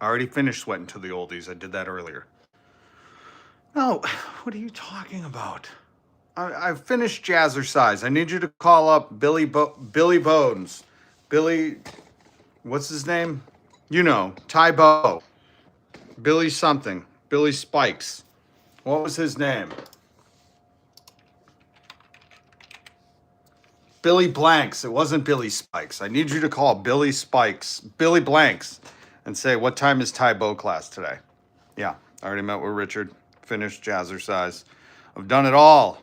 I already finished Sweating to the Oldies. I did that earlier. No, what are you talking about? I finished Jazzercise. I need you to call up Billy Bones. Billy, what's his name? You know, Tybo. Billy something. Billy Spikes. What was his name? Billy Blanks. It wasn't Billy Spikes. I need you to call Billy Spikes, Billy Blanks, and say, what time is Tybo class today? Yeah, I already met with Richard. Finished Jazzercise. I've done it all.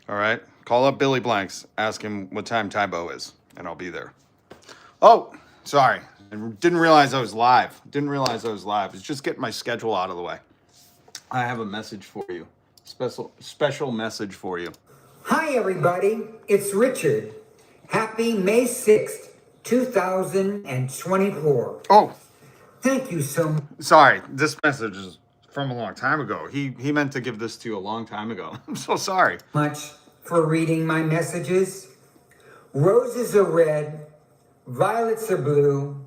All right. Call up Billy Blanks. Ask him what time Tybo is, and I'll be there. Oh, sorry. I didn't realize I was live. It's just getting my schedule out of the way. I have a message for you. Special message for you. Hi, everybody. It's Richard. Happy May 6th, 2024. Oh, Thank you so much. sorry. This message is from a long time ago. He meant to give this to you a long time ago. I'm so sorry. Much for reading my messages. Roses are red, violets are blue.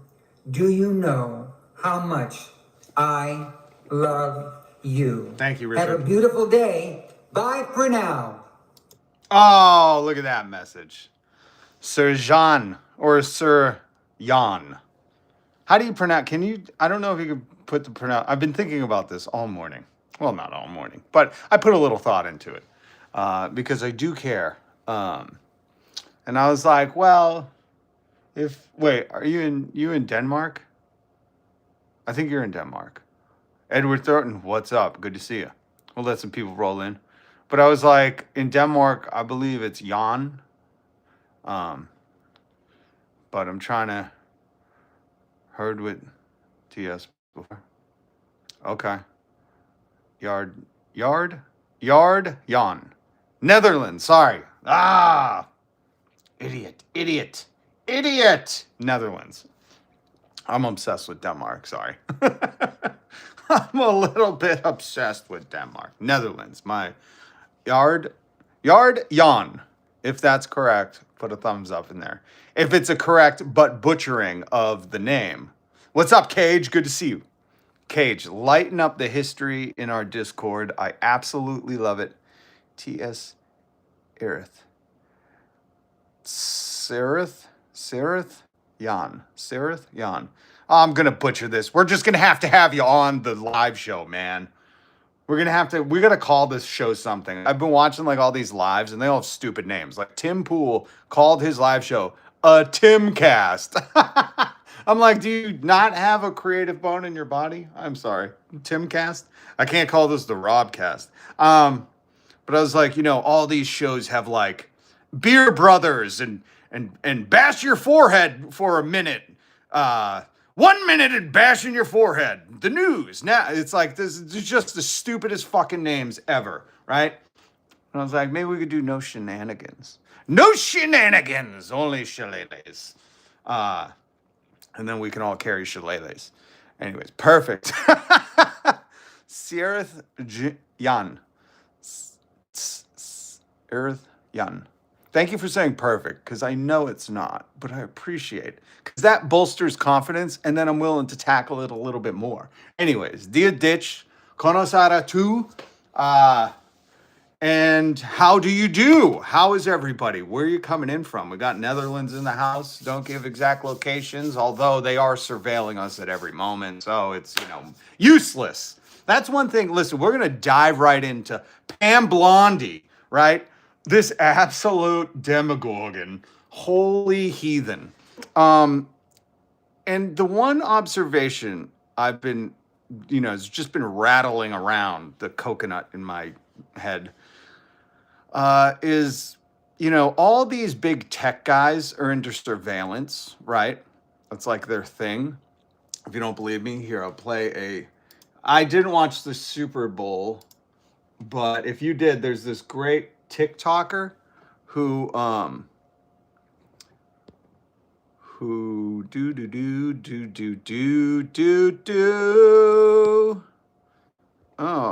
Do you know how much I love you? Thank you, Have a Richard. beautiful day. Bye for now. Oh, look at that message. Sir Jean or Sir Jan. How do you pronounce? Can you? I don't know if you could put the pronounce. I've been thinking about this all morning. Well, not all morning, but I put a little thought into it because I do care. And I was like, well, are you in Denmark? I think you're in Denmark. Edward Thornton, what's up? Good to see you. We'll let some people roll in. But I was like, in Denmark, I believe it's Jan. But I'm trying to heard with TS before. Okay. Jan. Netherlands, sorry. Idiot. Netherlands. I'm obsessed with Denmark, sorry. I'm a little bit obsessed with Denmark. Netherlands, my Jan. If that's correct, put a thumbs up in there. If it's a correct but butchering of the name. What's up, Cage? Good to see you. Cage, lighten up the history in our Discord. I absolutely love it. T.S. Erith. Serith? Jan. I'm going to butcher this. We're just going to have you on the live show, man. We got to call this show something. I've been watching like all these lives and they all have stupid names. Like Tim Pool called his live show a Timcast. I'm like, do you not have a creative bone in your body? I'm sorry. Timcast? I can't call this the Robcast. But I was like, all these shows have like Beer Brothers and bash your forehead for a minute. 1 minute and bashing your forehead. The news. Now it's like this is just the stupidest fucking names ever, right? And I was like, maybe we could do no shenanigans. No shenanigans, only shillelaghs. And then we can all carry shillelaghs. Anyways, perfect. Sierith Jan. Earth Jan. Thank you for saying perfect, because I know it's not, but I appreciate it. Because that bolsters confidence, and then I'm willing to tackle it a little bit more. Anyways, Dia Ditch, Konosara 2, and how do you do? How is everybody? Where are you coming in from? We got Netherlands in the house. Don't give exact locations, although they are surveilling us at every moment, so it's, useless. That's one thing. Listen, we're going to dive right into Pam Bondi, right? This absolute demagogue, holy heathen. And the one observation I've been, it's just been rattling around the coconut in my head, is, all these big tech guys are under surveillance, right? That's like their thing. If you don't believe me, here, I'll play I didn't watch the Super Bowl, but if you did, there's this great TikToker who Oh,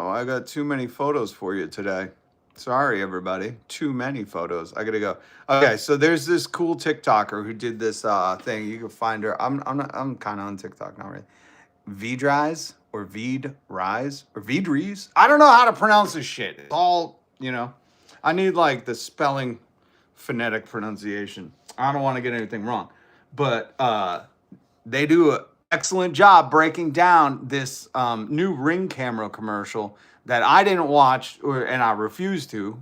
I got too many photos for you today. Sorry, everybody. Too many photos. I gotta go. Okay, so there's this cool TikToker who did this thing. You can find her. I'm kind of on TikTok now, right? Vidrise or Vidrise or Vidries. I don't know how to pronounce this shit. It's all, I need like the spelling phonetic pronunciation. I don't want to get anything wrong. But they do an excellent job breaking down this new Ring camera commercial that I didn't watch and I refuse to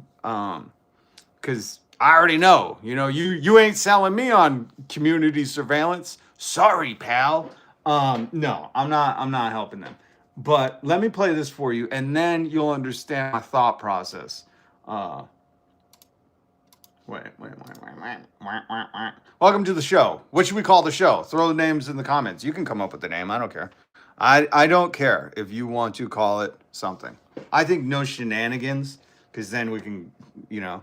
because I already know. You ain't selling me on community surveillance. Sorry, pal. No, I'm not helping them. But let me play this for you, and then you'll understand my thought process. Wait. Welcome to the show. What should we call the show? Throw the names in the comments. You can come up with the name. I don't care. I don't care if you want to call it something. I think no shenanigans, because then we can, no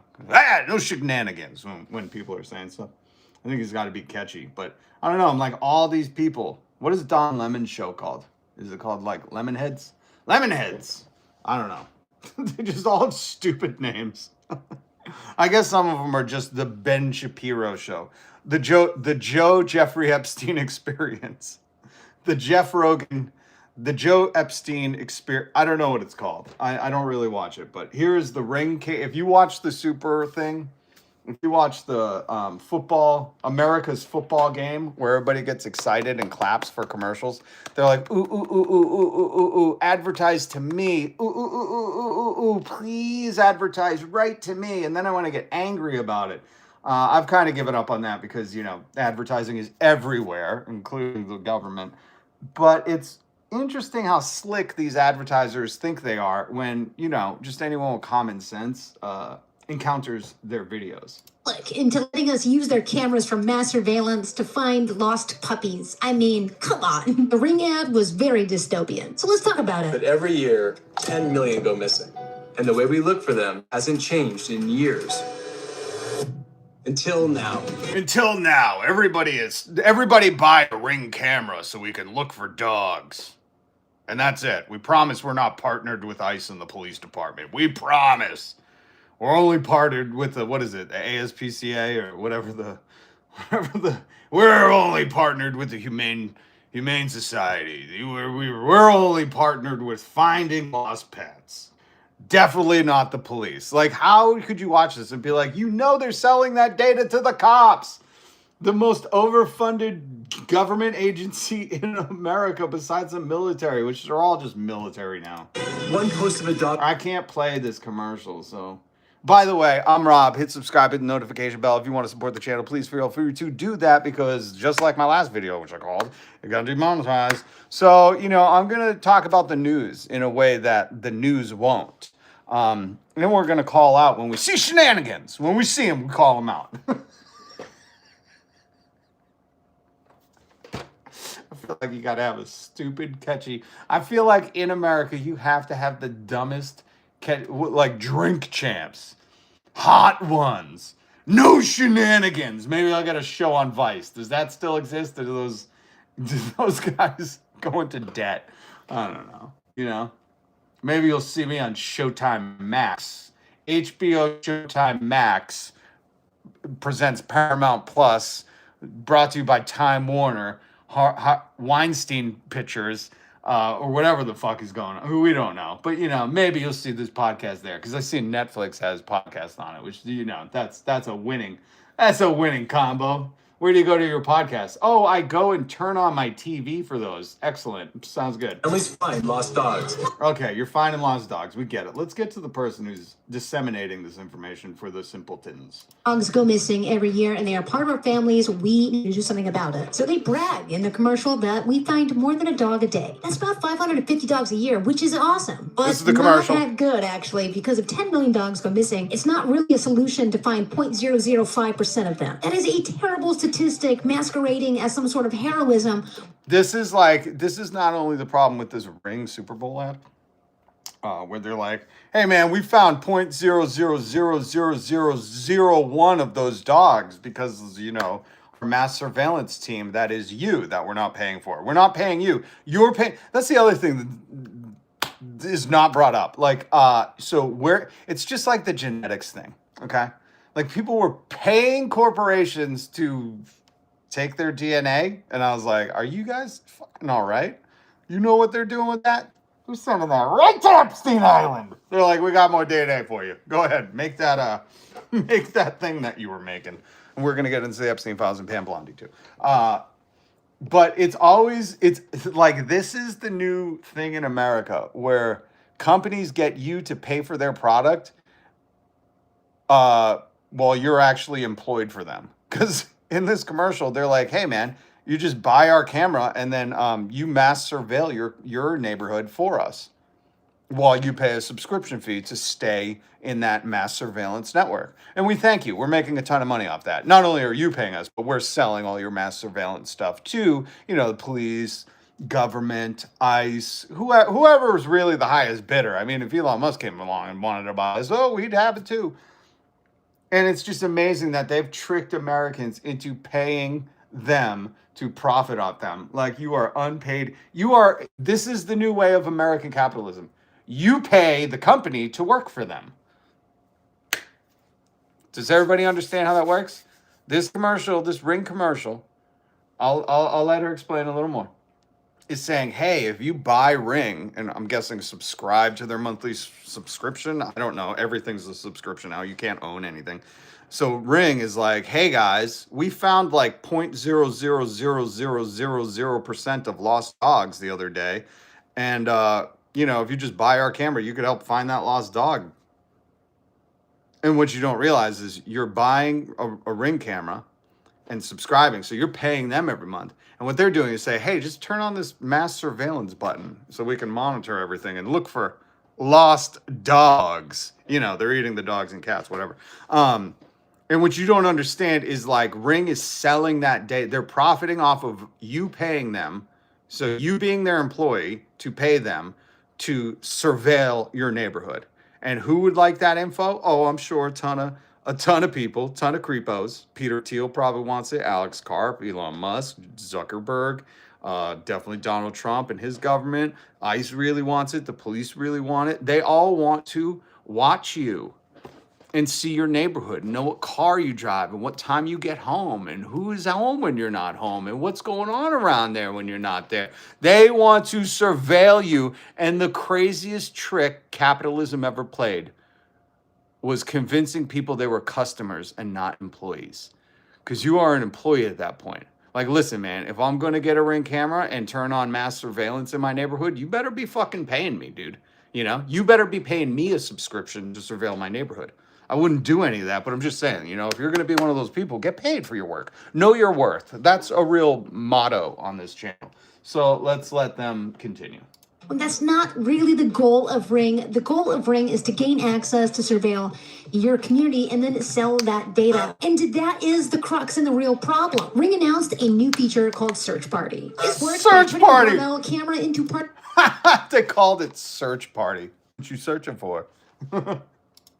shenanigans when people are saying stuff. I think it's got to be catchy. But I don't know. I'm like all these people. What is Don Lemon's show called? Is it called like Lemonheads? Lemonheads. I don't know. They just all have stupid names. I guess some of them are just the Ben Shapiro show, the Joe Jeffrey Epstein experience, the Joe Epstein experience. I don't know what it's called. I don't really watch it, but here's the Ring. If you watch the Super thing, if you watch the America's football game where everybody gets excited and claps for commercials, they're like, ooh, ooh, ooh, ooh, ooh, ooh, ooh, ooh, advertise to me. Ooh, ooh, ooh, ooh, ooh, ooh, ooh, please advertise right to me. And then I want to get angry about it. I've kind of given up on that because, advertising is everywhere, including the government. But it's interesting how slick these advertisers think they are when, just anyone with common sense encounters their videos. Look, into letting us use their cameras for mass surveillance to find lost puppies. I mean, come on. The Ring ad was very dystopian. So let's talk about it. But every year, 10 million go missing. And the way we look for them hasn't changed in years. Until now. Everybody buy a Ring camera so we can look for dogs. And that's it. We promise we're not partnered with ICE and the police department. We promise. We're only partnered with the ASPCA or whatever we're only partnered with the Humane Society. We're only partnered with finding lost pets. Definitely not the police. Like, how could you watch this and be like, they're selling that data to the cops? The most overfunded government agency in America besides the military, which are all just military now. One post of a dog. I can't play this commercial, so. By the way, I'm Rob. Hit subscribe, hit the notification bell. If you want to support the channel, please feel free to do that because just like my last video, which I called, it got demonetized. So, I'm going to talk about the news in a way that the news won't. And then we're going to call out when we see shenanigans. When we see them, we call them out. I feel like you got to have a stupid, catchy. I feel like in America, you have to have the dumbest, like drink champs. Hot ones. No shenanigans. Maybe I'll get a show on Vice. Does that still exist? Or do those guys go into debt? I don't know. Maybe you'll see me on Showtime Max. HBO Showtime Max presents Paramount Plus, brought to you by Time Warner, Weinstein Pictures, or whatever the fuck is going on. We don't know. But, maybe you'll see this podcast there. Because I see Netflix has podcasts on it, which, that's a winning combo. Where do you go to your podcast? Oh, I go and turn on my TV for those. Excellent. Sounds good. At least find lost dogs. Okay, you're finding lost dogs. We get it. Let's get to the person who's disseminating this information for the simpletons. Dogs go missing every year, and they are part of our families. We need to do something about it. So they brag in the commercial that we find more than a dog a day. That's about 550 dogs a year, which is awesome. But this is the commercial. Not that good, actually, because if 10 million dogs go missing, it's not really a solution to find 0.005% of them. That is a terrible statistic masquerading as some sort of heroism. This is not only the problem with this Ring Super Bowl ad, where they're like, hey man, we found 0.0000001 of those dogs because, our mass surveillance team, that is you, that we're not paying for. We're not paying you. You're paying. That's the other thing that is not brought up. It's just like the genetics thing, okay? Like people were paying corporations to take their DNA, and I was like, are you guys fucking all right? You know what they're doing with that? Who's sending that right to Epstein Island? They're like, we got more DNA for you. Go ahead, make that make that thing that you were making. And we're gonna get into the Epstein files and Pam Bondi too. But it's like this is the new thing in America where companies get you to pay for their product while you're actually employed for them. Because in this commercial, they're like, hey man, you just buy our camera and then you mass surveil your neighborhood for us while you pay a subscription fee to stay in that mass surveillance network. And we thank you. We're making a ton of money off that. Not only are you paying us, but we're selling all your mass surveillance stuff to, the police, government, ICE, whoever is really the highest bidder. I mean, if Elon Musk came along and wanted to buy us, we'd have it too. And it's just amazing that they've tricked Americans into paying them to profit off them. Like, you are unpaid. This is the new way of American capitalism. You pay the company to work for them. Does everybody understand how that works? This Ring commercial, I'll let her explain a little more, is saying, hey, if you buy Ring, and I'm guessing subscribe to their monthly subscription, I don't know, everything's a subscription now, you can't own anything. So Ring is like, hey guys, we found like 0.00000% of lost dogs the other day. And, if you just buy our camera, you could help find that lost dog. And what you don't realize is you're buying a Ring camera and subscribing. So you're paying them every month. And what they're doing is say, hey, just turn on this mass surveillance button so we can monitor everything and look for lost dogs. They're eating the dogs and cats, whatever. And what you don't understand is like Ring is selling that data. They're profiting off of you paying them. So you being their employee to pay them to surveil your neighborhood. And who would like that info? Oh, I'm sure a ton of people, ton of creepos. Peter Thiel probably wants it. Alex Karp, Elon Musk, Zuckerberg, definitely Donald Trump and his government. ICE really wants it. The police really want it. They all want to watch you and see your neighborhood, and know what car you drive and what time you get home and who is home when you're not home and what's going on around there when you're not there. They want to surveil you. And the craziest trick capitalism ever played was convincing people they were customers and not employees. Because you are an employee at that point. Like, listen, man, if I'm going to get a Ring camera and turn on mass surveillance in my neighborhood, you better be fucking paying me, dude. You better be paying me a subscription to surveil my neighborhood. I wouldn't do any of that, but I'm just saying, if you're going to be one of those people, get paid for your work. Know your worth. That's a real motto on this channel. So let's let them continue. Well, that's not really the goal of Ring. The goal of Ring is to gain access to surveil your community and then sell that data. And that is the crux and the real problem. Ring announced a new feature called Search Party. This works Search by Party! putting a camera into part. They called it Search Party. What you searching for?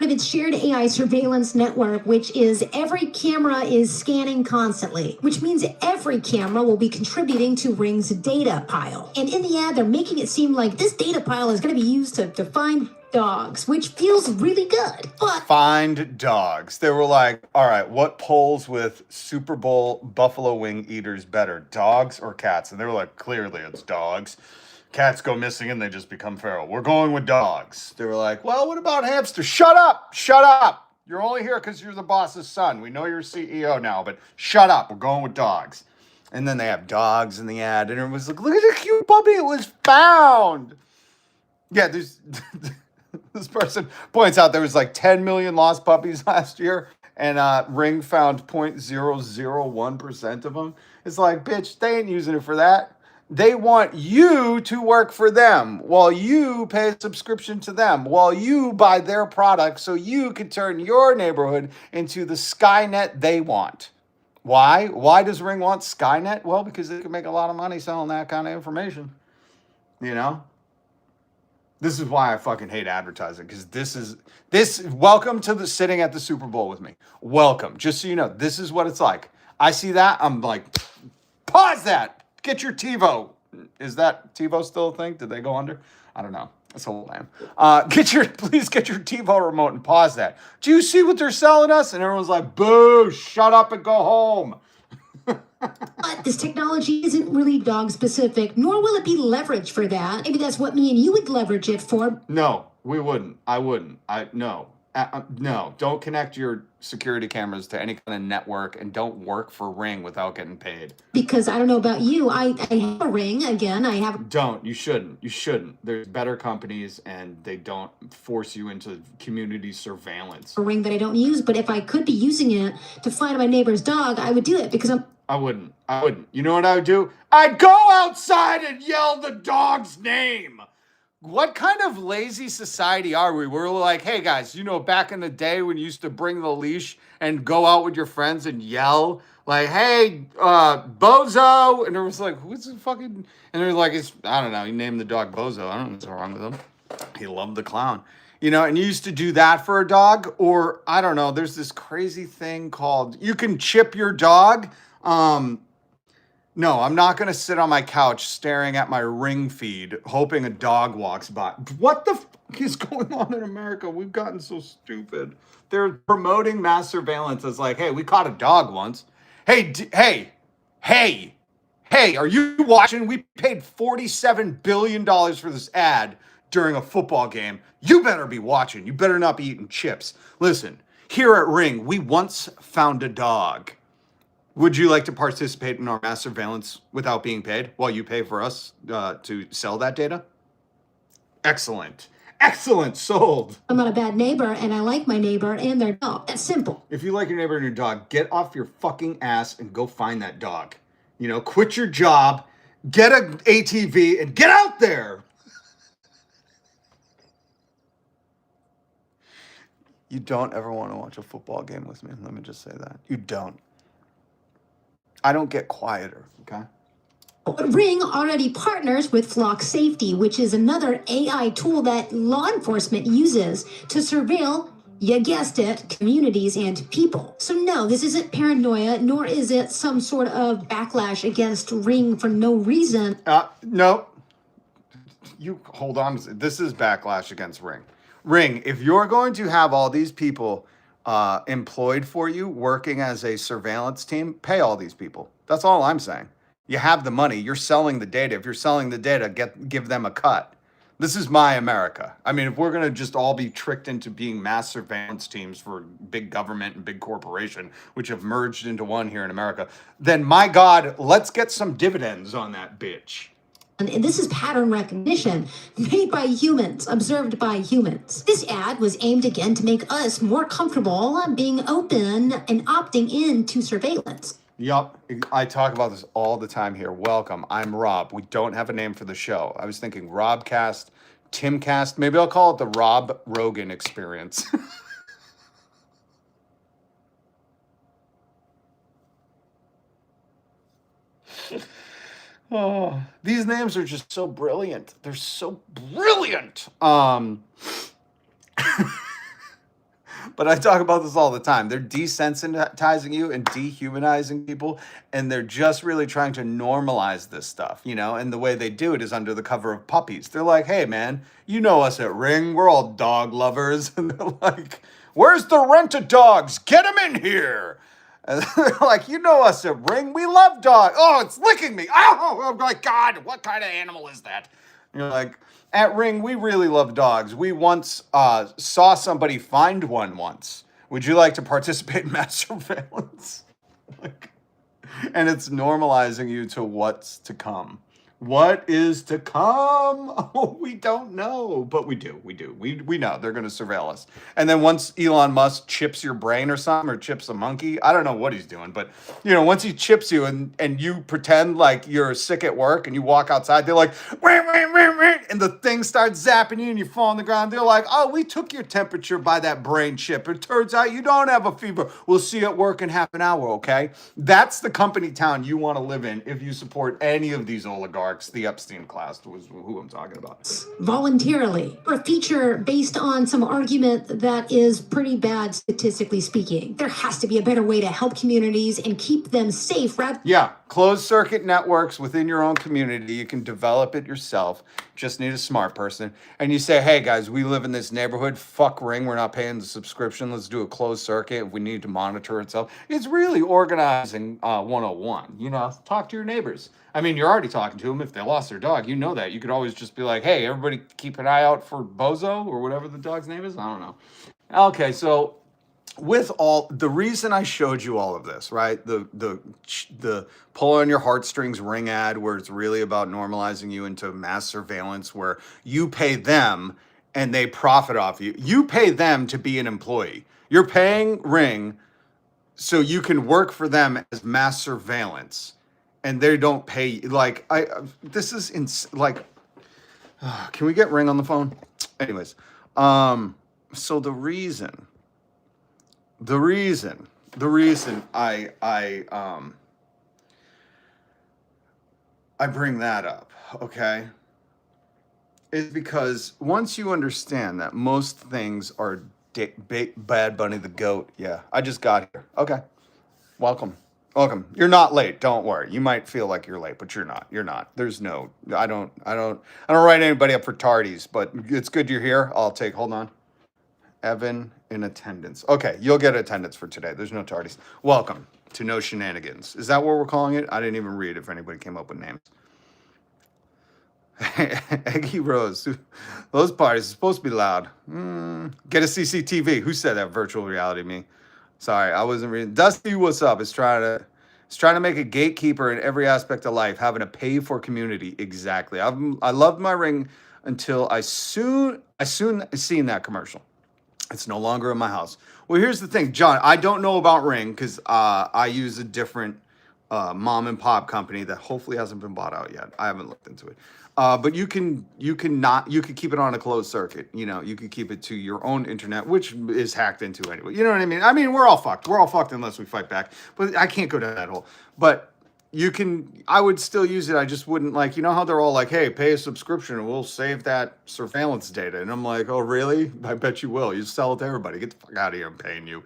Of its shared AI surveillance network, which is every camera is scanning constantly, which means every camera will be contributing to Ring's data pile. And in the ad, they're making it seem like this data pile is going to be used to find dogs, which feels really good. But find dogs. They were like, all right, what polls with Super Bowl buffalo wing eaters better, dogs or cats? And they were like, clearly it's dogs. Cats go missing and they just become feral. We're going with dogs. They were like, well, what about hamsters? Shut up! Shut up! You're only here because you're the boss's son. We know you're CEO now, but shut up. We're going with dogs. And then they have dogs in the ad, and everyone's like, look at the cute puppy. It was found. Yeah, this person points out there was like 10 million lost puppies last year, and Ring found 0.001% of them. It's like, bitch, they ain't using it for that. They want you to work for them while you pay a subscription to them, while you buy their product so you can turn your neighborhood into the Skynet they want. Why? Why does Ring want Skynet? Well, because they can make a lot of money selling that kind of information. This is why I fucking hate advertising, because welcome to the sitting at the Super Bowl with me. Welcome. Just so you know, this is what it's like. I see that, I'm like, pause that. Get your TiVo. Is that TiVo still a thing? Did they go under? I don't know. That's a whole lamb. Please get your TiVo remote and pause that. Do you see what they're selling us? And everyone's like, boo, shut up and go home. But this technology isn't really dog specific, nor will it be leveraged for that. Maybe that's what me and you would leverage it for. No, we wouldn't. I wouldn't. No. No, don't connect your security cameras to any kind of network, and don't work for Ring without getting paid. Because I don't know about you, I have a Ring. Again, I have. Don't. You shouldn't. You shouldn't. There's better companies, and they don't force you into community surveillance. A Ring that I don't use, but if I could be using it to find my neighbor's dog, I would do it because I wouldn't. You know what I would do? I'd go outside and yell the dog's name. What kind of lazy society are we? We're like, hey guys, you know, back in the day when you used to bring the leash and go out with your friends and yell, like, hey, Bozo. And it was like, who's the fucking, and they're like, I don't know, you named the dog Bozo. I don't know what's wrong with him. He loved the clown. You know, and you used to do that for a dog, or I don't know, there's this crazy thing called, you can chip your dog. No, I'm not going to sit on my couch staring at my Ring feed, hoping a dog walks by. What the fuck is going on in America? We've gotten so stupid. They're promoting mass surveillance as like, hey, we caught a dog once. Hey, are you watching? We paid $47 billion for this ad during a football game. You better be watching. You better not be eating chips. Listen, here at Ring, we once found a dog. Would you like to participate in our mass surveillance without being paid while you pay for us to sell that data? Excellent. Excellent. Sold. I'm not a bad neighbor and I like my neighbor and their dog. That's simple. If you like your neighbor and your dog, get off your fucking ass and go find that dog. You know, quit your job, get an ATV and get out there. You don't ever want to watch a football game with me. Let me just say that. You don't. I don't get quieter, okay? Ring already partners with Flock Safety, which is another AI tool that law enforcement uses to surveil, you guessed it, communities and people. So no, this isn't paranoia, nor is it some sort of backlash against Ring for no reason. No. You hold on. This is backlash against Ring. Ring, if you're going to have all these people employed for you, working as a surveillance team, pay all these people. That's all I'm saying. You have the money. You're selling the data. If you're selling the data, give them a cut. This is my America. I mean, if we're going to just all be tricked into being mass surveillance teams for big government and big corporation, which have merged into one here in America, then my God, let's get some dividends on that bitch. And this is pattern recognition made by humans, observed by humans. This ad was aimed again to make us more comfortable being open and opting into surveillance. Yup, I talk about this all the time here. Welcome, I'm Rob. We don't have a name for the show. I was thinking Robcast, Timcast. Maybe I'll call it the Rob Rogan Experience. Oh, these names are just so brilliant. They're so brilliant. But I talk about this all the time. They're desensitizing you and dehumanizing people, and they're just really trying to normalize this stuff, you know? And the way they do it is under the cover of puppies. They're like, hey, man, you know us at Ring. We're all dog lovers. And they're like, where's the rent-a-dogs? Get them in here. And they're like, you know us at Ring. We love dogs. Oh, it's licking me. Oh, I'm like, God, what kind of animal is that? And you're like, at Ring, we really love dogs. We once saw somebody find one once. Would you like to participate in mass surveillance? And it's normalizing you to what's to come. What is to come? Oh, we don't know, but we do. We know they're going to surveil us. And then once Elon Musk chips your brain or something, or chips a monkey, I don't know what he's doing, but you know, once he chips you and you pretend like you're sick at work and you walk outside, they're like, wah, wah, wah, wah, and the thing starts zapping you and you fall on the ground. They're like, oh, we took your temperature by that brain chip. It turns out you don't have a fever. We'll see you at work in half an hour, okay? That's the company town you want to live in if you support any of these oligarchs. The Epstein class was who I'm talking about. Voluntarily, or a feature based on some argument that is pretty bad statistically speaking. There has to be a better way to help communities and keep them safe rather. Yeah, closed circuit networks within your own community. You can develop it yourself. Just need a smart person. And you say, hey guys, we live in this neighborhood. Fuck Ring. We're not paying the subscription. Let's do a closed circuit if we need to monitor itself. It's really organizing 101. You know, talk to your neighbors. I mean, you're already talking to them. If they lost their dog, you know that. You could always just be like, hey, everybody keep an eye out for Bozo or whatever the dog's name is. I don't know. Okay, so with all the reason I showed you all of this, right? The pull on your heartstrings Ring ad, where it's really about normalizing you into mass surveillance, where you pay them and they profit off you. You pay them to be an employee. You're paying Ring so you can work for them as mass surveillance, and they don't pay. Like this is can we get Ring on the phone? Anyways, so the reason I bring that up, okay, is because once you understand that most things are Bad Bunny the GOAT. Yeah, I just got here. Okay, welcome. You're not late. Don't worry. You might feel like you're late, but you're not. There's no. I don't write anybody up for tardies, but it's good you're here. Hold on. Evan in attendance. Okay, you'll get attendance for today. There's no tardies. Welcome to No Shenanigans. Is that what we're calling it? I didn't even read if anybody came up with names. Eggy Rose. Those parties are supposed to be loud. Get a CCTV. Who said that? Virtual reality me. Sorry, I wasn't reading. Dusty, what's up? It's trying to make a gatekeeper in every aspect of life, having a pay for community. Exactly. I loved my Ring until I soon seen that commercial. It's no longer in my house. Well, here's the thing, John. I don't know about Ring because I use a different mom and pop company that hopefully hasn't been bought out yet. I haven't looked into it. But you could keep it on a closed circuit. You know, you could keep it to your own internet, which is hacked into anyway. You know what I mean? I mean, we're all fucked. We're all fucked unless we fight back. But I can't go down that hole. But I would still use it. I just wouldn't you know how they're all like, hey, pay a subscription and we'll save that surveillance data. And I'm like, oh, really? I bet you will. You sell it to everybody. Get the fuck out of here. I'm paying you.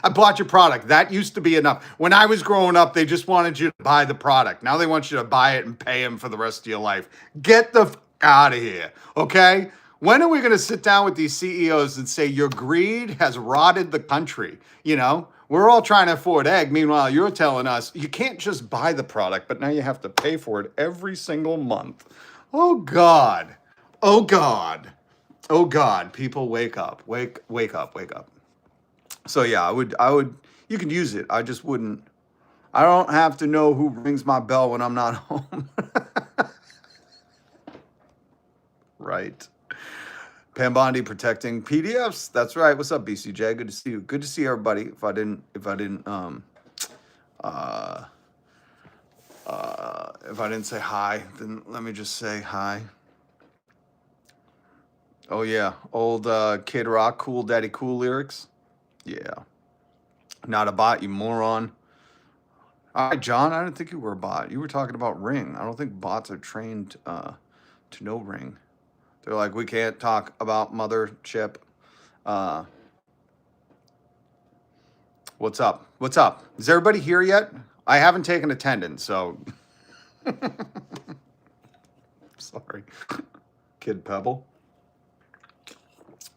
I bought your product. That used to be enough. When I was growing up, they just wanted you to buy the product. Now they want you to buy it and pay them for the rest of your life. Get the fuck out of here. Okay? When are we going to sit down with these CEOs and say your greed has rotted the country? You know? We're all trying to afford egg. Meanwhile, you're telling us you can't just buy the product, but now you have to pay for it every single month. Oh, God. Oh, God. Oh, God. People, wake up. Wake up. So, yeah, I would, you can use it. I just wouldn't. I don't have to know who rings my bell when I'm not home. Right. Pam Bondi protecting PDFs. That's right. What's up, BCJ? Good to see you. Good to see everybody. If I didn't say hi, then let me just say hi. Oh yeah, old Kid Rock, Cool Daddy Cool lyrics. Yeah. Not a bot, you moron. All right, John. I didn't think you were a bot. You were talking about Ring. I don't think bots are trained to know Ring. They're like, we can't talk about mothership. What's up? Is everybody here yet? I haven't taken attendance, so. Sorry. Kid Pebble.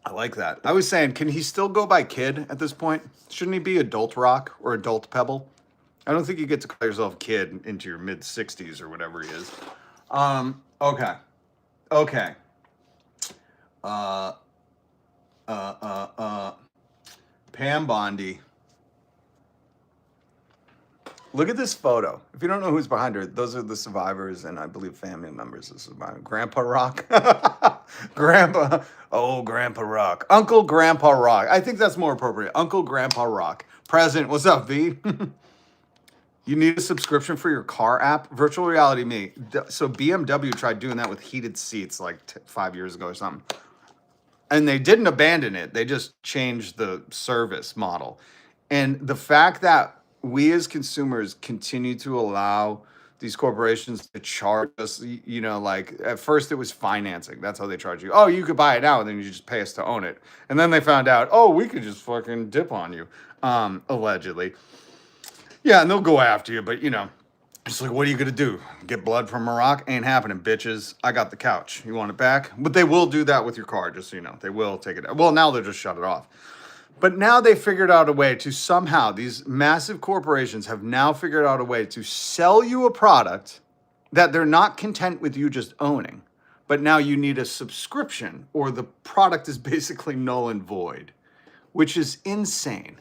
I like that. I was saying, can he still go by Kid at this point? Shouldn't he be Adult Rock or Adult Pebble? I don't think you get to call yourself Kid into your mid-60s or whatever he is. Okay. Pam Bondi. Look at this photo. If you don't know who's behind her, those are the survivors and I believe family members of survivors. Grandpa Rock. Grandpa Rock. Uncle Grandpa Rock. I think that's more appropriate. Uncle Grandpa Rock. Present. What's up, V? You need a subscription for your car app? Virtual reality me. So BMW tried doing that with heated seats like 5 years ago or something. And they didn't abandon it. They just changed the service model. And the fact that we as consumers continue to allow these corporations to charge us, you know, like at first it was financing. That's how they charge you. Oh, you could buy it now and then you just pay us to own it. And then they found out, oh, we could just fucking dip on you, allegedly. Yeah, and they'll go after you, but it's like, what are you gonna do? Get blood from a rock? Ain't happening, bitches. I got the couch. You want it back? But they will do that with your car, just so you know. They will take it. Well, now they'll just shut it off. But now they figured out a way to somehow, these massive corporations have now figured out a way to sell you a product that they're not content with you just owning. But now you need a subscription, or the product is basically null and void, which is insane.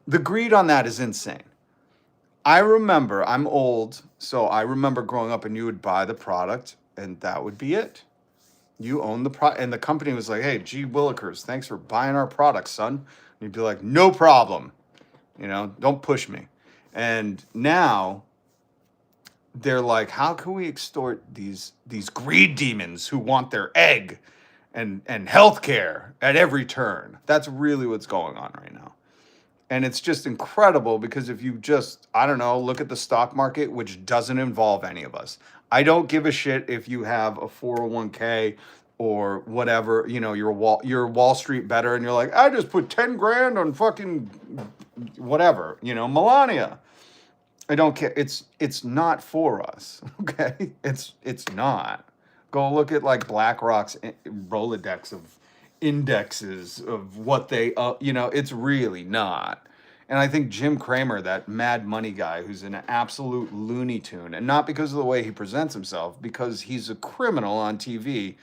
The greed on that is insane. I remember, I'm old, so I remember growing up and you would buy the product and that would be it. You own the product, and the company was like, hey, gee willikers, thanks for buying our product, son. And you'd be like, no problem. Don't push me. And now they're like, how can we extort these greed demons who want their egg and healthcare at every turn? That's really what's going on right now. And it's just incredible because if you just, I don't know, look at the stock market, which doesn't involve any of us. I don't give a shit if you have a 401k or whatever, you're Wall Street better and you're like, I just put 10 grand on fucking whatever, Melania. I don't care. It's not for us. Okay. It's not. Go look at like BlackRock's Rolodex of indexes of what they, it's really not. And I think Jim Cramer, that Mad Money guy, who's an absolute Looney Tune, and not because of the way he presents himself, because he's a criminal on TV.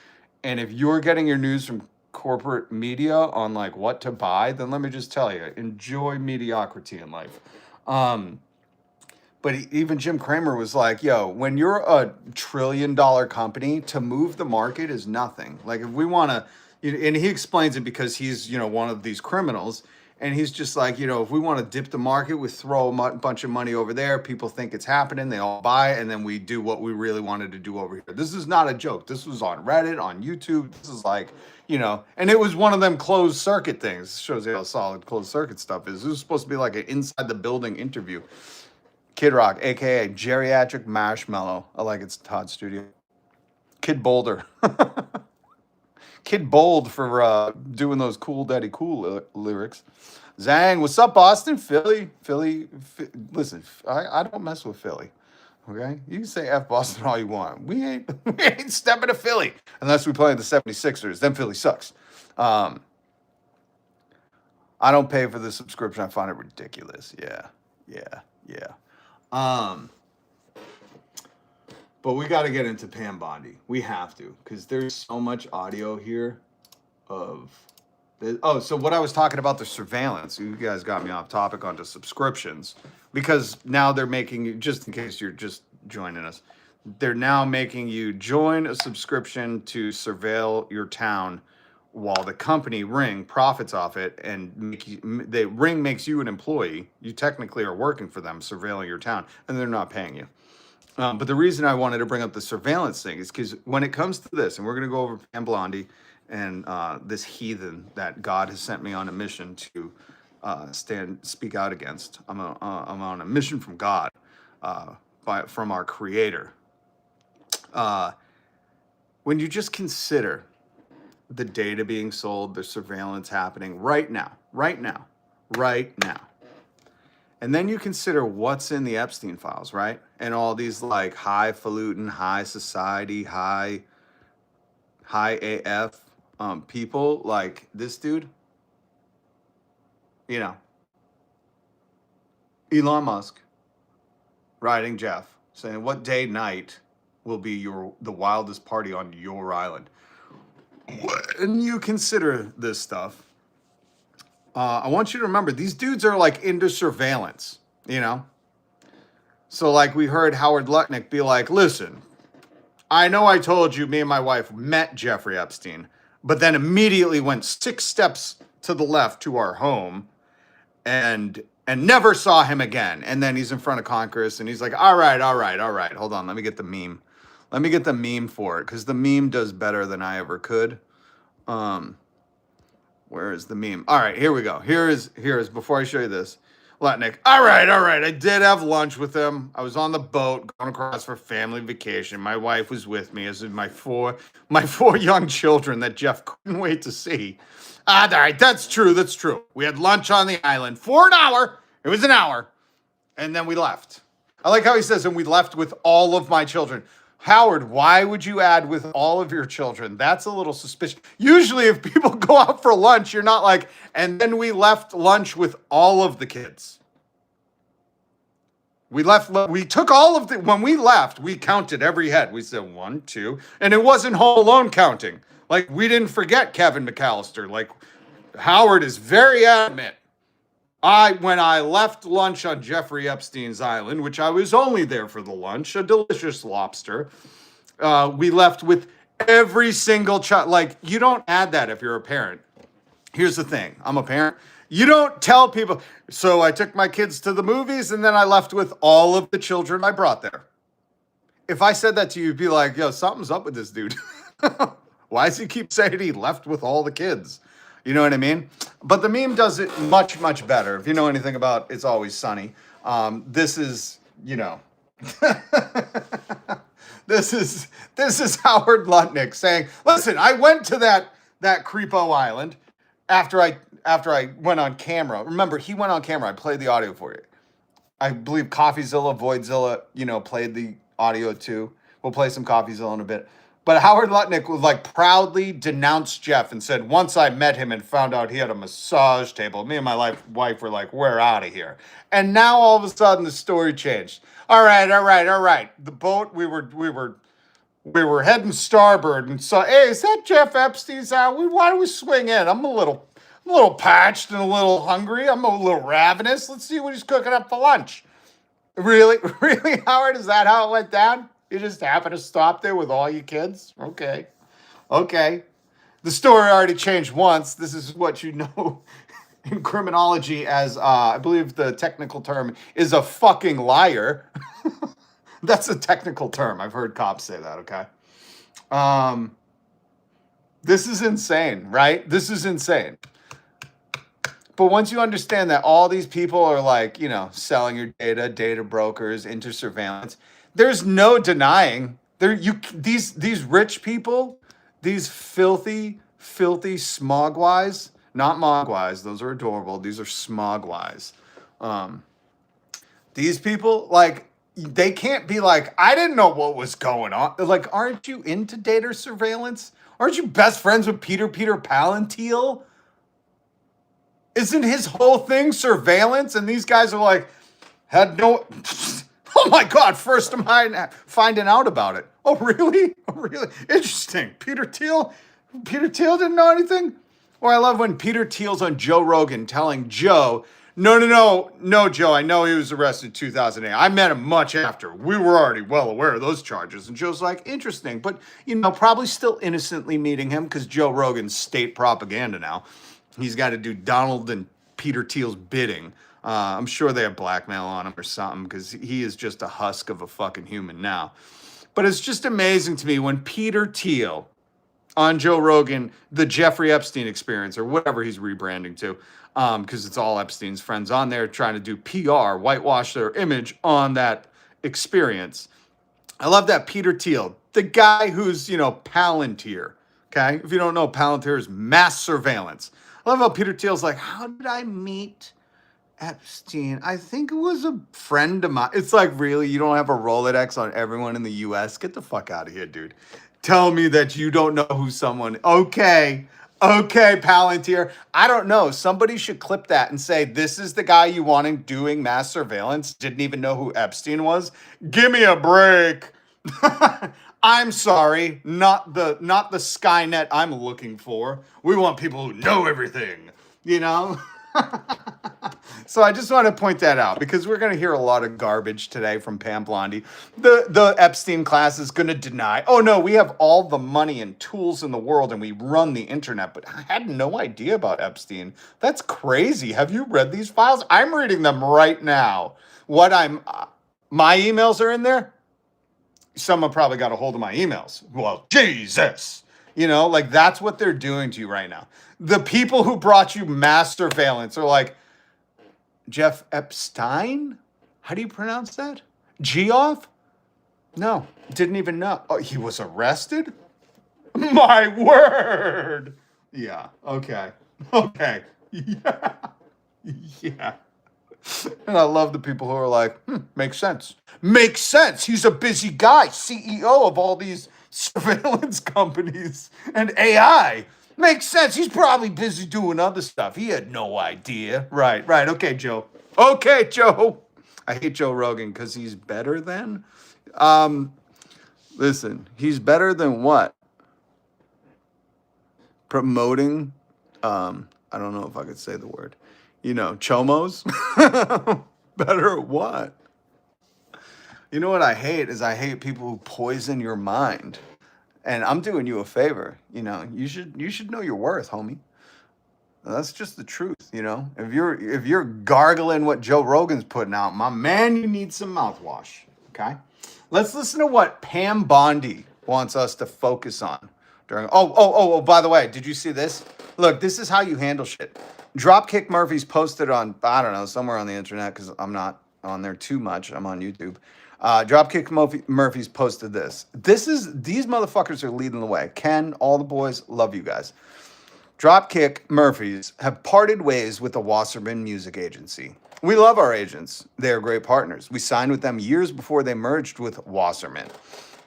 And if you're getting your news from corporate media on like what to buy, then let me just tell you, enjoy mediocrity in life. But even Jim Cramer was like, yo, when you're a $1 trillion company, to move the market is nothing. Like if we want to, and he explains it because he's, one of these criminals. And he's just like, if we want to dip the market, we throw a bunch of money over there. People think it's happening. They all buy it. And then we do what we really wanted to do over here. This is not a joke. This was on Reddit, on YouTube. This is like, and it was one of them closed circuit things. Shows you how solid closed circuit stuff is. This was supposed to be like an inside the building interview. Kid Rock, a.k.a. Geriatric Marshmallow. I like it's Todd Studio. Kid Boulder. Kid Bold for doing those Cool Daddy Cool lyrics. Zang, what's up, Boston? Philly. Listen, I don't mess with Philly. Okay? You can say F Boston all you want. We ain't stepping to Philly unless we play the 76ers. Then Philly sucks. I don't pay for the subscription. I find it ridiculous. Yeah. But we got to get into Pam Bondi. We have to, because there's so much audio here of... so what I was talking about, the surveillance, you guys got me off topic onto subscriptions, because now they're making you, just in case you're just joining us, they're now making you join a subscription to surveil your town while the company Ring profits off it, and Ring makes you an employee. You technically are working for them, surveilling your town, and they're not paying you. But the reason I wanted to bring up the surveillance thing is because when it comes to this, and we're going to go over Pam Bondi and this heathen that God has sent me on a mission to speak out against. I'm on a mission from God, from our Creator. When you just consider the data being sold, the surveillance happening right now. And then you consider what's in the Epstein files, right? And all these like highfalutin, high society, high AF people like this dude. Elon Musk writing Jeff saying, what day night will be the wildest party on your island? And you consider this stuff. I want you to remember, these dudes are like into surveillance, So like we heard Howard Lutnick be like, listen, I know I told you me and my wife met Jeffrey Epstein, but then immediately went 6 steps to the left to our home and never saw him again. And then he's in front of Congress and he's like, all right. Hold on, let me get the meme. Let me get the meme for it, because the meme does better than I ever could. Where is the meme? All right, here we go. Here is before I show you this. Lutnick. All right. I did have lunch with him. I was on the boat going across for family vacation. My wife was with me, as did my four young children that Jeff couldn't wait to see. All right, that's true. We had lunch on the island for an hour. It was an hour. And then we left. I like how he says, and we left with all of my children. Howard, why would you add with all of your children? That's a little suspicious. Usually, if people go out for lunch, you're not like, and then we left lunch with all of the kids. We took all of the, when we left, we counted every head. We said 1, 2, and it wasn't Home Alone counting. Like, we didn't forget Kevin McAllister. Like, Howard is very adamant. When I left lunch on Jeffrey Epstein's island, which I was only there for the lunch, a delicious lobster, we left with every single child. Like, you don't add that if you're a parent. Here's the thing. I'm a parent. You don't tell people, so I took my kids to the movies and then I left with all of the children I brought there. If I said that to you, you'd be like, yo, something's up with this dude. Why does he keep saying he left with all the kids? You know what I mean? But the meme does it much, much better. If you know anything about It's Always Sunny, this is, you know, this is Howard Lutnick saying, listen, I went to that creepo island after I went on camera. Remember, he went on camera. I played the audio for you. I believe CoffeeZilla, Voidzilla, you know, played the audio too. We'll play some CoffeeZilla in a bit. But Howard Lutnick was like proudly denounced Jeff and said, once I met him and found out he had a massage table, me and my wife were like, we're out of here. And now all of a sudden the story changed. All right. The boat, we were heading starboard and saw, hey, is that Jeff Epstein's out? Why do we swing in? I'm a little patched and a little hungry. I'm a little ravenous. Let's see what he's cooking up for lunch. Really, Howard? Is that how it went down? You just happen to stop there with all your kids? Okay. The story already changed once. This is what you know in criminology as, I believe the technical term is a fucking liar. That's a technical term. I've heard cops say that, okay? This is insane, right? This is insane. But once you understand that all these people are like, you know, selling your data brokers, into surveillance, there's no denying these rich people, these filthy smogwise, not mogwise, those are adorable. These are smogwise. These people, like, they can't be like, I didn't know what was going on. They're like, aren't you into data surveillance? Aren't you best friends with Peter Palantir? Isn't his whole thing surveillance? And these guys are like, had no... Oh my God, first of mine finding out about it. Oh, really? Interesting. Peter Thiel didn't know anything? Or I love when Peter Thiel's on Joe Rogan telling Joe, no, Joe, I know he was arrested in 2008. I met him much after. We were already well aware of those charges. And Joe's like, interesting. But, you know, probably still innocently meeting him because Joe Rogan's state propaganda now. He's got to do Donald and Peter Thiel's bidding. I'm sure they have blackmail on him or something because he is just a husk of a fucking human now. But it's just amazing to me when Peter Thiel on Joe Rogan, the Jeffrey Epstein experience or whatever he's rebranding to, because it's all Epstein's friends on there trying to do PR, whitewash their image on that experience. I love that Peter Thiel, the guy who's, you know, Palantir, okay? If you don't know, Palantir is mass surveillance. I love how Peter Thiel's like, how did I meet Epstein? I think it was a friend of mine. It's like, really? You don't have a Rolodex on everyone in the U.S.? Get the fuck out of here, dude. Tell me that you don't know who someone... Okay, Palantir. I don't know. Somebody should clip that and say, this is the guy you wanted doing mass surveillance. Didn't even know who Epstein was. Give me a break. I'm sorry. Not the Skynet I'm looking for. We want people who know everything, you know? So I just want to point that out because we're going to hear a lot of garbage today from Pam Bondi. The Epstein class is going to deny, oh no, we have all the money and tools in the world and we run the internet, but I had no idea about Epstein. That's crazy. Have you read these files? I'm reading them right now. My emails are in there. Someone probably got a hold of my emails. Well, Jesus. You know, like that's what they're doing to you right now. The people who brought you mass surveillance are like, Jeff Epstein? How do you pronounce that? Geoff? No, didn't even know. Oh, he was arrested? My word. Yeah, okay. Yeah. And I love the people who are like, makes sense. Makes sense. He's a busy guy, CEO of all these surveillance companies and AI. Makes sense. He's probably busy doing other stuff. He had no idea. Right, right. Okay, Joe. Okay, Joe. I hate Joe Rogan because he's better than. Listen, he's better than what? Promoting. I don't know if I could say the word. Chomos. Better at what? You know what I hate is I hate people who poison your mind. And I'm doing you a favor. You should know your worth, homie. That's just the truth, If you're gargling what Joe Rogan's putting out, my man, you need some mouthwash. Okay? Let's listen to what Pam Bondi wants us to focus on during. Oh, by the way, did you see this? Look, this is how you handle shit. Dropkick Murphys posted on, I don't know, somewhere on the internet, because I'm not on there too much. I'm on YouTube. Dropkick Murphys posted this. These motherfuckers are leading the way. Ken, all the boys, love you guys. Dropkick Murphys have parted ways with the Wasserman Music Agency. We love our agents. They are great partners. We signed with them years before they merged with Wasserman.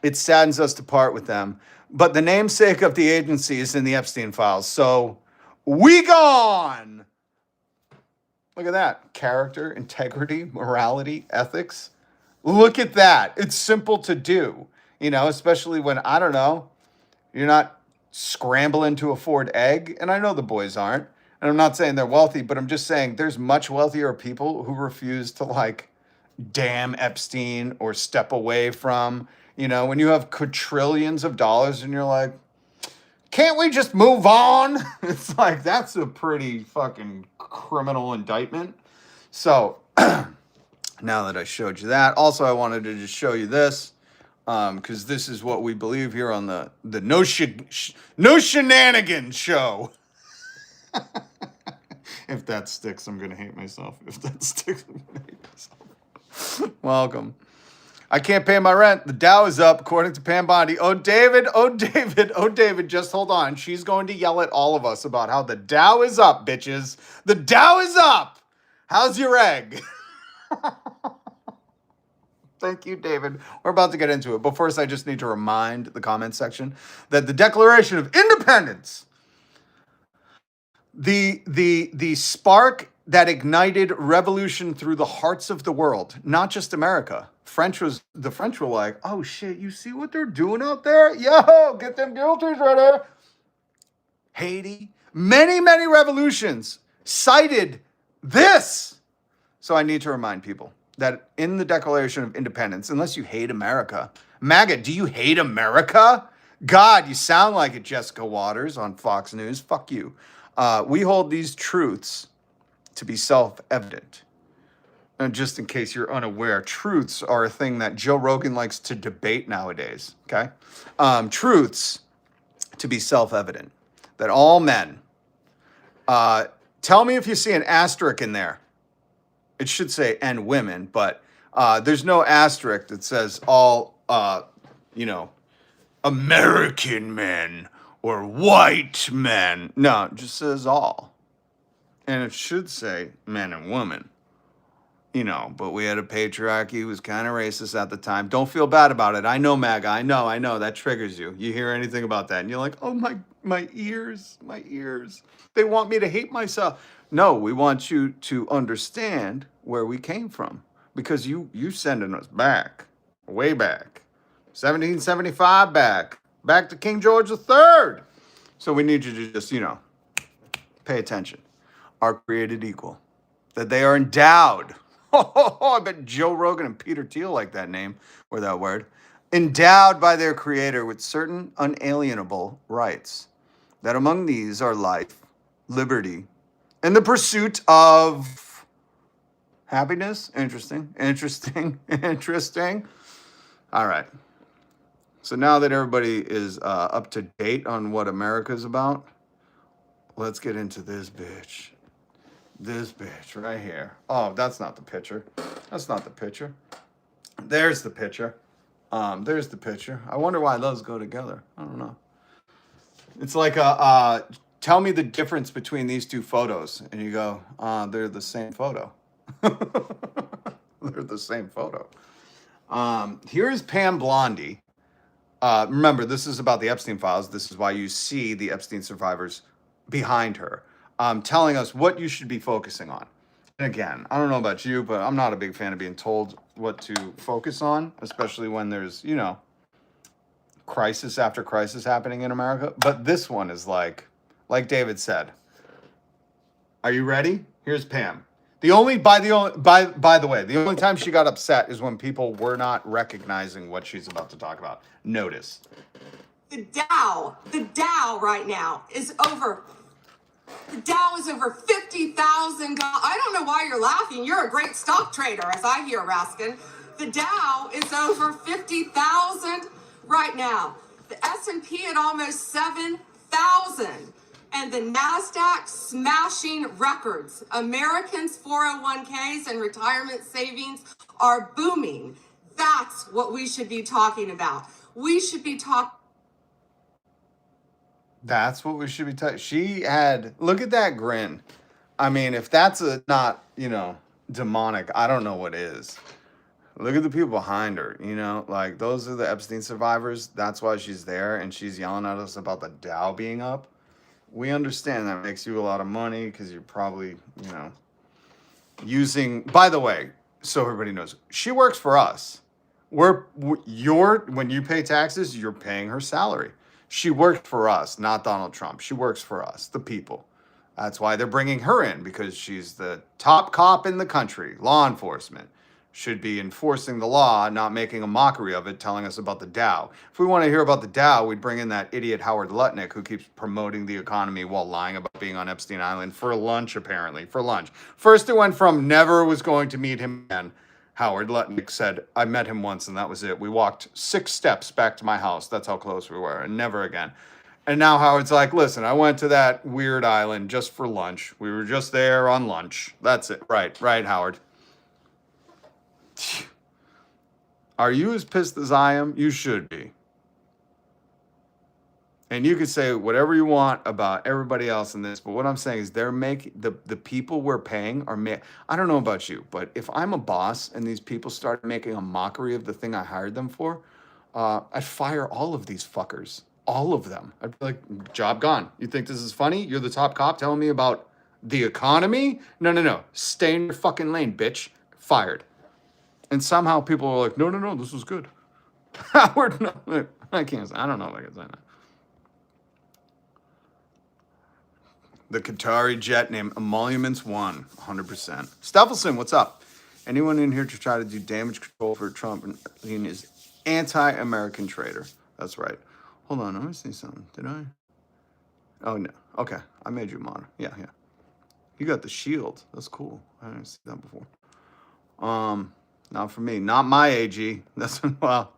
It saddens us to part with them, but the namesake of the agency is in the Epstein files, so we gone! Look at that. Character, integrity, morality, ethics. Look at that. It's simple to do, especially when, I don't know, you're not scrambling to afford egg. And I know the boys aren't. And I'm not saying they're wealthy, but I'm just saying there's much wealthier people who refuse to damn Epstein or step away from, when you have quadrillions of dollars and you're like, can't we just move on? It's like, that's a pretty fucking criminal indictment. So now that I showed you that, also I wanted to just show you this, because this is what we believe here on the No Shenanigans show. If that sticks, I'm going to hate myself. If that sticks, I'm going to hate myself. Welcome. I can't pay my rent. The Dow is up, according to Pam Bondi. Oh, David, just hold on. She's going to yell at all of us about how the Dow is up, bitches. The Dow is up. How's your egg? Thank you, David. We're about to get into it. But first, I just need to remind the comment section that the Declaration of Independence, the spark that ignited revolution through the hearts of the world, not just America. The French were like, oh shit, you see what they're doing out there? Yo, get them guilties ready. Haiti, many revolutions cited this. So I need to remind people that in the Declaration of Independence, unless you hate America, MAGA, do you hate America? God, you sound like it, Jessica Waters on Fox News. Fuck you. We hold these truths to be self-evident. And just in case you're unaware, truths are a thing that Joe Rogan likes to debate nowadays, okay? Truths to be self-evident, that all men, tell me if you see an asterisk in there. It should say and women, but there's no asterisk that says all, American men or white men. No, it just says all. And it should say men and women. But we had a patriarchy. It was kind of racist at the time. Don't feel bad about it. I know, MAGA. I know. That triggers you. You hear anything about that, and you're like, oh, my ears. They want me to hate myself. No, we want you to understand where we came from. Because you sending us back. Way back. 1775 back to King George III. So we need you to just, pay attention. Are created equal. That they are endowed. I bet Joe Rogan and Peter Thiel like that name or that word. Endowed by their creator with certain unalienable rights. That among these are life, liberty, and the pursuit of happiness. Interesting. All right. So now that everybody is up to date on what America's about, let's get into this bitch. This bitch right here. Oh, that's not the picture. There's the picture. There's the picture. I wonder why those go together. I don't know. It's like tell me the difference between these two photos. And you go, they're the same photo. They're the same photo. Here's Pam Bondi. Remember, this is about the Epstein files. This is why you see the Epstein survivors behind her, telling us what you should be focusing on. And again, I don't know about you, but I'm not a big fan of being told what to focus on, especially when there's, crisis after crisis happening in America. But this one is like David said. Are you ready? Here's Pam. By the way, the only time she got upset is when people were not recognizing what she's about to talk about. Notice. The Dow right now is over. The Dow is over $50,000. I don't know why you're laughing. You're a great stock trader, as I hear, Raskin. The Dow is over 50,000 right now. The S&P at almost 7,000. And the NASDAQ smashing records. Americans' 401ks and retirement savings are booming. That's what we should be talking about. We should be talking. That's what we should be talking. She had, look at that grin. I mean, if that's not, demonic, I don't know what is. Look at the people behind her, like those are the Epstein survivors. That's why she's there. And she's yelling at us about the Dow being up. We understand that makes you a lot of money because you're probably, using, by the way, so everybody knows, she works for us. When you pay taxes, you're paying her salary. She worked for us, not Donald Trump. She works for us, the people. That's why they're bringing her in, because she's the top cop in the country. Law enforcement should be enforcing the law, not making a mockery of it, telling us about the Dow. If we want to hear about the Dow, we'd bring in that idiot Howard Lutnick, who keeps promoting the economy while lying about being on Epstein Island for lunch, apparently. For lunch. First, it went from never was going to meet him again. Howard Lutnick said, I met him once and that was it. We walked 6 steps back to my house. That's how close we were, and never again. And now Howard's like, listen, I went to that weird island just for lunch. We were just there on lunch. That's it. Right, Howard. Are you as pissed as I am? You should be. And you could say whatever you want about everybody else in this, but what I'm saying is they're making, the people we're paying are, I don't know about you, but if I'm a boss and these people start making a mockery of the thing I hired them for, I'd fire all of these fuckers. All of them. I'd be like, job gone. You think this is funny? You're the top cop telling me about the economy? No. Stay in your fucking lane, bitch. Fired. And somehow people are like, no, this was good. Howard, no, I can't say, I don't know if I can say that. The Qatari jet named Emoluments 1, 100%. Steffelson, what's up? Anyone in here to try to do damage control for Trump and is anti-American traitor. That's right. Hold on, let me see something. Did I? Oh, no. Okay, I made you a model. Yeah. You got the shield. That's cool. I didn't see that before. Not for me. Not my AG. That's, well,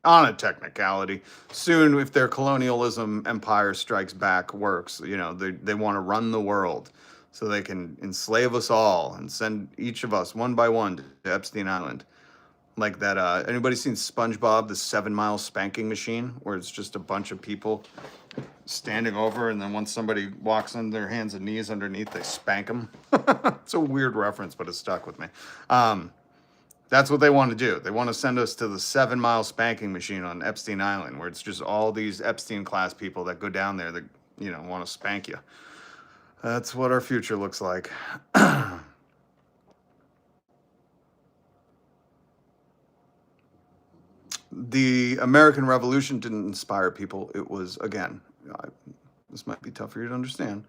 on a technicality. Soon, if their colonialism empire strikes back works, they want to run the world so they can enslave us all and send each of us one by one to Epstein Island. Like that, anybody seen SpongeBob, the 7 Mile spanking machine, where it's just a bunch of people standing over, and then once somebody walks on their hands and knees underneath, they spank them. It's a weird reference, but it stuck with me. That's what they want to do. They want to send us to the 7 Mile spanking machine on Epstein Island, where it's just all these Epstein class people that go down there that, want to spank you. That's what our future looks like. The American Revolution didn't inspire people. It was, again, this might be tough for you to understand,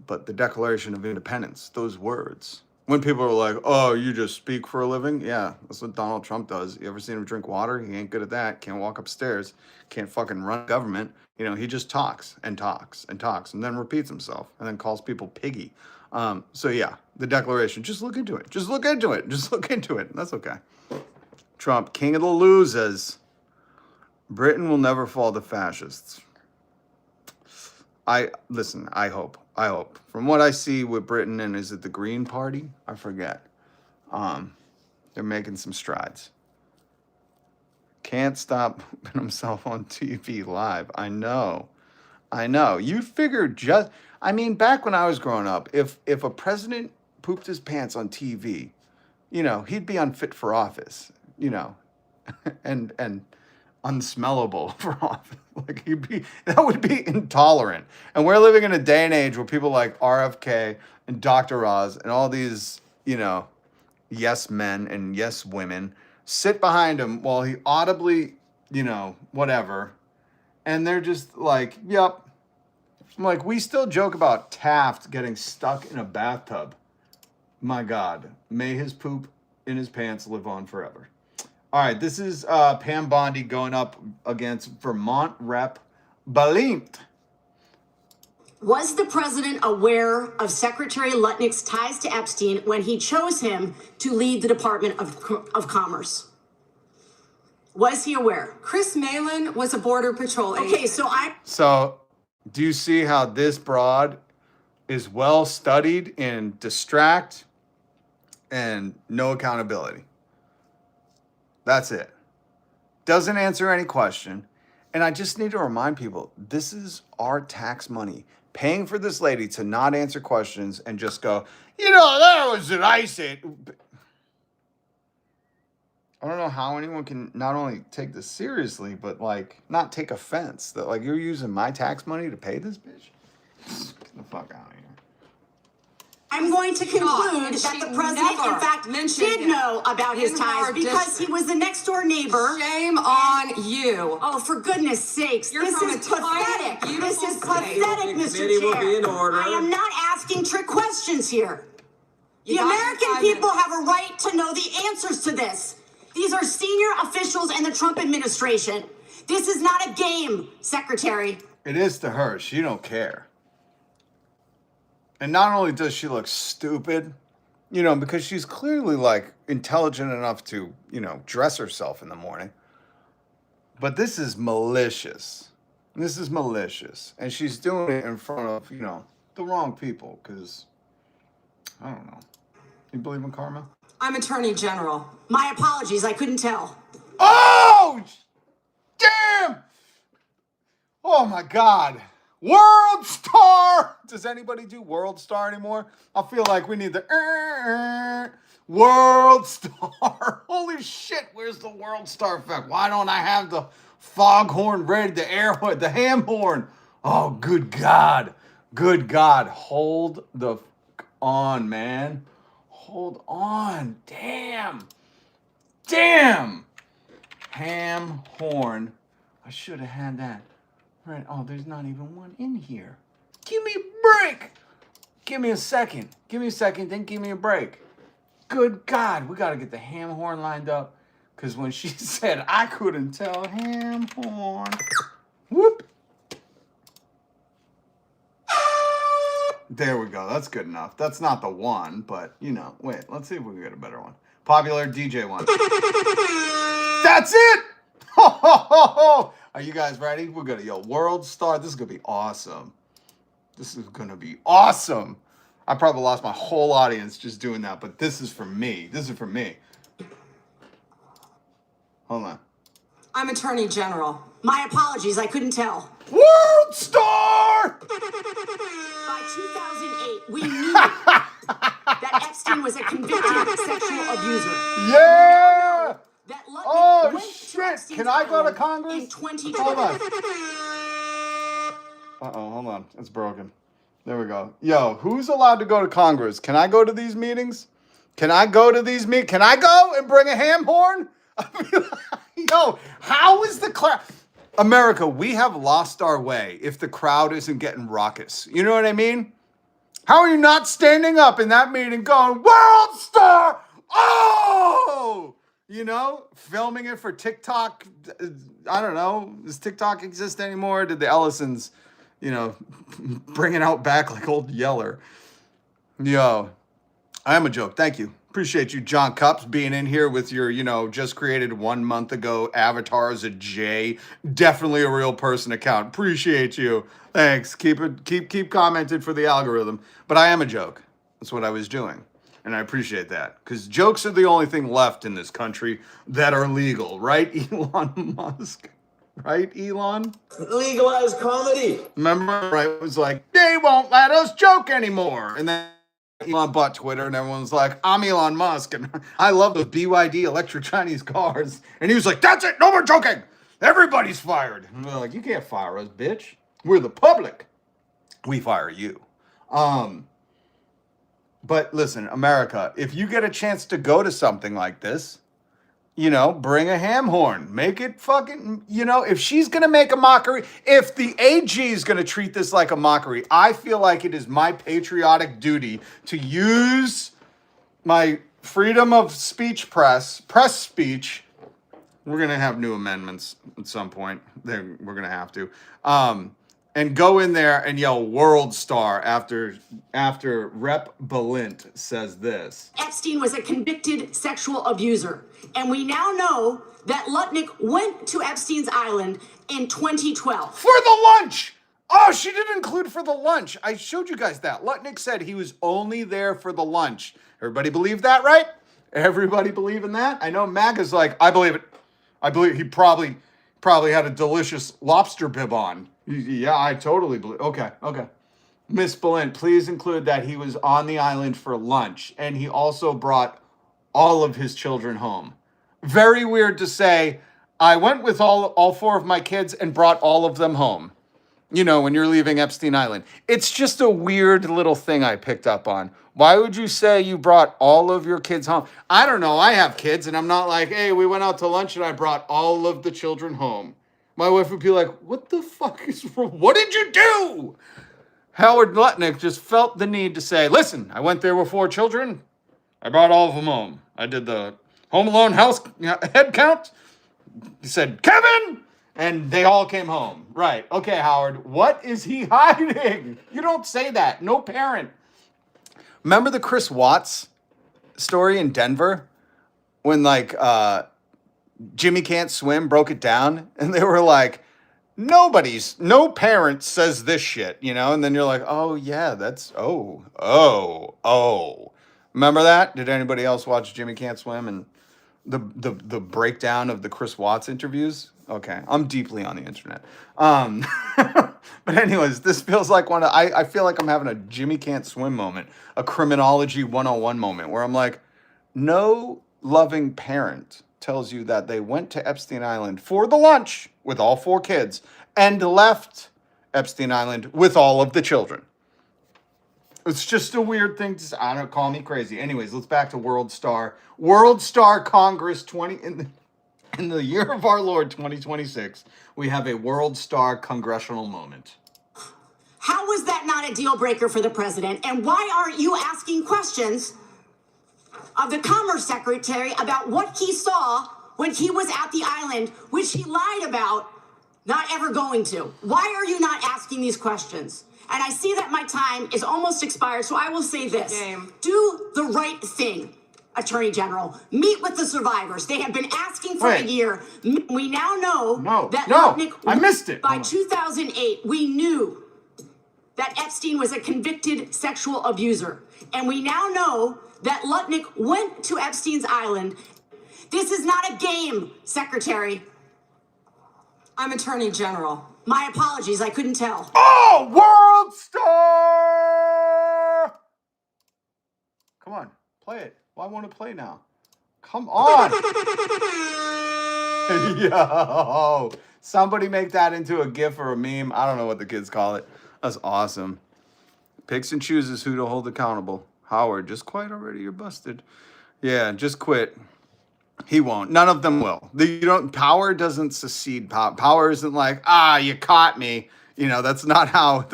but the Declaration of Independence, those words. When people are like, oh, you just speak for a living? Yeah, that's what Donald Trump does. You ever seen him drink water? He ain't good at that. Can't walk upstairs. Can't fucking run government. He just talks and talks and talks and then repeats himself and then calls people piggy. So yeah, the Declaration, just look into it. Just look into it. That's okay. Trump, king of the losers. Britain will never fall to fascists. I hope. From what I see with Britain, and is it the Green Party? I forget. They're making some strides. Can't stop putting himself on TV live. I know. You figured back when I was growing up, if a president pooped his pants on TV, you know, he'd be unfit for office, you know, and unsmellable for office. Like that would be intolerant. And we're living in a day and age where people like RFK and Dr. Oz and all these, you know, yes men and yes women sit behind him while he audibly, you know, whatever. And they're just like, yep. I'm like, we still joke about Taft getting stuck in a bathtub. My God, may his poop in his pants live on forever. All right, this is Pam Bondi going up against Vermont Rep. Balint. Was the president aware of Secretary Lutnick's ties to Epstein when he chose him to lead the Department of Commerce? Was he aware? Chris Malin was a Border Patrol agent. Okay, So, do you see how this broad is well studied in distract and no accountability? That's it. Doesn't answer any question. And I just need to remind people, this is our tax money paying for this lady to not answer questions and just go, you know, that was an ice age. I don't know how anyone can not only take this seriously, but like not take offense that like you're using my tax money to pay this bitch. Get the fuck out of here. I'm going to conclude that the president, in fact, did know about his ties because he was the next door neighbor. Shame on you. Oh, for goodness sakes. You're This from is a tiny, pathetic. This beautiful is state. pathetic, Mr. Committee will be in Chair. order. I am not asking trick questions here. You The got your American 5 people minutes. have a right to know the answers to this. These are senior officials in the Trump administration. This is not a game, Secretary. It is to her. She don't care. And not only does she look stupid, you know, because she's clearly like intelligent enough to, you know, dress herself in the morning. But this is malicious. This is malicious. And she's doing it in front of, you know, the wrong people. Because, I don't know. You believe in karma? I'm Attorney General. My apologies, I couldn't tell. Oh! Damn! Oh my God. World Star! Does anybody do World Star anymore? I feel like we need the World Star. Holy shit, where's the World Star effect? Why don't I have the foghorn ready, the air hood, the ham horn? Oh, good God. Good God. Hold the on, man. Hold on. Damn. Damn. Ham horn. I should have had that. Right. Oh, there's not even one in here. Give me a break. Give me a second. Give me a second, then give me a break. Good God. We got to get the ham horn lined up. Because when she said I couldn't tell, ham horn. Whoop. There we go. That's good enough. That's not the one, but, you know, wait. Let's see if we can get a better one. Popular DJ one. That's it! Ho, ho, ho, ho. Are you guys ready? We're going to, World Star. This is going to be awesome. This is going to be awesome. I probably lost my whole audience just doing that, but this is for me. This is for me. Hold on. I'm Attorney General. My apologies, I couldn't tell. World Star! By 2008, we knew that Epstein was a convicted sexual abuser. Yeah! That Lutnick Oh, went to shit. Epstein's Can I go to island Congress? in 2020. Hold on. Uh-oh, hold on. It's broken. There we go. Yo, who's allowed to go to Congress? Can I go to these meetings? Can I go to these meetings? Can I go and bring a ham horn? Yo, how is the crowd? America, we have lost our way if the crowd isn't getting raucous. You know what I mean? How are you not standing up in that meeting going, World Star? Oh! You know, filming it for TikTok. I don't know. Does TikTok exist anymore? Did the Ellisons, you know, bring it out back like old Yeller? Yo, I am a joke. Thank you. Appreciate you, John Cups, being in here with your, you know, just created 1 month ago avatar as a J. Definitely a real person account. Appreciate you. Thanks. Keep commenting for the algorithm. But I am a joke. That's what I was doing. And I appreciate that. Because jokes are the only thing left in this country that are legal. Right, Elon Musk? Right, Elon? Legalize comedy. Remember, right? It was like, they won't let us joke anymore. And then Elon bought Twitter, and everyone's like, I'm Elon Musk, and I love those BYD electric Chinese cars. And he was like, that's it, no more joking. Everybody's fired. And we're like, you can't fire us, bitch. We're the public. We fire you. But listen, America, if you get a chance to go to something like this, you know, bring a ham horn. Make it fucking, you know, if she's going to make a mockery, if the AG is going to treat this like a mockery, I feel like it is my patriotic duty to use my freedom of speech press speech. We're going to have new amendments at some point. We're going to have to. And go in there and yell world star after Rep Balint says this. Epstein was a convicted sexual abuser, and we now know that Lutnick went to Epstein's island in 2012. For the lunch! Oh, she didn't include for the lunch. I showed you guys that. Lutnick said he was only there for the lunch. Everybody believe that, right? Everybody believe in that? I know MAGA's like, I believe it. I believe he probably had a delicious lobster bib on. Yeah, I totally believe. Okay. Miss Balint, please include that he was on the island for lunch, and he also brought all of his children home. Very weird to say, I went with all four of my kids and brought all of them home. You know, when you're leaving Epstein Island. It's just a weird little thing I picked up on. Why would you say you brought all of your kids home? I don't know. I have kids, and I'm not like, hey, we went out to lunch and I brought all of the children home. My wife would be like, what the fuck is wrong? What did you do? Howard Lutnick just felt the need to say, listen, I went there with 4 children. I brought all of them home. I did the Home Alone house head count. He said, Kevin! And they all came home. Right. Okay, Howard, what is he hiding? You don't say that. No parent. Remember the Chris Watts story in Denver? When, like, Jimmy Can't Swim broke it down, and they were like, no parent says this shit, you know? And then you're like, oh yeah, that's, oh. Remember that? Did anybody else watch Jimmy Can't Swim and the breakdown of the Chris Watts interviews? Okay, I'm deeply on the internet. But anyways, this feels like I feel like I'm having a Jimmy Can't Swim moment, a criminology 101 moment, where I'm like, no loving parent tells you that they went to Epstein Island for the lunch with all 4 kids and left Epstein Island with all of the children. It's just a weird thing to say. I don't, call me crazy. Anyways, let's back to World Star. World Star Congress in the year of our Lord 2026, we have a World Star congressional moment. How was that not a deal breaker for the president? And why aren't you asking questions of the Commerce Secretary about what he saw when he was at the island, which he lied about not ever going to? Why are you not asking these questions? And I see that my time is almost expired, so I will say this. Do the right thing, Attorney General. Meet with the survivors. They have been asking for a year. We now know that Lutnick, I missed it. By 2008, we knew that Epstein was a convicted sexual abuser. And we now know that Lutnick went to Epstein's island. This is not a game, Secretary. I'm Attorney General. My apologies, I couldn't tell. Oh, World Star! Come on, play it. Well, I want to play now. Come on. Yo, somebody make that into a GIF or a meme. I don't know what the kids call it. That's awesome. Picks and chooses who to hold accountable. Howard, just quiet already. You're busted. Yeah, just quit. He won't. None of them will. Power doesn't secede. Power isn't like, you caught me. You know, that's not how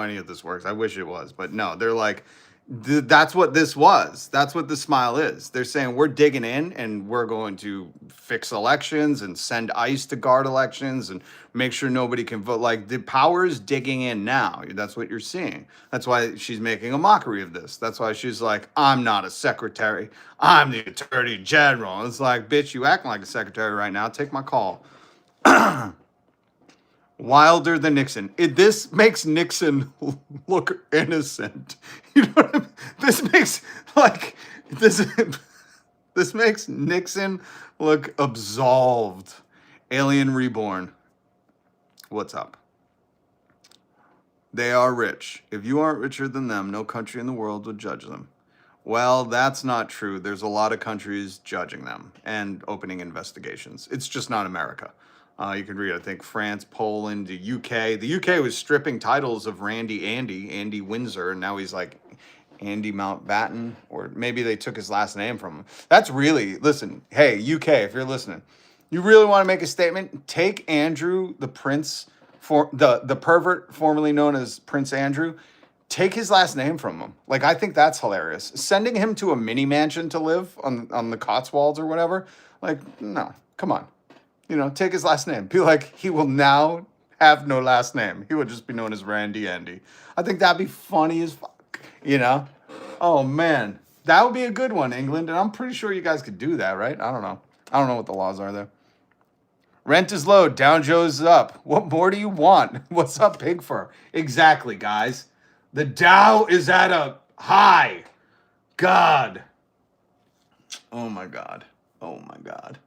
any of this works. I wish it was, but no, they're like, that's what this was. That's what the smile is. They're saying we're digging in and we're going to fix elections and send ICE to guard elections and make sure nobody can vote. Like, the power is digging in now. That's what you're seeing. That's why she's making a mockery of this. That's why she's like, I'm not a secretary. I'm the Attorney General. It's like, bitch, you acting like a secretary right now. Take my call. Wilder than Nixon. This makes Nixon look innocent. You know what I mean? This makes Nixon look absolved. Alien Reborn. What's up? They are rich. If you aren't richer than them, no country in the world would judge them. Well, that's not true. There's a lot of countries judging them and opening investigations. It's just not America. You can read, I think, France, Poland, the UK. The UK was stripping titles of Andy Windsor, and now he's like Andy Mountbatten, or maybe they took his last name from him. That's really, listen, hey, UK, if you're listening, you really want to make a statement, take Andrew, the prince, for the pervert formerly known as Prince Andrew, take his last name from him. Like, I think that's hilarious. Sending him to a mini mansion to live on the Cotswolds or whatever, like, no, come on. You know, take his last name. Be like, he will now have no last name. He will just be known as Randy Andy. I think that'd be funny as fuck, you know? Oh, man. That would be a good one, England. And I'm pretty sure you guys could do that, right? I don't know. I don't know what the laws are there. Rent is low. Dow Jones is up. What more do you want? What's up, pig fur? Exactly, guys. The Dow is at a high. God. Oh, my God. Oh, my God.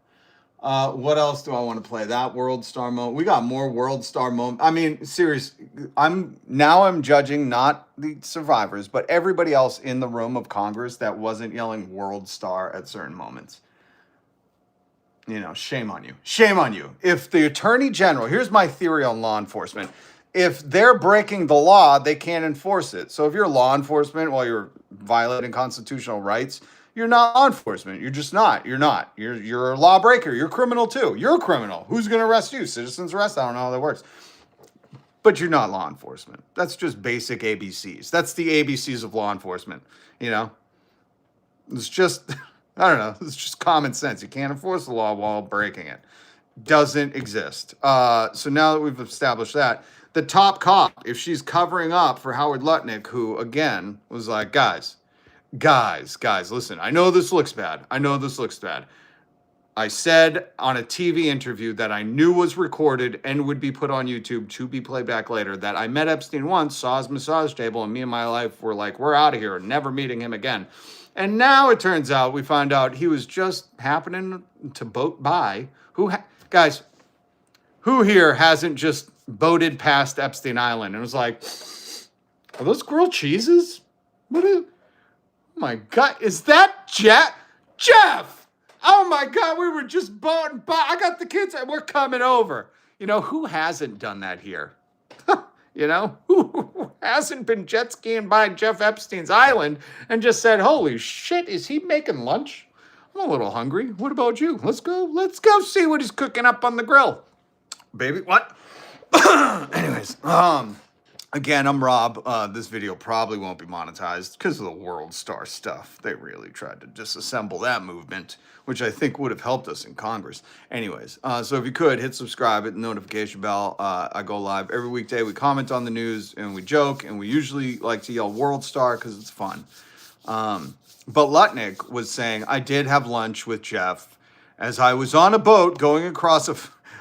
What else do I want to play? That World Star moment. We got more World Star moment. I mean, serious. I'm judging not the survivors, but everybody else in the room of Congress that wasn't yelling World Star at certain moments. You know, shame on you. Shame on you. If the Attorney General, here's my theory on law enforcement. If they're breaking the law, they can't enforce it. So if you're law enforcement while you're violating constitutional rights, you're not law enforcement. You're just not. You're not. You're a lawbreaker. You're a criminal too. You're a criminal. Who's going to arrest you? Citizen's arrest? I don't know how that works. But you're not law enforcement. That's just basic ABCs. That's the ABCs of law enforcement. You know? It's just, I don't know. It's just common sense. You can't enforce the law while breaking it. Doesn't exist. So now that we've established that, the top cop, if she's covering up for Howard Lutnick, who, again, was like, guys, listen, I know this looks bad. I said on a TV interview that I knew was recorded and would be put on YouTube to be played back later, that I met Epstein once, saw his massage table, and me and my life were like, we're out of here, never meeting him again. And now it turns out, we find out he was just happening to boat by. Guys, who here hasn't just boated past Epstein Island and was like, are those grilled cheeses? Oh my God, is that Jeff? Oh my God, we were just boating by. I got the kids and we're coming over. You know, who hasn't done that here? You know, who hasn't been jet skiing by Jeff Epstein's island and just said, holy shit, is he making lunch? I'm a little hungry. What about you? Let's go see what he's cooking up on the grill. Baby, what? Anyways, again, I'm Rob. This video probably won't be monetized because of the World Star stuff. They really tried to disassemble that movement, which I think would have helped us in Congress. Anyways, so if you could, hit subscribe, hit the notification bell. I go live every weekday. We comment on the news and we joke, and we usually like to yell World Star because it's fun. But Lutnick was saying, I did have lunch with Jeff as I was on a boat going across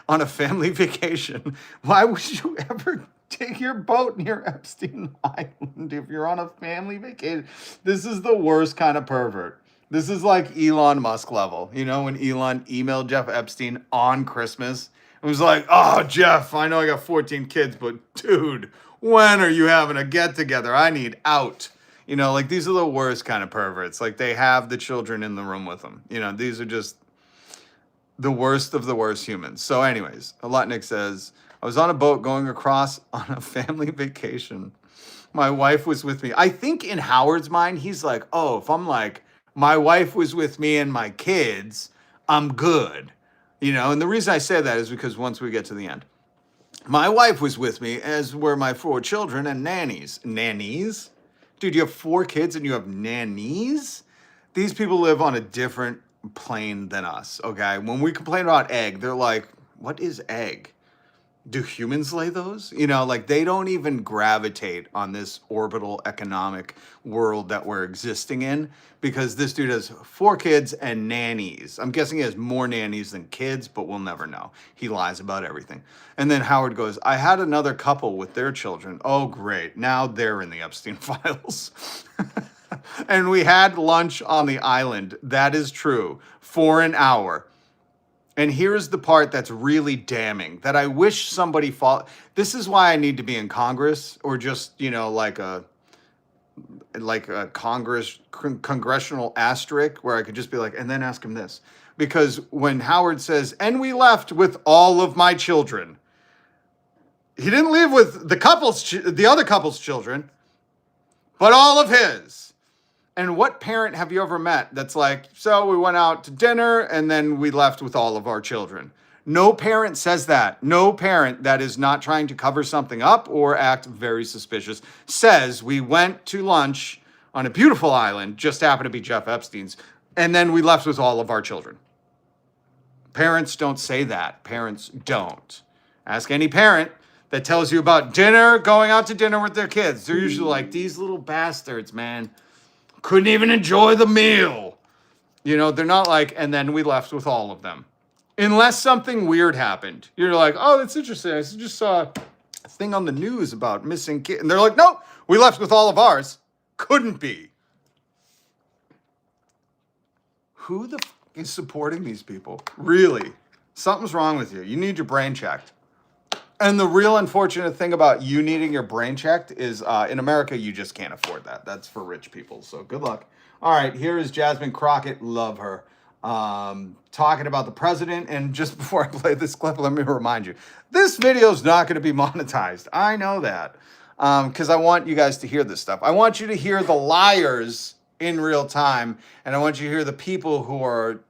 on a family vacation. Why would you ever take your boat near Epstein Island if you're on a family vacation? This is the worst kind of pervert. This is like Elon Musk level. You know, when Elon emailed Jeff Epstein on Christmas, it was like, oh, Jeff, I know I got 14 kids, but dude, when are you having a get together? I need out. You know, like, these are the worst kind of perverts. Like, they have the children in the room with them. You know, these are just the worst of the worst humans. So anyways, Lutnick says, I was on a boat going across on a family vacation. My wife was with me. I think in Howard's mind, he's like, oh, if I'm like, my wife was with me and my kids, I'm good. You know, and the reason I say that is because once we get to the end, my wife was with me, as were my 4 children and nannies. Nannies? Dude, you have 4 kids and you have nannies? These people live on a different plane than us, okay? When we complain about egg, they're like, what is egg? Do humans lay those? You know, like, they don't even gravitate on this orbital economic world that we're existing in, because this dude has 4 kids and nannies. I'm guessing he has more nannies than kids, but we'll never know. He lies about everything. And then Howard goes, I had another couple with their children. Oh, great. Now they're in the Epstein files. And we had lunch on the island. That is true. For an hour. And here's the part that's really damning, that I wish somebody this is why I need to be in Congress, or just, like a congressional asterisk, where I could just be like, and then ask him this. Because when Howard says, and we left with all of my children, he didn't leave with the other couple's children, but all of his. And what parent have you ever met that's like, so we went out to dinner and then we left with all of our children? No parent says that. No parent that is not trying to cover something up or act very suspicious says we went to lunch on a beautiful island, just happened to be Jeff Epstein's, and then we left with all of our children. Parents don't say that. Parents don't. Ask any parent that tells you about going out to dinner with their kids. They're usually like, these little bastards, man, couldn't even enjoy the meal. They're not like, and then we left with all of them. Unless something weird happened. You're like, oh, that's interesting. I just saw a thing on the news about missing kids. And they're like, no, we left with all of ours. Couldn't be. Who the f is supporting these people? Really? Something's wrong with you. You need your brain checked. And the real unfortunate thing about you needing your brain checked is in America, you just can't afford that. That's for rich people. So good luck. All right, here is Jasmine Crockett. Love her. Talking about the president. And just before I play this clip, let me remind you, this video is not going to be monetized. I know that because I want you guys to hear this stuff. I want you to hear the liars in real time. And I want you to hear the people who are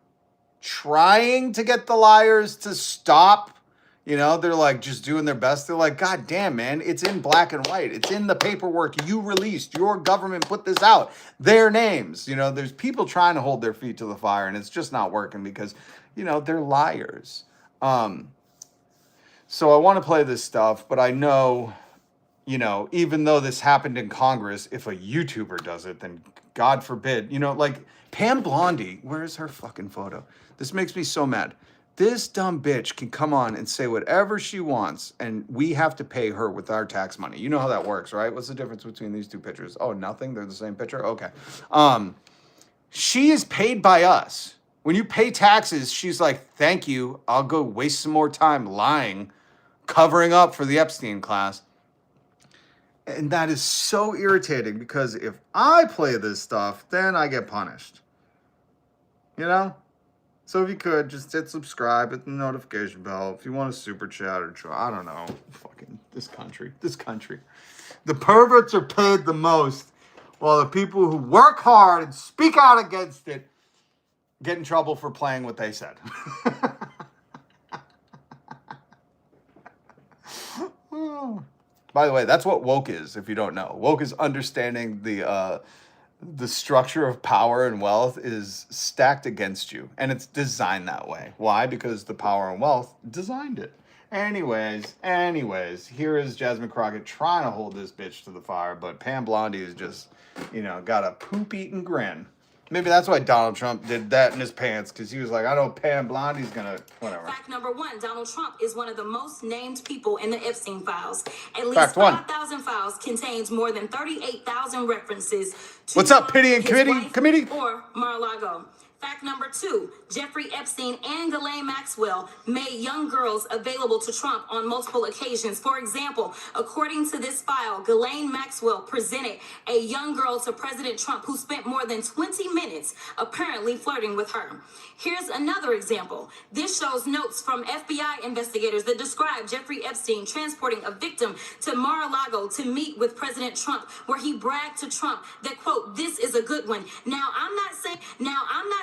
trying to get the liars to stop. They're like just doing their best. They're like, God damn, man, it's in black and white. It's in the paperwork you released. Your government put this out. Their names. There's people trying to hold their feet to the fire, and it's just not working because, they're liars. So I want to play this stuff, but I know, even though this happened in Congress, if a YouTuber does it, then God forbid, like Pam Bondi, where's her fucking photo? This makes me so mad. This dumb bitch can come on and say whatever she wants, and we have to pay her with our tax money. You know how that works, right? What's the difference between these two pictures? Oh, nothing? They're the same picture? Okay. She is paid by us. When you pay taxes, she's like, thank you. I'll go waste some more time lying, covering up for the Epstein class. And that is so irritating because if I play this stuff, then I get punished. So if you could, just hit subscribe, hit the notification bell. If you want to super chat or try, I don't know. Fucking this country. The perverts are paid the most, while the people who work hard and speak out against it get in trouble for playing what they said. By the way, that's what woke is, if you don't know. Woke is understanding the structure of power and wealth is stacked against you. And it's designed that way. Why? Because the power and wealth designed it. Anyways, here is Jasmine Crockett trying to hold this bitch to the fire, but Pam Bondi is just, got a poop-eating grin. Maybe that's why Donald Trump did that in his pants, because he was like, I know Pam Blondie's gonna, whatever. Fact number one, Donald Trump is one of the most named people in the Epstein files. At least Fact one. 5,000 files contains more than 38,000 references to What's up, Pity and Committee? Or Mar-a-Lago. Fact number two, Jeffrey Epstein and Ghislaine Maxwell made young girls available to Trump on multiple occasions. For example, according to this file, Ghislaine Maxwell presented a young girl to President Trump who spent more than 20 minutes apparently flirting with her. Here's another example. This shows notes from FBI investigators that describe Jeffrey Epstein transporting a victim to Mar-a-Lago to meet with President Trump, where he bragged to Trump that, quote, this is a good one. Now, I'm not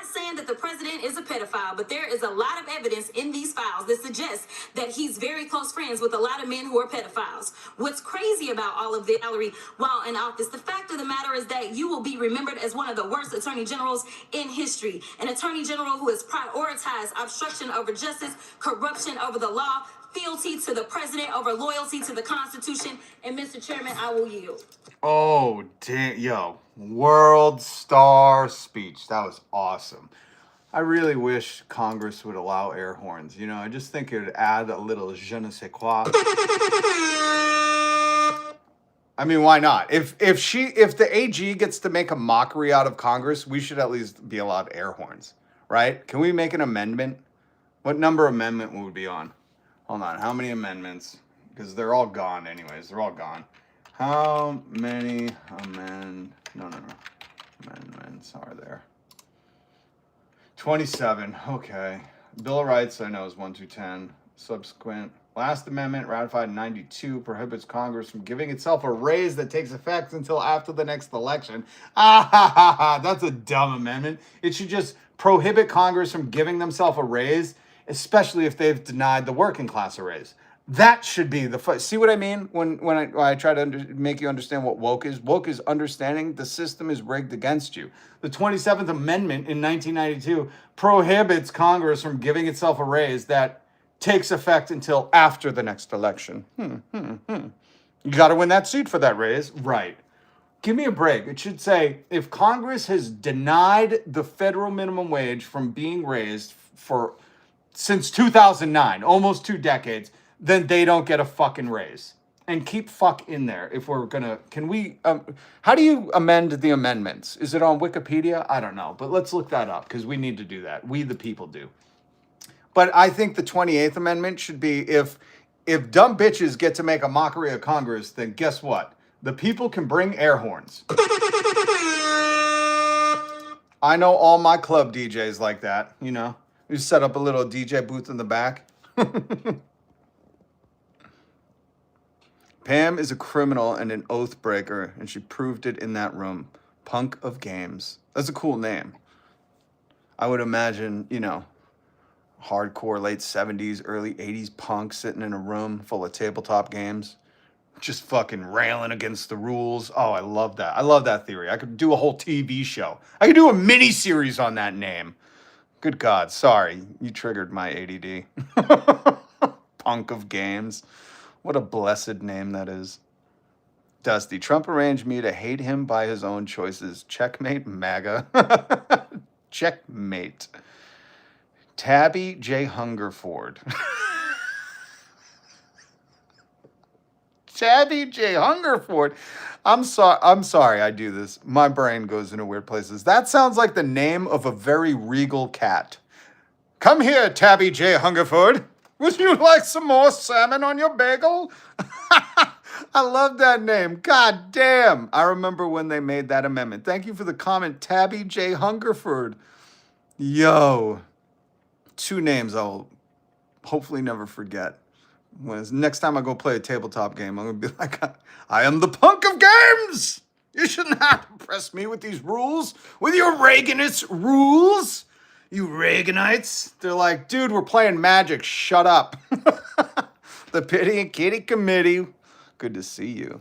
saying that the president is a pedophile, but there is a lot of evidence in these files that suggests that he's very close friends with a lot of men who are pedophiles. What's crazy about all of this, Valerie, while in office, the fact of the matter is that you will be remembered as one of the worst attorney generals in history. An attorney general who has prioritized obstruction over justice, corruption over the law, fealty to the president over loyalty to the Constitution. And Mr. Chairman, I will yield. Oh, damn. Yo, world star speech. That was awesome. I really wish Congress would allow air horns. I just think it would add a little je ne sais quoi. I mean, why not? If the AG gets to make a mockery out of Congress, we should at least be allowed air horns, right? Can we make an amendment What number amendment would we be on? Hold on. How many amendments? Because they're all gone anyways. They're all gone. How many amendments are there? 27. Okay. Bill of Rights, I know, is 1 through 10. Subsequent. Last amendment, ratified in 92, prohibits Congress from giving itself a raise that takes effect until after the next election. Ah, ha, ha, ha. That's a dumb amendment. It should just prohibit Congress from giving themselves a raise, especially if they've denied the working class a raise. That should be the see what I mean when I try to make you understand what woke is. Woke is understanding the system is rigged against you. The 27th Amendment in 1992 prohibits Congress from giving itself a raise that takes effect until after the next election. You got to win that seat for that raise, right? Give me a break. It should say if Congress has denied the federal minimum wage from being raised since 2009, almost 2 decades, then they don't get a fucking raise. And keep fuck in there if we're gonna, how do you amend the amendments? Is it on Wikipedia? I don't know, but let's look that up because we need to do that. We the people do. But I think the 28th Amendment should be if dumb bitches get to make a mockery of Congress, then guess what? The people can bring air horns. I know all my club DJs like that, you know. You set up a little DJ booth in the back. Pam is a criminal and an oath breaker, and she proved it in that room. Punk of Games. That's a cool name. I would imagine, you know, hardcore late 70s, early 80s punk sitting in a room full of tabletop games, just fucking railing against the rules. Oh, I love that. I love that theory. I could do a whole TV show. I could do a mini series on that name. Good God, sorry. You triggered my ADD. Punk of Games. What a blessed name that is. Dusty, Trump arranged me to hate him by his own choices. Checkmate, MAGA. Checkmate. Tabby J. Hungerford. Tabby J. Hungerford. I'm sorry I do this. My brain goes into weird places. That sounds like the name of a very regal cat. Come here, Tabby J. Hungerford. Would you like some more salmon on your bagel? I love that name. God damn. I remember when they made that amendment. Thank you for the comment, Tabby J. Hungerford. Yo. 2 names I'll hopefully never forget. Next time I go play a tabletop game, I'm going to be like, I am the punk of games. You shouldn't have to press me with these rules, with your Reaganist rules. You Reaganites. They're like, dude, we're playing Magic. Shut up. The Pity and Kitty Committee. Good to see you.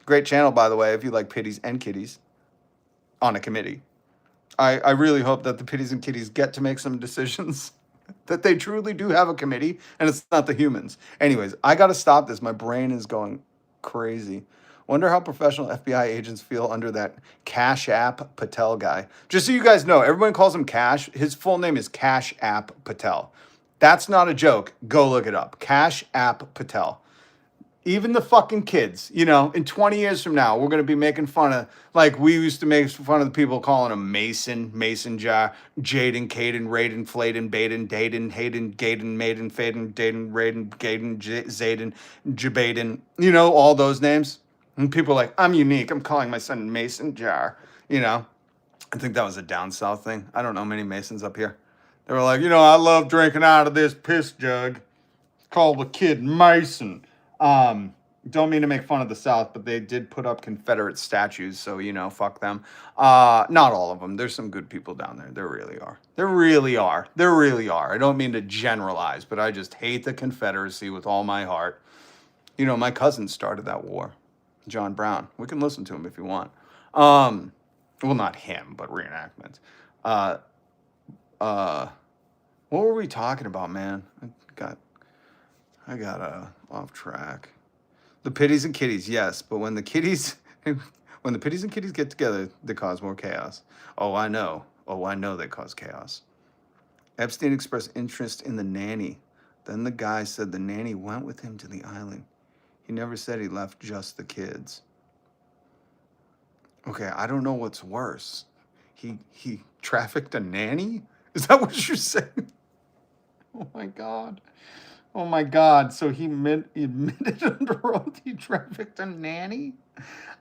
Great channel, by the way, if you like pitties and kitties on a committee. I really hope that the pitties and kitties get to make some decisions. That they truly do have a committee, and it's not the humans. Anyways, I got to stop this. My brain is going crazy. Wonder how professional FBI agents feel under that Cash App Patel guy. Just so you guys know, everyone calls him Cash. His full name is Cash App Patel. That's not a joke. Go look it up. Cash App Patel. Even the fucking kids, you know, in 20 years from now, we're going to be making fun of, like we used to make fun of the people calling him Mason, Mason Jar, Jaden, Caden, Raiden, Fladen, Baden, Daden, Hayden, Gaden, Maiden, Faden, Daden, Raiden, Gaden, Zayden, Jabaden, you know, all those names. And people are like, I'm unique. I'm calling my son Mason Jar, you know. I think that was a down south thing. I don't know many Masons up here. They were like, you know, I love drinking out of this piss jug. Call the kid Mason. Don't mean to make fun of the South, but they did put up Confederate statues, so, you know, fuck them. Not all of them. There's some good people down there. There really are. There really are. There really are. I don't mean to generalize, but I just hate the Confederacy with all my heart. You know, my cousin started that war, John Brown. We can listen to him if you want. Well, not him, but reenactments. What were we talking about, man? I got off track. The pitties and kitties, yes, but when the pitties and kitties get together, they cause more chaos. Oh, I know they cause chaos. Epstein expressed interest in the nanny. Then the guy said the nanny went with him to the island. He never said he left just the kids. Okay, I don't know what's worse. He trafficked a nanny? Is that what you're saying? Oh my God. Oh my God. So he admitted under oath he trafficked a nanny?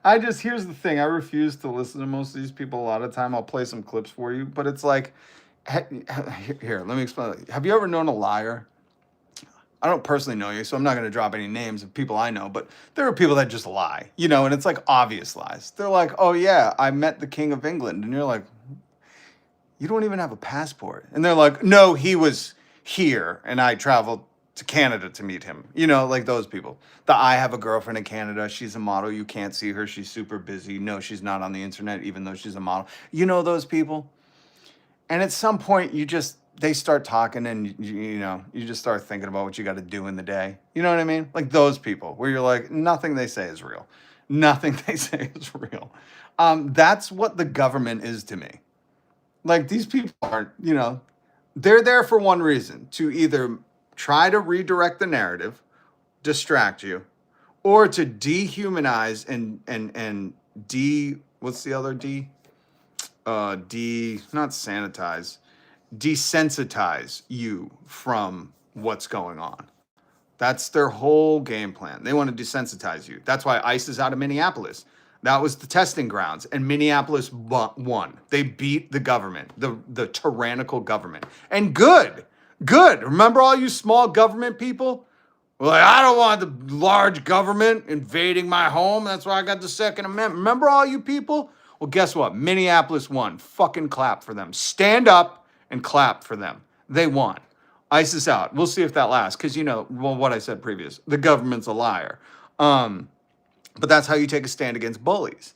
Here's the thing. I refuse to listen to most of these people a lot of the time. I'll play some clips for you, but it's like, here, let me explain. Have you ever known a liar? I don't personally know you, so I'm not going to drop any names of people I know, but there are people that just lie, and it's like obvious lies. They're like, oh yeah, I met the King of England. And you're like, you don't even have a passport. And they're like, no, he was here and I traveled to Canada to meet him. Like those people. I have a girlfriend in Canada. She's a model. You can't see her. She's super busy. No, she's not on the internet, even though she's a model. You know those people? And at some point, they start talking and, you just start thinking about what you got to do in the day. You know what I mean? Like those people where you're like, nothing they say is real. Nothing they say is real. That's what the government is to me. Like these people aren't, they're there for one reason, to either try to redirect the narrative, distract you, or to dehumanize and what's the other D? Not sanitize, desensitize you from what's going on. That's their whole game plan. They want to desensitize you. That's why ICE is out of Minneapolis. That was the testing grounds, and Minneapolis won. They beat the government, the tyrannical government. And good. Remember all you small government people? Well, like, I don't want the large government invading my home. That's why I got the Second Amendment. Remember all you people? Well, guess what? Minneapolis won. Fucking clap for them. Stand up and clap for them. They won. ICE is out. We'll see if that lasts. Because, what I said previous. The government's a liar. But that's how you take a stand against bullies.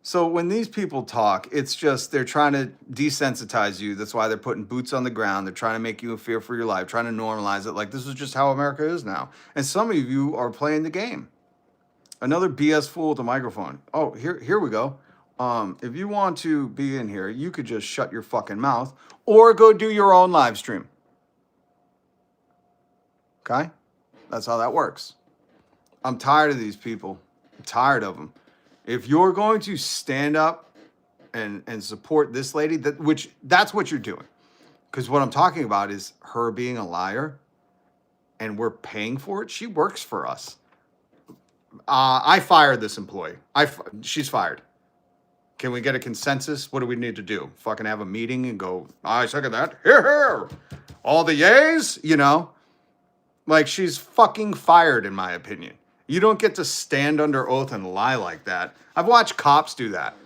So when these people talk, it's just they're trying to desensitize you. That's why they're putting boots on the ground. They're trying to make you fear for your life, trying to normalize it. Like this is just how America is now. And some of you are playing the game. Another BS fool with a microphone. Oh, here we go. If you want to be in here, you could just shut your fucking mouth or go do your own live stream. Okay? That's how that works. I'm tired of these people. I'm tired of them. If you're going to stand up and support this lady, that's what you're doing. Because what I'm talking about is her being a liar and we're paying for it. She works for us. I fired this employee. She's fired. Can we get a consensus? What do we need to do? Fucking have a meeting and go, I second that. Here. All the yays, Like she's fucking fired in my opinion. You don't get to stand under oath and lie like that. I've watched cops do that.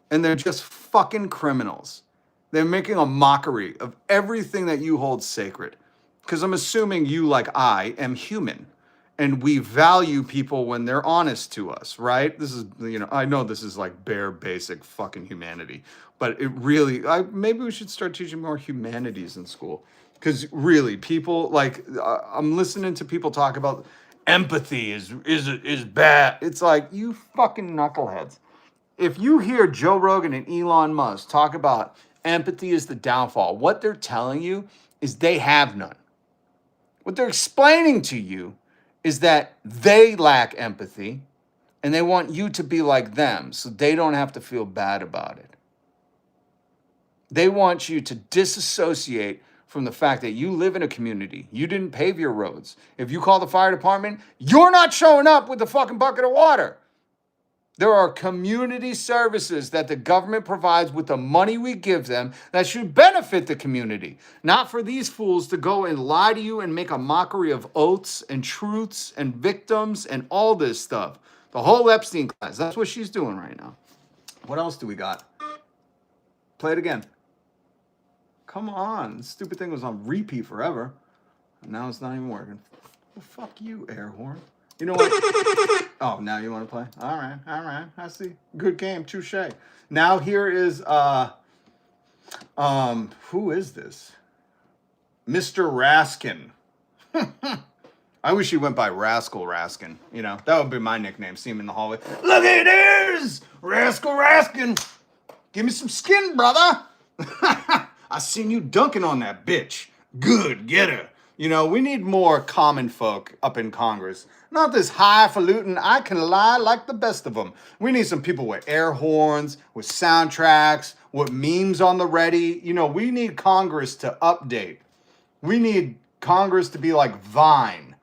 And they're just fucking criminals. They're making a mockery of everything that you hold sacred. Because I'm assuming you, like I, am human. And we value people when they're honest to us, right? This is, I know this is like bare basic fucking humanity. But it really, maybe we should start teaching more humanities in school. Because really, people, like, I'm listening to people talk about empathy is bad. It's like, you fucking knuckleheads. If you hear Joe Rogan and Elon Musk talk about empathy is the downfall, what they're telling you is they have none. What they're explaining to you is that they lack empathy and they want you to be like them so they don't have to feel bad about it. They want you to disassociate from the fact that you live in a community. You didn't pave your roads. If you call the fire department, you're not showing up with a fucking bucket of water. There are community services that the government provides with the money we give them that should benefit the community. Not for these fools to go and lie to you and make a mockery of oaths and truths and victims and all this stuff. The whole Epstein class. That's what she's doing right now. What else do we got? Play it again. Come on. This stupid thing was on repeat forever. And now it's not even working. Well, fuck you, air horn. You know what? Oh, now you want to play? All right. I see. Good game. Touche. Now here is, who is this? Mr. Raskin. I wish he went by Rascal Raskin. That would be my nickname. See him in the hallway. Look at this! Rascal Raskin! Give me some skin, brother! I seen you dunking on that bitch. Good, get her. We need more common folk up in Congress. Not this highfalutin, I can lie like the best of them. We need some people with air horns, with soundtracks, with memes on the ready. We need Congress to update. We need Congress to be like Vine.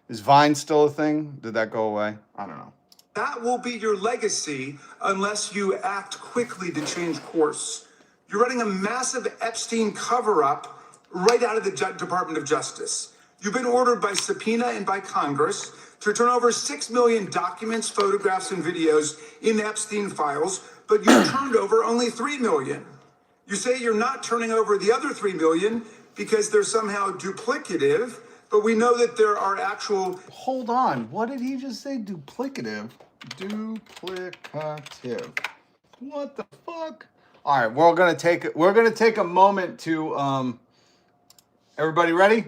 Is Vine still a thing? Did that go away? I don't know. That will be your legacy unless you act quickly to change course. You're running a massive Epstein cover-up right out of the Department of Justice. You've been ordered by subpoena and by Congress to turn over 6 million documents, photographs, and videos in Epstein files, but you turned over only 3 million. You say you're not turning over the other 3 million because they're somehow duplicative, but we know that there are actual... Hold on. What did he just say? Duplicative? Duplicative. What the fuck? All right, we're gonna take a moment to everybody ready?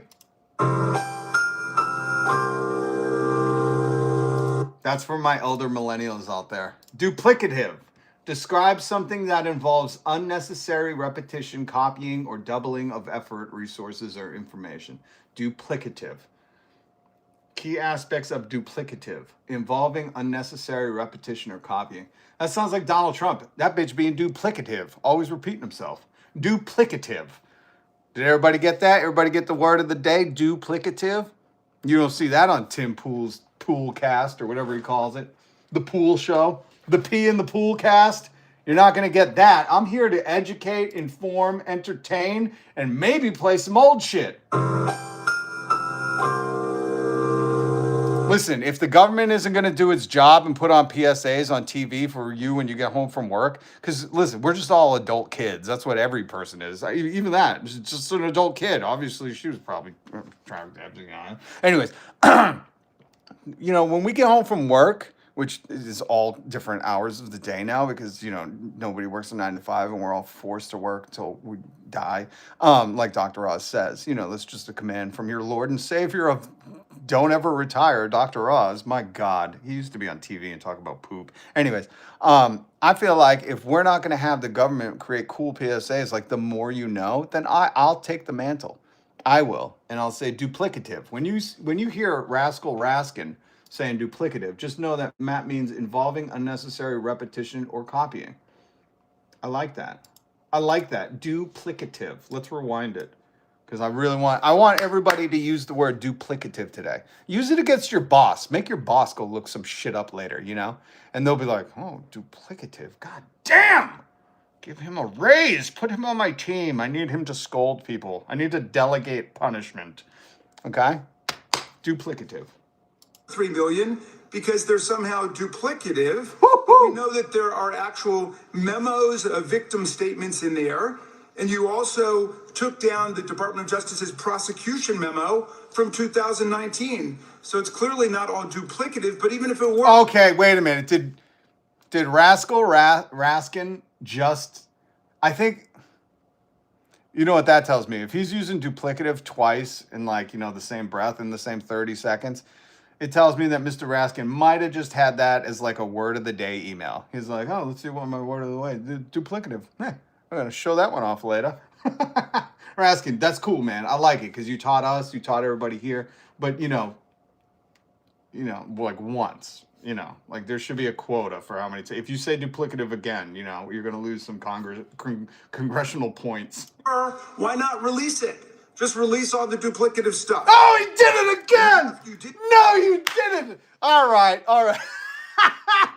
That's for my elder millennials out there. Duplicative describes something that involves unnecessary repetition, copying, or doubling of effort, resources, or information. Duplicative. Key aspects of duplicative: involving unnecessary repetition or copying. That sounds like Donald Trump. That bitch being duplicative, always repeating himself. Duplicative. Did everybody get that? Everybody get the word of the day? Duplicative. You don't see that on Tim Pool's Pool Cast or whatever he calls it. The Pool Show. The P in the Pool Cast. You're not going to get that. I'm here to educate, inform, entertain, and maybe play some old shit. Listen, if the government isn't going to do its job and put on PSAs on TV for you when you get home from work, because listen, we're just all adult kids. That's what every person is. Even that, just an adult kid. Obviously, she was probably trying to have it. Anyways, you know, when we get home from work, which is all different hours of the day now because, you know, nobody works a 9 to 5 and we're all forced to work until we die. Like Dr. Oz says, you know, that's just a command from your Lord and Savior of don't ever retire, Dr. Oz. My God, he used to be on TV and talk about poop. Anyways, I feel like if we're not going to have the government create cool PSAs, like the more you know, then I'll take the mantle. I will. And I'll say duplicative. When you hear Rascal Raskin saying duplicative, just know that Matt means involving unnecessary repetition or copying. I like that. I like that. Duplicative. Let's rewind it. Because I want everybody to use the word duplicative today. Use it against your boss. Make your boss go look some shit up later, you know? And they'll be like, oh, duplicative. God damn! Give him a raise. Put him on my team. I need him to scold people. I need to delegate punishment. Okay? Duplicative. 3 million because they're somehow duplicative. We know that there are actual memos of victim statements in there. And you also took down the Department of Justice's prosecution memo from 2019. So it's clearly not all duplicative, but even if it were... Okay, wait a minute. Did Rascal Raskin just... I think... You know what that tells me? If he's using duplicative twice in like, you know, the same breath in the same 30 seconds, it tells me that Mr. Raskin might have just had that as like a word of the day email. He's like, oh, let's see what my word of the way. Duplicative. I'm going to show that one off later. Raskin, that's cool, man. I like it because you taught us, you taught everybody here. But, you know, like once, you know, like there should be a quota for how many. If you say duplicative again, you know, you're going to lose some congressional points. Why not release it? Just release all the duplicative stuff. Oh, he did it again! You did. No, you didn't! All right.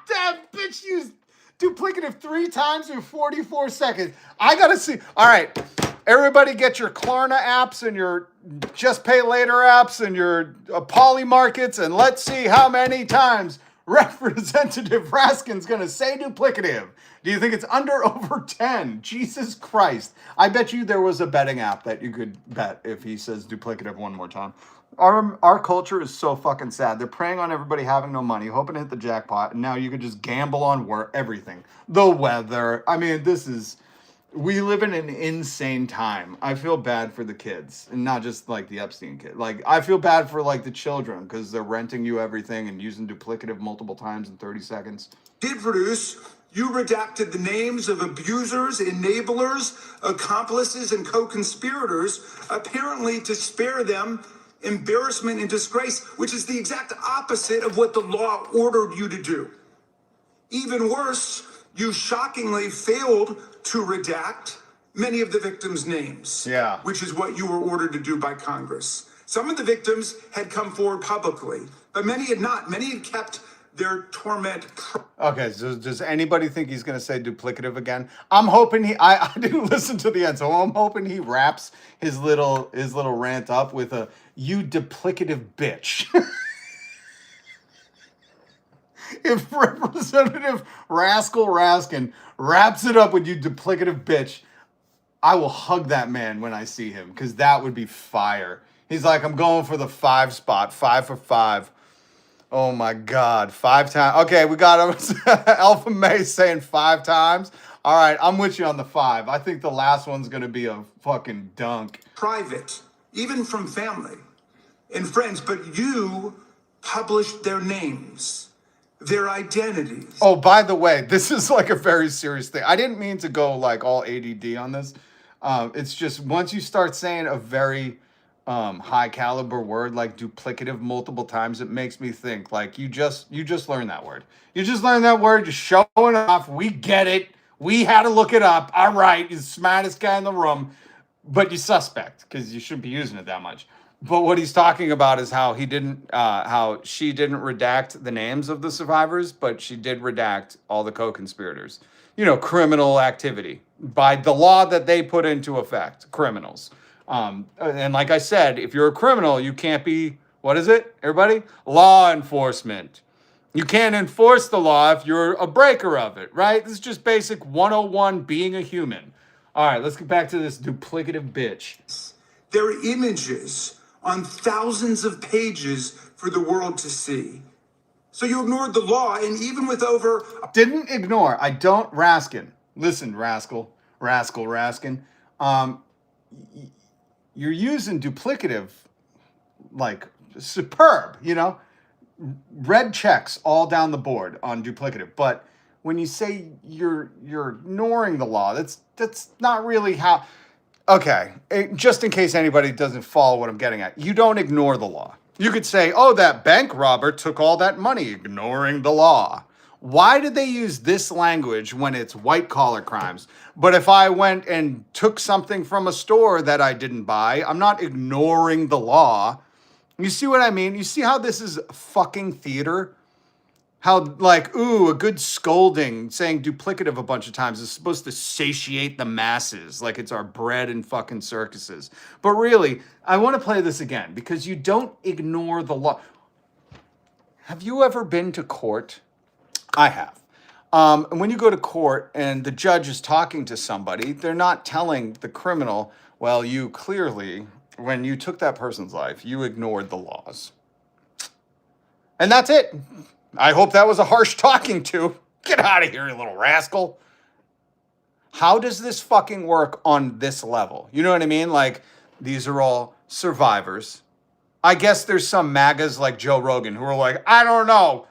Damn, bitch used duplicative 3 times in 44 seconds. I gotta see. All right, everybody get your Klarna apps and your Just Pay Later apps and your Poly Markets, and let's see how many times Representative Raskin's gonna say duplicative. Do you think it's under over 10? Jesus Christ. I bet you there was a betting app that you could bet if he says duplicative one more time. Our culture is so fucking sad. They're preying on everybody having no money, hoping to hit the jackpot, and now you could just gamble on everything. The weather. I mean, we live in an insane time. I feel bad for the kids, and not just like the Epstein kid. Like, I feel bad for like the children because they're renting you everything and using duplicative multiple times in 30 seconds. Did produce, you redacted the names of abusers, enablers, accomplices, and co-conspirators, apparently to spare them embarrassment and disgrace, which is the exact opposite of what the law ordered you to do. Even worse, you shockingly failed to redact many of the victims' names. Yeah. Which is what you were ordered to do by Congress. Some of the victims had come forward publicly, but many had not. Many had kept their torment. Okay, so does anybody think he's going to say duplicative again? I'm hoping I didn't listen to the end, so I'm hoping he wraps his little rant up with a "you duplicative bitch." If Representative Rascal Raskin wraps it up with "you duplicative bitch," I will hug that man when I see him, because that would be fire. He's like, I'm going for the 5 spot, 5 for 5. Oh my God, 5 times. Okay, we got him. Alpha May saying 5 times. All right, I'm with you on the 5. I think the last one's going to be a fucking dunk. Private, even from family and friends, but you published their names, their identities. Oh, by the way, this is like a very serious thing. I didn't mean to go like all ADD on this. It's just once you start saying a very high caliber word like duplicative multiple times, it makes me think like you just learned that word. You just learned that word, just showing off. We get it. We had to look it up. All right, you're the smartest guy in the room, but you suspect because you shouldn't be using it that much. But what he's talking about is how how she didn't redact the names of the survivors, but she did redact all the co-conspirators. You know, criminal activity by the law that they put into effect, criminals. And like I said, if you're a criminal, you can't be, what is it, everybody? Law enforcement. You can't enforce the law if you're a breaker of it, right? This is just basic 101 being a human. All right, let's get back to this duplicative bitch. There are images on thousands of pages for the world to see. So you ignored the law, and even with over... Didn't ignore. I don't, Raskin. Listen, Raskin. You're using duplicative like superb, you know? Red checks all down the board on duplicative. But when you say you're ignoring the law, that's not really how... Okay, just in case anybody doesn't follow what I'm getting at, you don't ignore the law. You could say, oh, that bank robber took all that money, ignoring the law. Why did they use this language when it's white-collar crimes? But if I went and took something from a store that I didn't buy, I'm not ignoring the law. You see what I mean? You see how this is fucking theater? How, like, ooh, a good scolding, saying duplicative a bunch of times is supposed to satiate the masses, like it's our bread in fucking circuses. But really, I want to play this again, because you don't ignore the law. Have you ever been to court? I have. And when you go to court and the judge is talking to somebody, they're not telling the criminal, well, you clearly, when you took that person's life, you ignored the laws. And that's it. I hope that was a harsh talking to. Get out of here, you little rascal. How does this fucking work on this level? You know what I mean? Like, these are all survivors. I guess there's some MAGAs like Joe Rogan who are like, I don't know,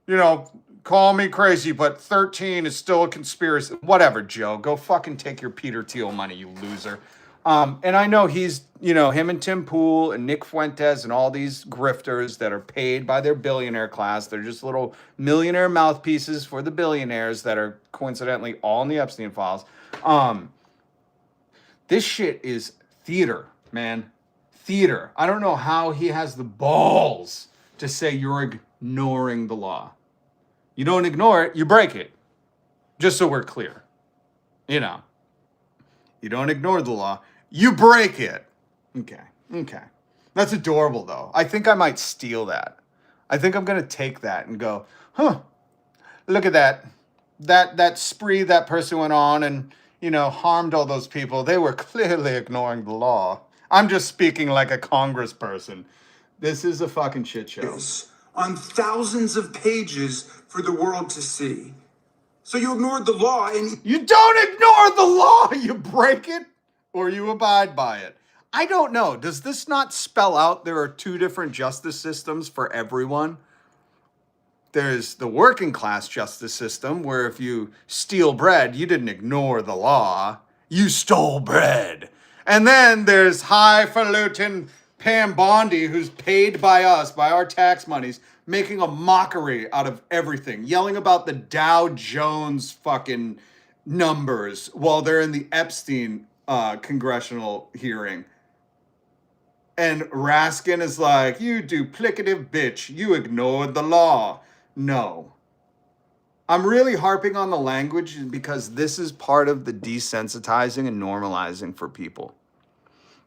you know, call me crazy, but 13 is still a conspiracy. Whatever, Joe. Go fucking take your Peter Thiel money, you loser. And I know he's, you know, him and Tim Pool and Nick Fuentes and all these grifters that are paid by their billionaire class. They're just little millionaire mouthpieces for the billionaires that are coincidentally all in the Epstein files. This shit is theater, man. Theater. I don't know how he has the balls to say you're ignoring the law. You don't ignore it, you break it. Just so we're clear. You know. You don't ignore the law, you break it. Okay. That's adorable, though. I think I might steal that. I think I'm going to take that and go, look at that. That spree that person went on and, you know, harmed all those people. They were clearly ignoring the law. I'm just speaking like a congressperson. This is a fucking shit show. On thousands of pages for the world to see. So you ignored the law and... You don't ignore the law! You break it or you abide by it. I don't know. Does this not spell out there are 2 different justice systems for everyone? There's the working class justice system where if you steal bread, you didn't ignore the law. You stole bread. And then there's highfalutin Pam Bondi, who's paid by us, by our tax monies, making a mockery out of everything, yelling about the Dow Jones fucking numbers while they're in the Epstein congressional hearing. And Raskin is like, you duplicative bitch, you ignored the law. No. I'm really harping on the language because this is part of the desensitizing and normalizing for people.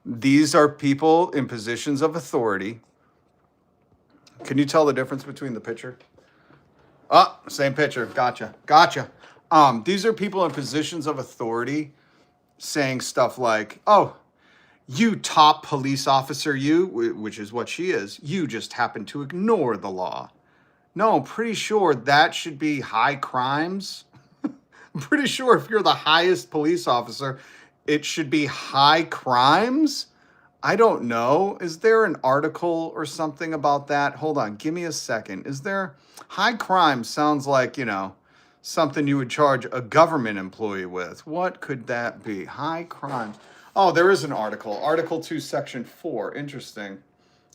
These are people in positions of authority. Can you tell the difference between the picture? Oh, same picture. Gotcha. These are people in positions of authority saying stuff like, oh, you top police officer, you, which is what she is, you just happen to ignore the law. No, I'm pretty sure that should be high crimes. I'm pretty sure if you're the highest police officer, it should be high crimes. I don't know. Is there an article or something about that? Hold on, give me a second. Is there high crime? Sounds like, something you would charge a government employee with. What could that be? High crimes. Oh, there is an article. Article 2, Section 4. Interesting.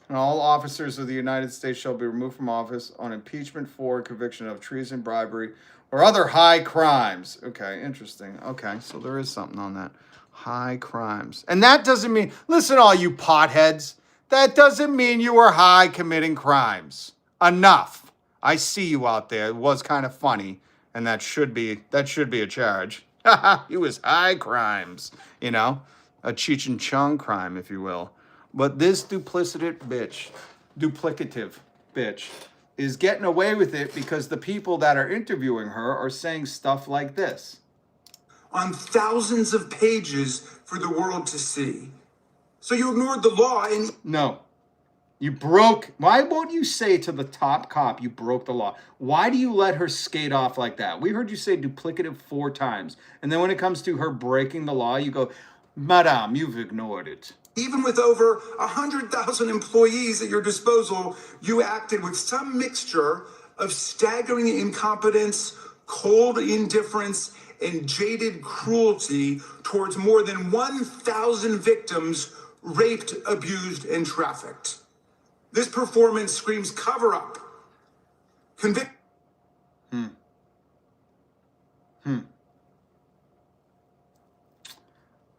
And all officers of the United States shall be removed from office on impeachment for conviction of treason, bribery, or other high crimes. Okay, interesting. Okay, so there is something on that. High crimes. And that doesn't mean, listen, all you potheads, that doesn't mean you were high committing crimes. Enough. I see you out there. It was kind of funny, and that should be a charge. It was high crimes, a Cheech and Chong crime, if you will. But this duplicative bitch, is getting away with it because the people that are interviewing her are saying stuff like this. On thousands of pages for the world to see. So you ignored the law and... No. You broke... Why won't you say to the top cop you broke the law? Why do you let her skate off like that? We heard you say duplicative 4 times. And then when it comes to her breaking the law, you go, Madame, you've ignored it. Even with over 100,000 employees at your disposal, you acted with some mixture of staggering incompetence, cold indifference, and jaded cruelty towards more than 1,000 victims raped, abused, and trafficked. This performance screams cover-up.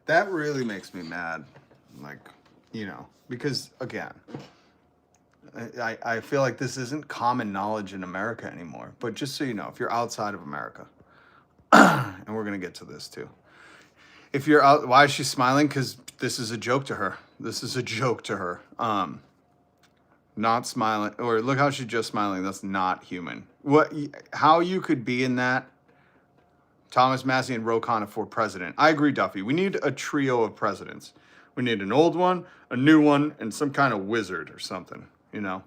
That really makes me mad. Because, again, I feel like this isn't common knowledge in America anymore. But just so you know, if you're outside of America, and we're going to get to this too. If you're out, why is she smiling? Because this is a joke to her. Not smiling, or look how she's just smiling. That's not human. How you could be in that? Thomas Massey and Ro Khanna for president. I agree, Duffy. We need a trio of presidents. We need an old one, a new one, and some kind of wizard or something.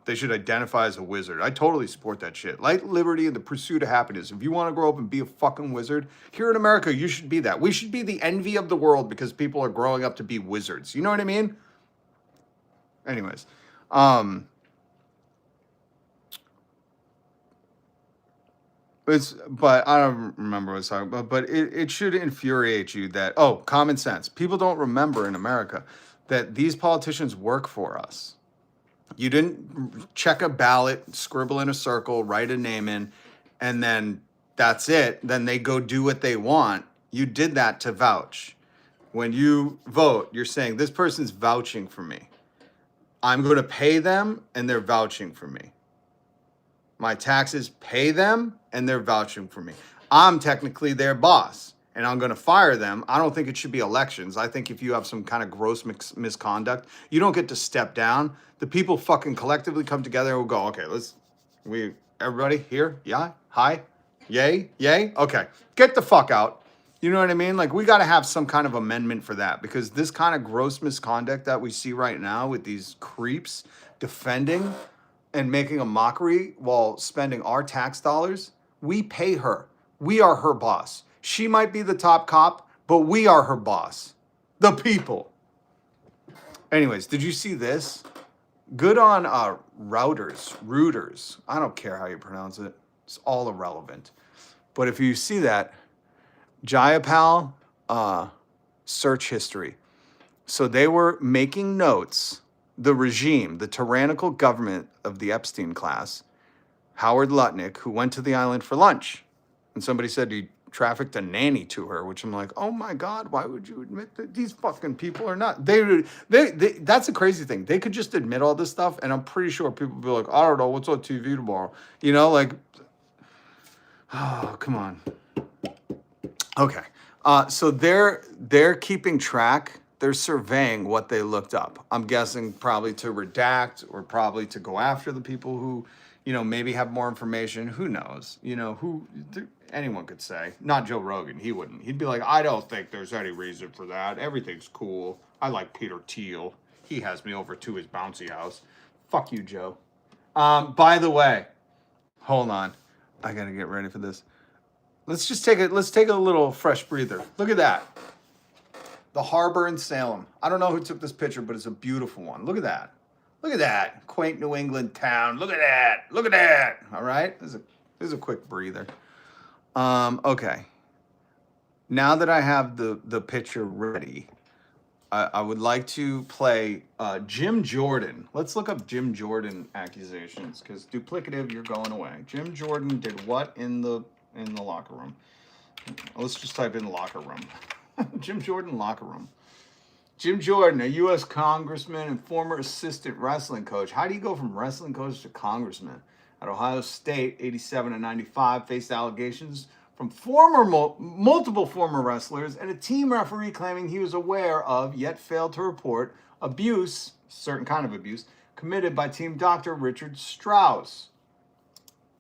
They should identify as a wizard. I totally support that shit. Light, liberty, and the pursuit of happiness. If you want to grow up and be a fucking wizard, here in America, you should be that. We should be the envy of the world because people are growing up to be wizards. You know what I mean? Anyways. But I don't remember what I was talking about. But it should infuriate you that, common sense. People don't remember in America that these politicians work for us. You didn't check a ballot, scribble in a circle, write a name in, and then that's it. Then they go do what they want. You did that to vouch. When you vote, you're saying, this person's vouching for me. I'm going to pay them, and they're vouching for me. My taxes pay them, and they're vouching for me. I'm technically their boss, and I'm going to fire them. I don't think it should be elections. I think if you have some kind of gross misconduct, you don't get to step down. The people fucking collectively come together and will go, okay, everybody here? Yeah? Hi? Yay? Okay. Get the fuck out. You know what I mean? We got to have some kind of amendment for that, because this kind of gross misconduct that we see right now with these creeps defending and making a mockery while spending our tax dollars, we pay her. We are her boss. She might be the top cop, but we are her boss. The people. Anyways, did you see this? Good on Reuters. I don't care how you pronounce it. It's all irrelevant. But if you see that, Jayapal search history. So they were making notes. The regime, the tyrannical government of the Epstein class, Howard Lutnick, who went to the island for lunch. And somebody said, trafficked a nanny to her, which I'm like, oh my God, why would you admit that these fucking people are not? They that's a crazy thing. They could just admit all this stuff, and I'm pretty sure people would be like, I don't know, what's on TV tomorrow? You know, like, oh, come on. Okay. So they're keeping track. They're surveying what they looked up. I'm guessing probably to redact or probably to go after the people who, you know, maybe have more information. Who knows? You know, anyone could say. Not Joe Rogan. He wouldn't. He'd be like, I don't think there's any reason for that. Everything's cool. I like Peter Thiel. He has me over to his bouncy house. Fuck you, Joe. By the way, hold on. I gotta get ready for this. Let's take a little fresh breather. Look at that. The harbor in Salem. I don't know who took this picture, but it's a beautiful one. Look at that. Look at that. Quaint New England town. Look at that. Look at that. All right. This is a quick breather. Okay. Now that I have the picture ready, I would like to play Jim Jordan. Let's look up Jim Jordan accusations, because duplicative, you're going away. Jim Jordan did what in the locker room? Let's just type in locker room. Jim Jordan locker room. Jim Jordan, a U.S. congressman and former assistant wrestling coach. How do you go from wrestling coach to congressman? At Ohio State, 87 and 95, faced allegations from multiple former wrestlers and a team referee claiming he was aware of, yet failed to report, abuse, certain kind of abuse, committed by team doctor Richard Strauss.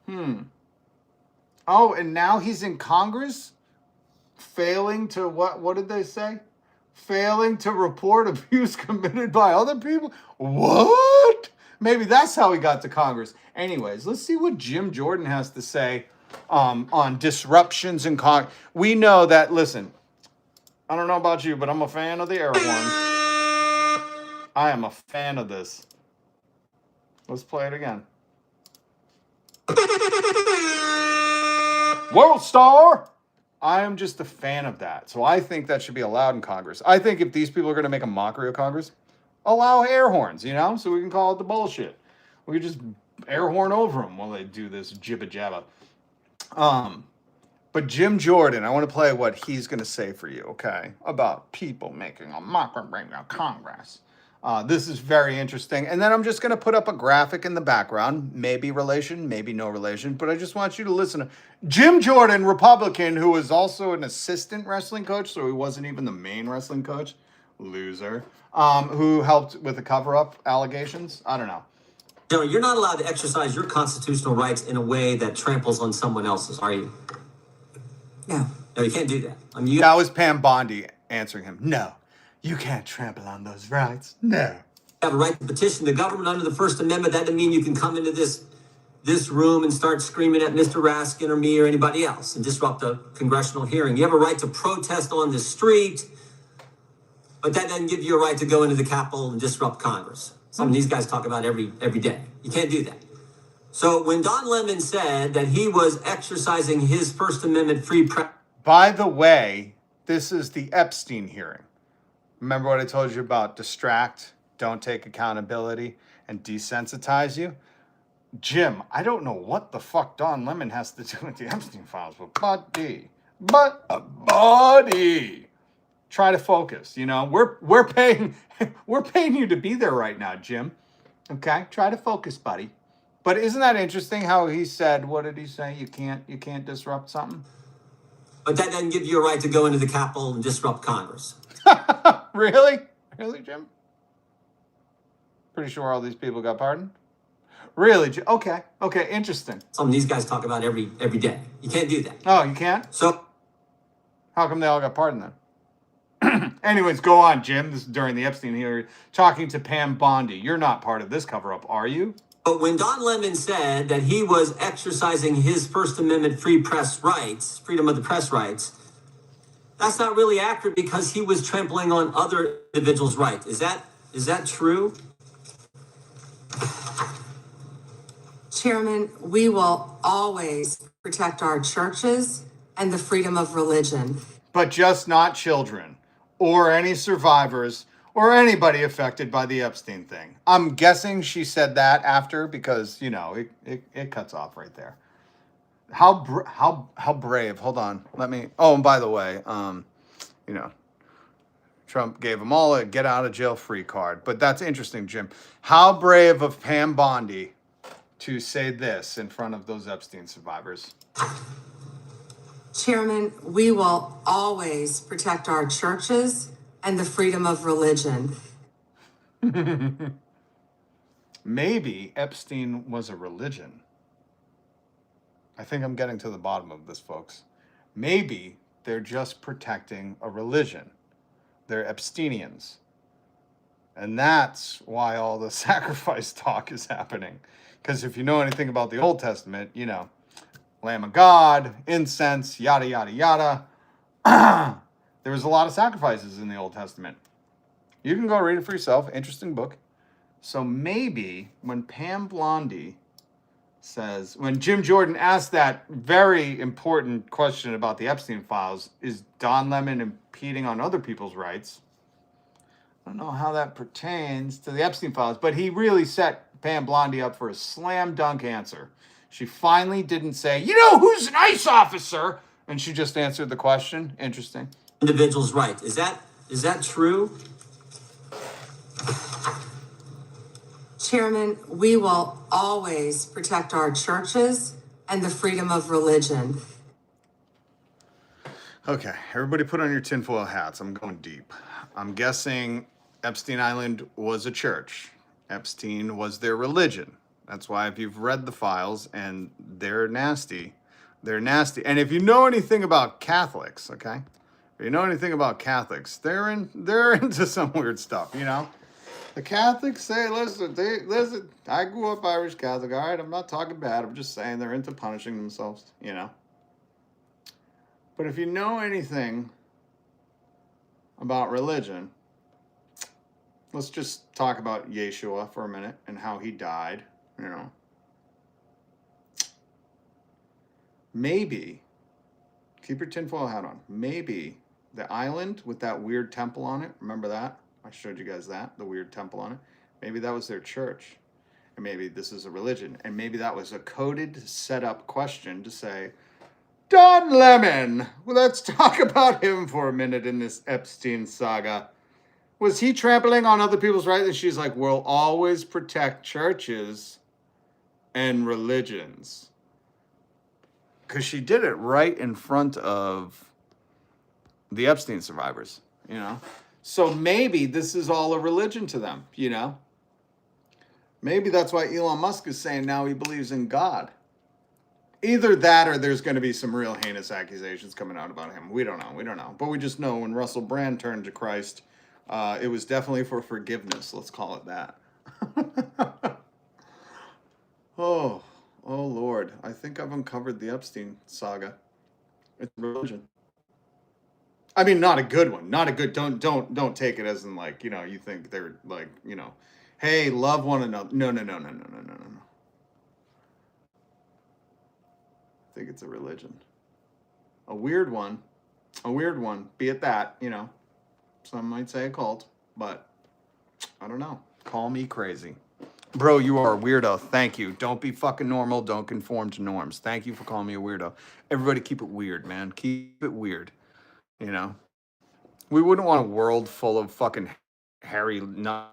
Oh, and now he's in Congress? Failing to what did they say? Failing to report abuse committed by other people? What? Maybe that's how he got to Congress. Anyways, let's see what Jim Jordan has to say on disruptions in Congress. We know that, listen, I don't know about you, but I'm a fan of the air horn. I am a fan of this. Let's play it again. World Star! I am just a fan of that. So I think that should be allowed in Congress. I think if these people are going to make a mockery of Congress, allow air horns, you know, so we can call it the bullshit. We can just air horn over them while they do this jibba jabba. But Jim Jordan, I want to play what he's going to say for you, okay, about people making a mockery of Congress. This is very interesting. And then I'm just going to put up a graphic in the background, maybe relation, maybe no relation, but I just want you to listen to Jim Jordan, Republican, who was also an assistant wrestling coach, so he wasn't even the main wrestling coach, loser, who helped with the cover-up allegations. I don't know. General, you're not allowed to exercise your constitutional rights in a way that tramples on someone else's, are you? No. No, you can't do that. I mean, That was Pam Bondi answering him. No. You can't trample on those rights. No. have a right to petition the government under the First Amendment. That doesn't mean you can come into this room and start screaming at Mr. Raskin or me or anybody else and disrupt a congressional hearing. You have a right to protest on the street, but that doesn't give you a right to go into the Capitol and disrupt Congress. Some of these guys talk about every day. You can't do that. So when Don Lemon said that he was exercising his First Amendment free press. By the way, this is the Epstein hearing. Remember what I told you about distract, don't take accountability, and desensitize you? Jim, I don't know what the fuck Don Lemon has to do with the Epstein files, but buddy, try to focus. You know, we're paying you to be there right now, Jim. Okay, try to focus, buddy. But isn't that interesting how he said? What did he say? You can't disrupt something. But that doesn't give you a right to go into the Capitol and disrupt Congress. Really, Jim? Pretty sure all these people got pardoned. Really? Okay, interesting. Some of these guys talk about every day. You can't do that. Oh, you can't? So How come they all got pardoned then? Anyways, go on, Jim. This is during the Epstein hearing, talking to Pam Bondi. You're not part of this cover-up, are you? but when Don Lemon said that he was exercising his First Amendment free press rights, freedom of the press rights, that's not really accurate because he was trampling on other individuals' rights. Is that true? Chairman, we will always protect our churches and the freedom of religion. But just not children or any survivors or anybody affected by the Epstein thing. I'm guessing she said that after because, you know, it cuts off right there. How brave. Hold on. Let me. Oh, and by the way, you know, Trump gave them all a get out of jail free card. But that's interesting, Jim. How brave of Pam Bondi to say this in front of those Epstein survivors. Chairman, we will always protect our churches and the freedom of religion. Maybe Epstein was a religion. I think I'm getting to the bottom of this, folks. Maybe they're just protecting a religion. They're Epsteinians. And that's why all the sacrifice talk is happening. Because if you know anything about the Old Testament, you know, Lamb of God, incense, yada, yada, yada. There was a lot of sacrifices in the Old Testament. You can go read it for yourself. Interesting book. So maybe when Pam Bondi says, when Jim Jordan asked that very important question about the Epstein files, is Don Lemon impeding on other people's rights? I don't know how that pertains to the Epstein files, but he really set Pam Bondi up for a slam dunk answer. She finally didn't say, you know who's an ICE officer? And she just answered the question. Interesting. Individual's right. Is that true? Chairman, we will always protect our churches and the freedom of religion. Okay, everybody put on your tinfoil hats. I'm going deep. I'm guessing Epstein Island was a church. Epstein was their religion. That's why if you've read the files and they're nasty, they're nasty. And if you know anything about Catholics, okay? If you know anything about Catholics, they're into some weird stuff, you know? The Catholics say, listen, I grew up Irish Catholic, all right? I'm not talking bad. I'm just saying they're into punishing themselves, you know? But if you know anything about religion, let's just talk about Yeshua for a minute and how he died, you know. Maybe, keep your tinfoil hat on, maybe the island with that weird temple on it, remember that? I showed you guys that, the weird temple on it. Maybe that was their church. And maybe this is a religion. And maybe that was a coded, set up question to say, Don Lemon, well, let's talk about him for a minute in this Epstein saga. Was he trampling on other people's rights? And she's like, we'll always protect churches and religions. Because she did it right in front of the Epstein survivors, you know? So maybe this is all a religion to them, you know? Maybe that's why Elon Musk is saying now he believes in God. Either that or there's going to be some real heinous accusations coming out about him. We don't know. But we just know when Russell Brand turned to Christ, it was definitely for forgiveness. Let's call it that. Oh, Lord. I think I've uncovered the Epstein saga. It's religion. I mean, not a good one. Not a good. Don't take it as in like, you know, you think they're like, you know, hey, love one another. No. I think it's a religion. A weird one. Be it that, you know. Some might say a cult, but I don't know. Call me crazy. Bro, you are a weirdo. Thank you. Don't be fucking normal. Don't conform to norms. Thank you for calling me a weirdo. Everybody keep it weird, man. Keep it weird. You know, we wouldn't want a world full of fucking Harry Nutt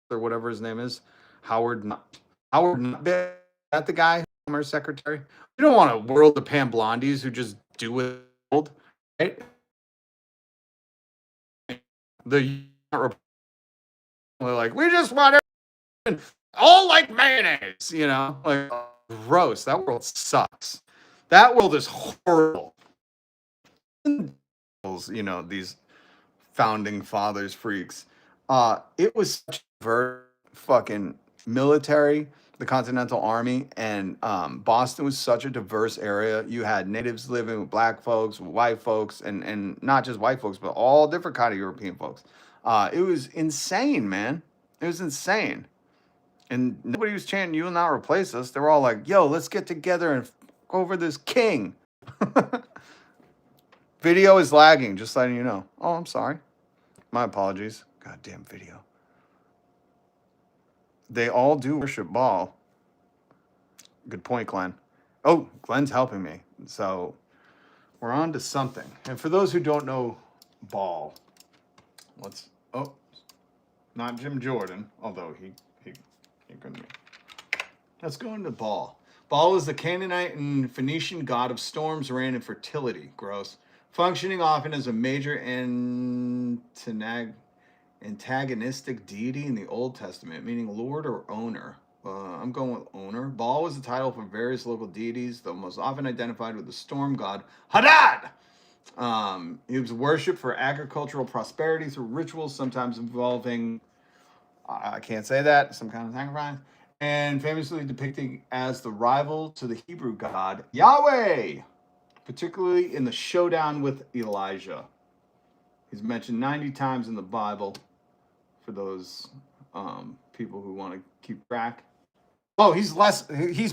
or whatever his name is. Howard Nutt. That the guy, Home's secretary? You don't want a world of Pam Blondies who just do it, right? The like, we just want everything all like mayonnaise, you know? Like, gross. That world sucks. That world is horrible. You know, these founding fathers freaks. It was such a diverse fucking military, the Continental Army, and Boston was such a diverse area. You had natives living with black folks, with white folks, and not just white folks, but all different kind of European folks. It was insane, man. It was insane. And nobody was chanting, "You will not replace us." They were all like, "Yo, let's get together and go over this king." Video is lagging, just letting you know. Oh, I'm sorry. My apologies. Goddamn video. They all do worship Baal. Good point, Glenn. Oh, Glenn's helping me. So we're on to something. And for those who don't know ball, not Jim Jordan, although he couldn't be. Let's go into Baal. Baal is the Canaanite and Phoenician god of storms, rain, and fertility. Gross. Functioning often as a major antagonistic deity in the Old Testament, meaning lord or owner. I'm going with owner. Baal was the title for various local deities, though most often identified with the storm god Hadad. He was worshipped for agricultural prosperity through rituals, sometimes involving, I can't say that, some kind of sacrifice, and famously depicted as the rival to the Hebrew god Yahweh, particularly in the showdown with Elijah. He's mentioned 90 times in the Bible, for those people who want to keep track. Oh, he's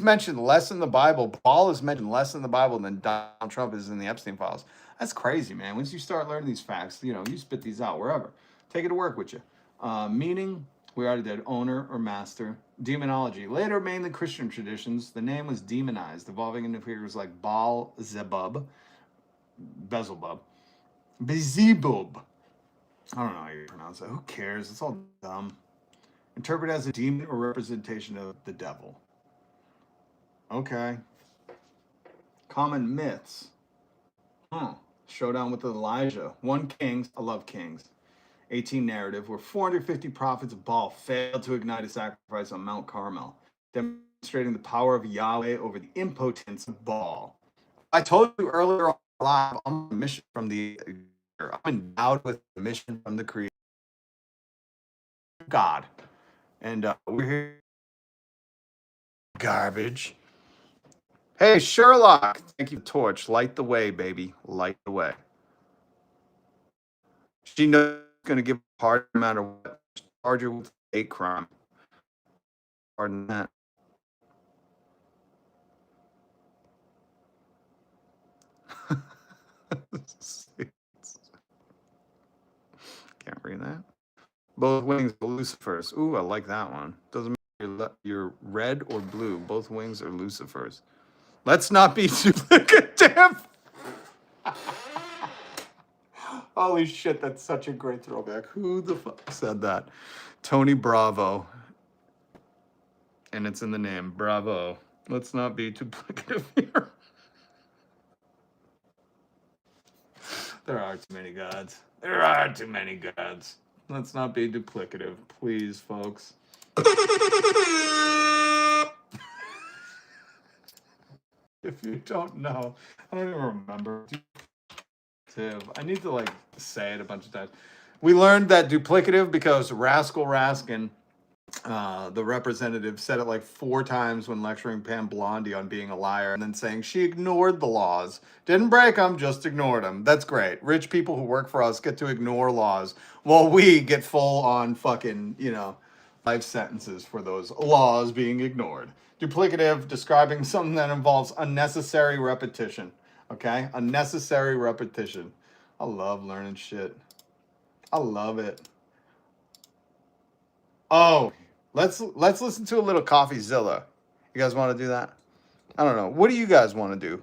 mentioned less in the Bible. Paul is mentioned less in the Bible than Donald Trump is in the Epstein files. That's crazy, man. Once you start learning these facts, you spit these out wherever. Take it to work with you. Meaning, we already did, owner or master. Demonology. Later, mainly Christian traditions, the name was demonized, evolving into figures like Baal Zebub, Beelzebub, Beelzebub. I don't know how you pronounce it. Who cares? It's all dumb. Interpreted as a demon or representation of the devil. Okay. Common myths. Showdown with Elijah. 1 Kings. I love Kings. 18 narrative, where 450 prophets of Baal failed to ignite a sacrifice on Mount Carmel, demonstrating the power of Yahweh over the impotence of Baal. I told you earlier on live, I'm on a mission from the I'm endowed with a mission from the Creator God. And we're here. Garbage. Hey, Sherlock. Thank you, Torch. Light the way, baby. Light the way. She knows it's going to give a hard no matter what. Charge her with a crime. Pardon that. Can't read that. Both wings are Lucifer's. Ooh, I like that one. Doesn't matter you're red or blue. Both wings are Lucifer's. Let's not be duplicative. Holy shit, that's such a great throwback. Who the fuck said that? Tony Bravo. And it's in the name. Bravo. Let's not be duplicative here. There are too many gods. There are too many gods. Let's not be duplicative, please, folks. If you don't know, I don't even remember. I need to say it a bunch of times. We learned that duplicative because Rascal Raskin, the representative, said it 4 times when lecturing Pam Bondi on being a liar, and then saying she ignored the laws. Didn't break them, just ignored them. That's great. Rich people who work for us get to ignore laws, while we get full on fucking, life sentences for those laws being ignored. Duplicative, describing something that involves unnecessary repetition. Okay? Unnecessary repetition. I love learning shit. I love it. Oh, let's listen to a little CoffeeZilla. You guys want to do that? I don't know. What do you guys want to do?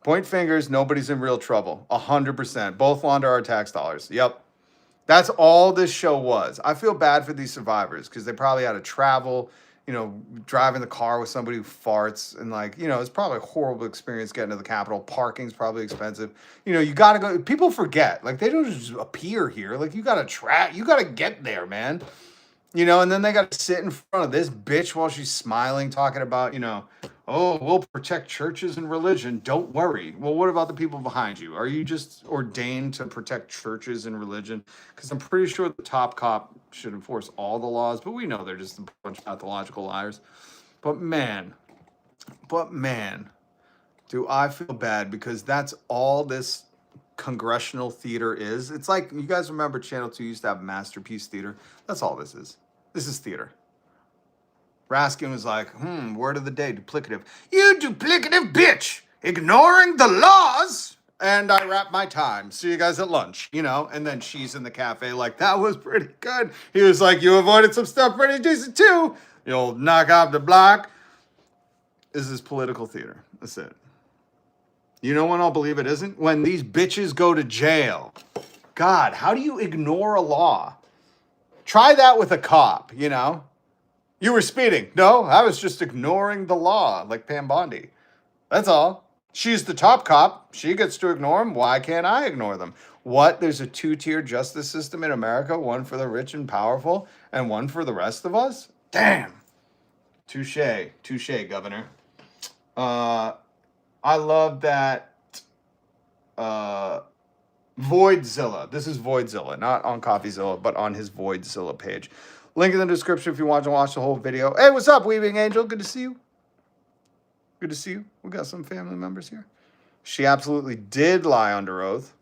Point fingers, nobody's in real trouble. 100%. Both launder our tax dollars. Yep. That's all this show was. I feel bad for these survivors because they probably had to travel, driving the car with somebody who farts, and it's probably a horrible experience getting to the Capitol. Parking's probably expensive. You got to go. People forget. They don't just appear here. You got to you got to get there, man. And then they got to sit in front of this bitch while she's smiling, talking about, oh, we'll protect churches and religion. Don't worry. Well, what about the people behind you? Are you just ordained to protect churches and religion? Because I'm pretty sure the top cop should enforce all the laws, but we know they're just a bunch of pathological liars. But man, do I feel bad, because that's all this congressional theater is. It's like, you guys remember Channel 2 used to have Masterpiece Theater? That's all this is. This is theater. Raskin was like, word of the day, duplicative. You duplicative bitch! Ignoring the laws! And I wrap my time. See you guys at lunch, And then she's in the cafe that was pretty good. He was like, you avoided some stuff pretty decent too. You'll knock off the block. is this political theater. That's it. You know when I'll believe it isn't? When these bitches go to jail. God, how do you ignore a law? Try that with a cop, you know? You were speeding. No, I was just ignoring the law, like Pam Bondi. That's all. She's the top cop. She gets to ignore them. Why can't I ignore them? What? There's a two-tier justice system in America, one for the rich and powerful, and one for the rest of us? Damn. Touche, Governor. I love that Voidzilla. This is Voidzilla, not on CoffeeZilla, but on his Voidzilla page. Link in the description if you want to watch the whole video. Hey, what's up, Weaving Angel? Good to see you. Good to see you. We got some family members here. She absolutely did lie under oath.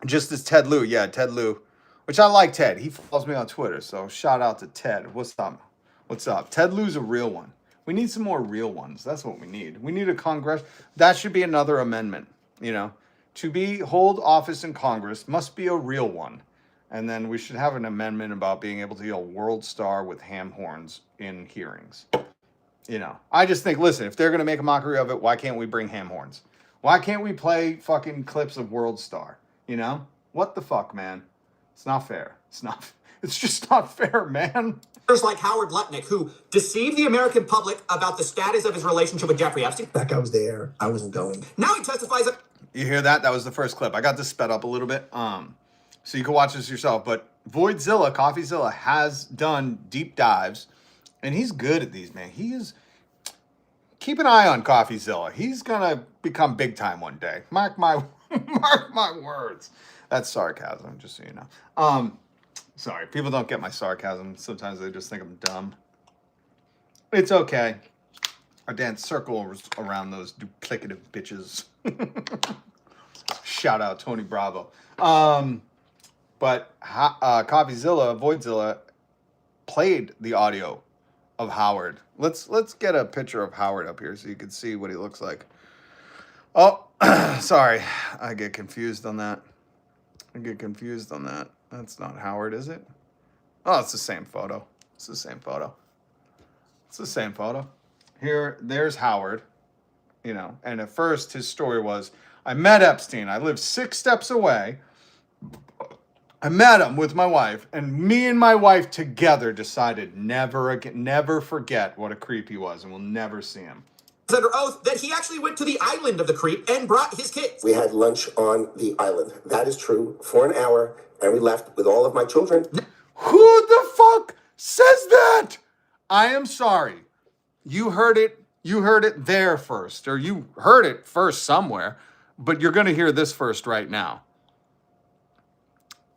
Just as Ted Lieu. Yeah, Ted Lieu. Which I like Ted. He follows me on Twitter, so shout out to Ted. What's up? What's up? Ted Lieu's a real one. We need some more real ones. That's what we need. We need a Congress. That should be another amendment, you know. To hold office in Congress must be a real one. And then we should have an amendment about being able to yell world star with ham horns in hearings. You know, I just think, listen, if they're going to make a mockery of it, why can't we bring ham horns? Why can't we play fucking clips of world star? You know, what the fuck, man? It's not fair. It's just not fair, man. Like Howard Lutnick, who deceived the American public about the status of his relationship with Jeffrey Epstein. That guy was there. I wasn't going. Now he testifies that. You hear that? That was the first clip. I got this sped up a little bit, so you can watch this yourself. But Voidzilla, CoffeeZilla, has done deep dives, and he's good at these, man. He is. Keep an eye on CoffeeZilla. He's gonna become big time one day. Mark my words. That's sarcasm, just so you know. Sorry, people don't get my sarcasm. Sometimes they just think I'm dumb. It's okay. I dance circles around those duplicative bitches. Shout out Tony Bravo. But CoffeeZilla, Voidzilla, played the audio of Howard. Let's get a picture of Howard up here so you can see what he looks like. Oh, sorry. I get confused on that. That's not Howard, is it? Oh, it's the same photo. Here, there's Howard, you know, and at first his story was, I met Epstein. I lived 6 steps away. I met him with my wife, and me and my wife together decided never forget what a creep he was, and we'll never see him. Under oath that he actually went to the island of the creep and brought his kids. We had lunch on the island. That is true. For an hour, and we left with all of my children. Who the fuck says that? I am sorry. You heard it there first, or you heard it first somewhere, but you're going to hear this first right now.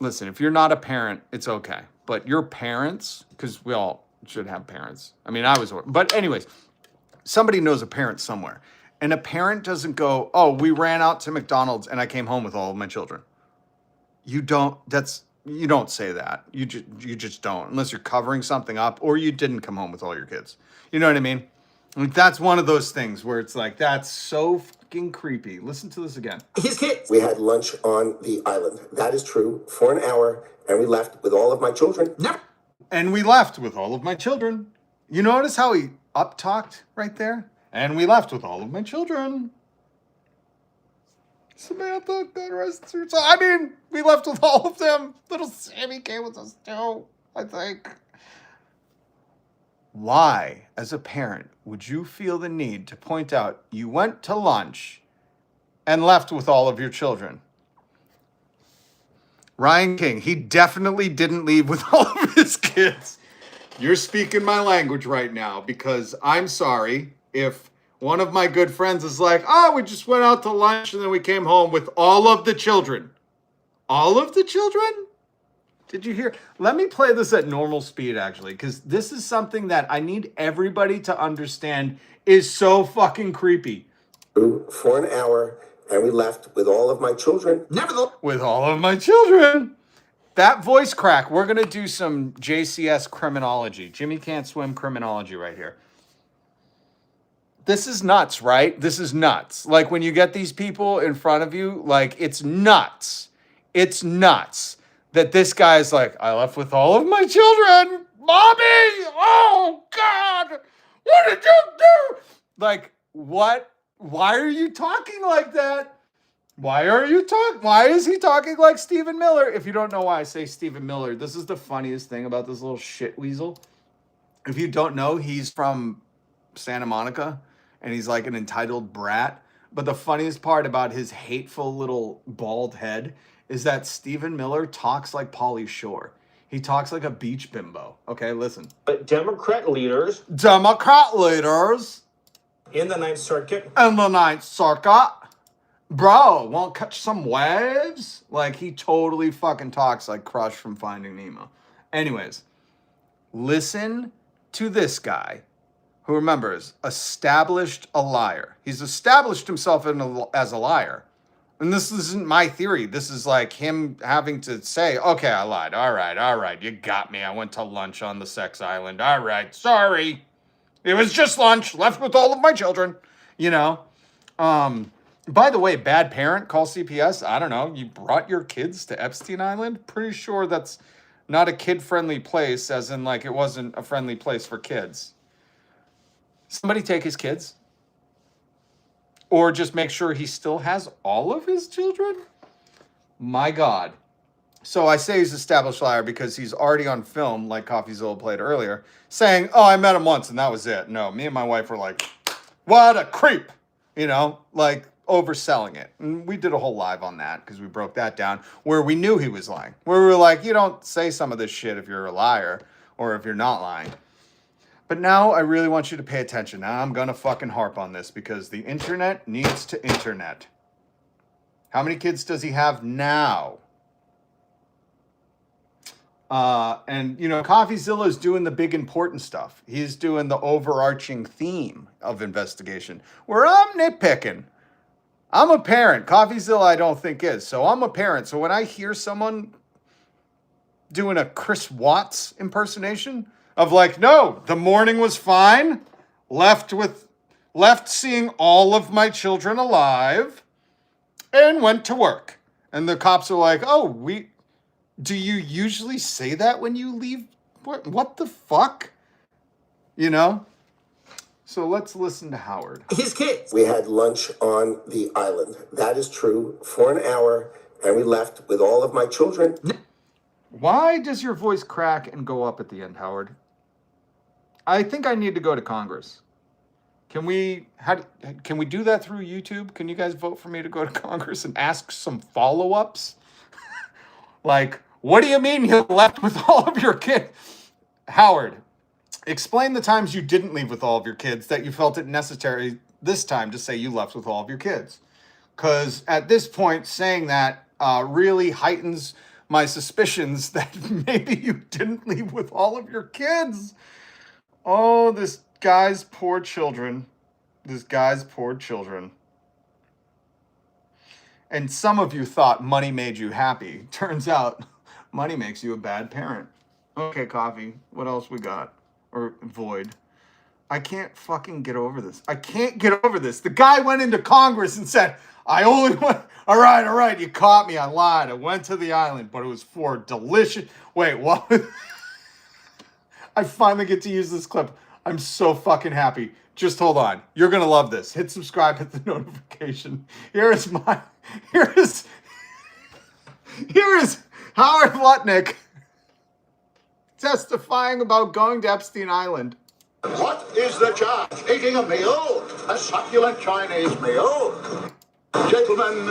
Listen, if you're not a parent, it's okay. But your parents, because we all should have parents. I mean, I was, but anyways, somebody knows a parent somewhere. And a parent doesn't go, oh, we ran out to McDonald's and I came home with all of my children. You don't say that. You just don't, unless you're covering something up or you didn't come home with all your kids. You know what I mean? Like, that's one of those things where it's like, that's so fucking creepy. Listen to this again. His kids. We had lunch on the island. That is true. For an hour, and we left with all of my children. Never. And we left with all of my children. You notice how he up-talked right there? And we left with all of my children. Samantha, God rest her soul. I mean, we left with all of them. Little Sammy came with us too, I think. Why, as a parent, would you feel the need to point out you went to lunch and left with all of your children? Ryan King, he definitely didn't leave with all of his kids. You're speaking my language right now, because I'm sorry if one of my good friends is like, oh, we just went out to lunch and then we came home with all of the children. All of the children? Did you hear? Let me play this at normal speed, actually, because this is something that I need everybody to understand is so fucking creepy. For an hour, and we left with all of my children. Nevertheless. With all of my children. That voice crack, we're going to do some JCS criminology. Jimmy Can't Swim criminology right here. This is nuts, right? This is nuts. Like, when you get these people in front of you, like, it's nuts. It's nuts that this guy's like, I left with all of my children. Mommy! Oh, God! What did you do? Like, What? Why are you talking like that? Why is he talking like Stephen Miller? If you don't know why I say Stephen Miller, this is the funniest thing about this little shit weasel. If you don't know, he's from Santa Monica and he's like an entitled brat. But the funniest part about his hateful little bald head is that Stephen Miller talks like Pauly Shore. He talks like a beach bimbo. Okay, listen. But Democrat leaders in the Ninth Circuit. Bro, won't catch some waves? Like, he totally fucking talks like Crush from Finding Nemo. Anyways, listen to this guy who, remembers, established a liar. He's established himself as a liar. And this isn't my theory. This is like him having to say, okay, I lied. All right. You got me. I went to lunch on the sex island. All right. Sorry. It was just lunch. Left with all of my children. You know? By the way, bad parent, call CPS. I don't know. You brought your kids to Epstein Island? Pretty sure that's not a kid-friendly place, as in, like, it wasn't a friendly place for kids. Somebody take his kids. Or just make sure he still has all of his children? My God. So I say he's established liar because he's already on film, like CoffeeZilla played earlier, saying, oh, I met him once and that was it. No, me and my wife were like, what a creep. You know, like, overselling it. And we did a whole live on that because we broke that down where we knew he was lying. Where we were like, you don't say some of this shit if you're a liar or if you're not lying. But now I really want you to pay attention. Now I'm going to fucking harp on this because the internet needs to internet. How many kids does he have now? And, you know, CoffeeZilla is doing the big important stuff. He's doing the overarching theme of investigation where I'm nitpicking. I'm a parent. CoffeeZilla I don't think is. So I'm a parent. So when I hear someone doing a Chris Watts impersonation of like, no, the morning was fine. Left seeing all of my children alive and went to work. And the cops are like, oh, do you usually say that when you leave? What the fuck? You know? So let's listen to Howard. his kids. We had lunch on the island. That is true, for an hour, and we left with all of my children. Why does your voice crack and go up at the end, Howard? I think I need to go to Congress. Can we do that through YouTube? Can you guys vote for me to go to Congress and ask some follow-ups? Like, what do you mean you left with all of your kids? Howard, explain the times you didn't leave with all of your kids that you felt it necessary this time to say you left with all of your kids. Because at this point, saying that really heightens my suspicions that maybe you didn't leave with all of your kids. Oh, this guy's poor children. And some of you thought money made you happy. Turns out money makes you a bad parent. Okay, Coffee, what else we got? Or Void. I can't fucking get over this. The guy went into Congress and said, I only went, all right, you caught me, I lied. I went to the island, but it was for delicious. Wait, what? I finally get to use this clip. I'm so fucking happy. Just hold on. You're going to love this. Hit subscribe, hit the notification. Here is Howard Lutnick testifying about going to Epstein Island. What is the charge? Eating a meal? A succulent Chinese meal? Gentlemen,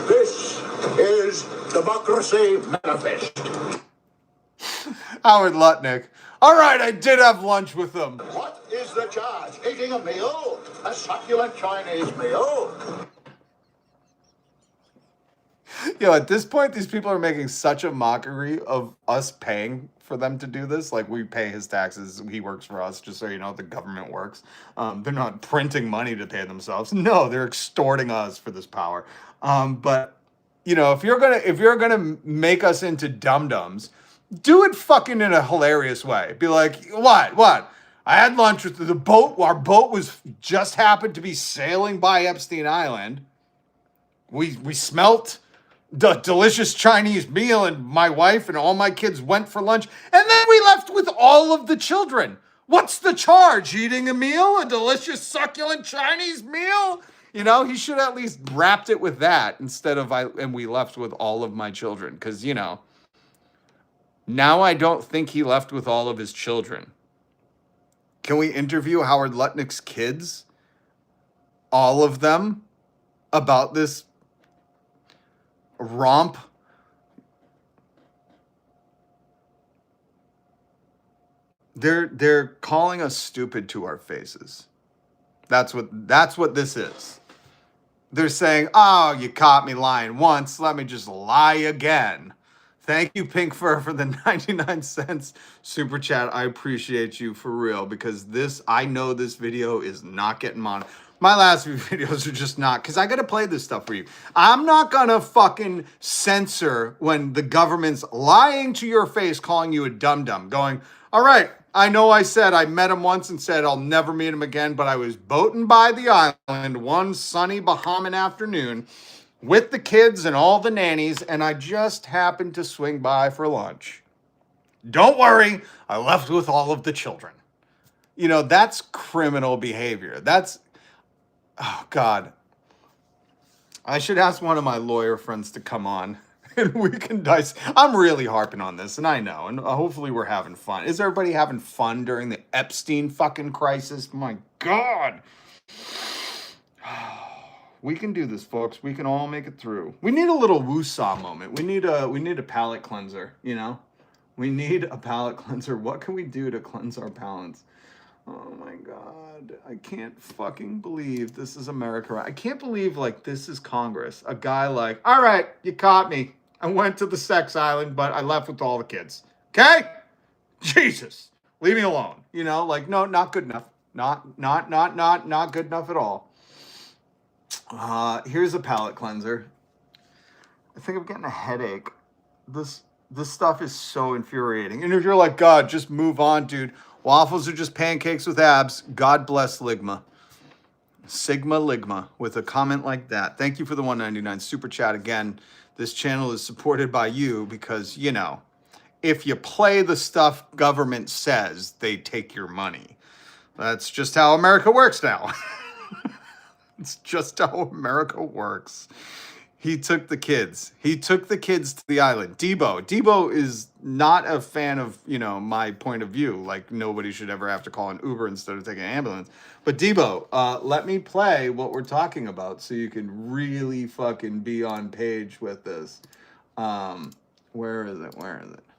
this is Democracy Manifest. Howard Lutnick. All right, I did have lunch with them. What is the charge? Eating a meal? A succulent Chinese meal? At this point, these people are making such a mockery of us paying for them to do this. Like, we pay his taxes. He works for us, just so you know, the government works. They're not printing money to pay themselves. No, they're extorting us for this power. But, if you're gonna make us into dum-dums, do it fucking in a hilarious way. Be like, what? I had lunch with the boat. Our boat was just happened to be sailing by Epstein Island. We smelt the delicious Chinese meal, and my wife and all my kids went for lunch, and then we left with all of the children. What's the charge? Eating a meal? A delicious, succulent Chinese meal? You know, he should at least wrapped it with that instead of and we left with all of my children. Because, you know, now I don't think he left with all of his children. Can we interview Howard Lutnick's kids? All of them? About this romp? They're calling us stupid to our faces. That's what this is. They're saying, "Oh, you caught me lying once. Let me just lie again." Thank you, Pink Fur, for the 99 cents super chat. I appreciate you for real, because I know this video is not getting on. My last few videos are just not, because I got to play this stuff for you. I'm not going to fucking censor when the government's lying to your face, calling you a dum-dum, going, all right, I know I said I met him once and said I'll never meet him again, but I was boating by the island one sunny Bahamian afternoon with the kids and all the nannies, and I just happened to swing by for lunch. Don't worry, I left with all of the children. You know, that's criminal behavior. Oh, God. I should ask one of my lawyer friends to come on and we can dice. I'm really harping on this, and I know, and hopefully we're having fun. Is everybody having fun during the Epstein fucking crisis? My God. We can do this, folks. We can all make it through. We need a little woosah moment. We need a palate cleanser, you know? We need a palate cleanser. What can we do to cleanse our palates? Oh my God. I can't fucking believe this is America. I can't believe, like, this is Congress. A guy like, all right, you caught me. I went to the sex island, but I left with all the kids. Okay? Jesus. Leave me alone. You know, like, no, not good enough. Not good enough at all. Here's a palate cleanser. I think I'm getting a headache. This stuff is so infuriating. And if you're like, God, just move on, dude. Waffles are just pancakes with abs. God bless Ligma. Sigma Ligma with a comment like that. Thank you for the 199 super chat again. This channel is supported by you because, you know, if you play the stuff government says, they take your money. That's just how America works now. It's just how America works. He took the kids. He took the kids to the island. Debo is not a fan of, you know, my point of view. Like, nobody should ever have to call an Uber instead of taking an ambulance. But Debo, let me play what we're talking about so you can really fucking be on page with this. Where is it?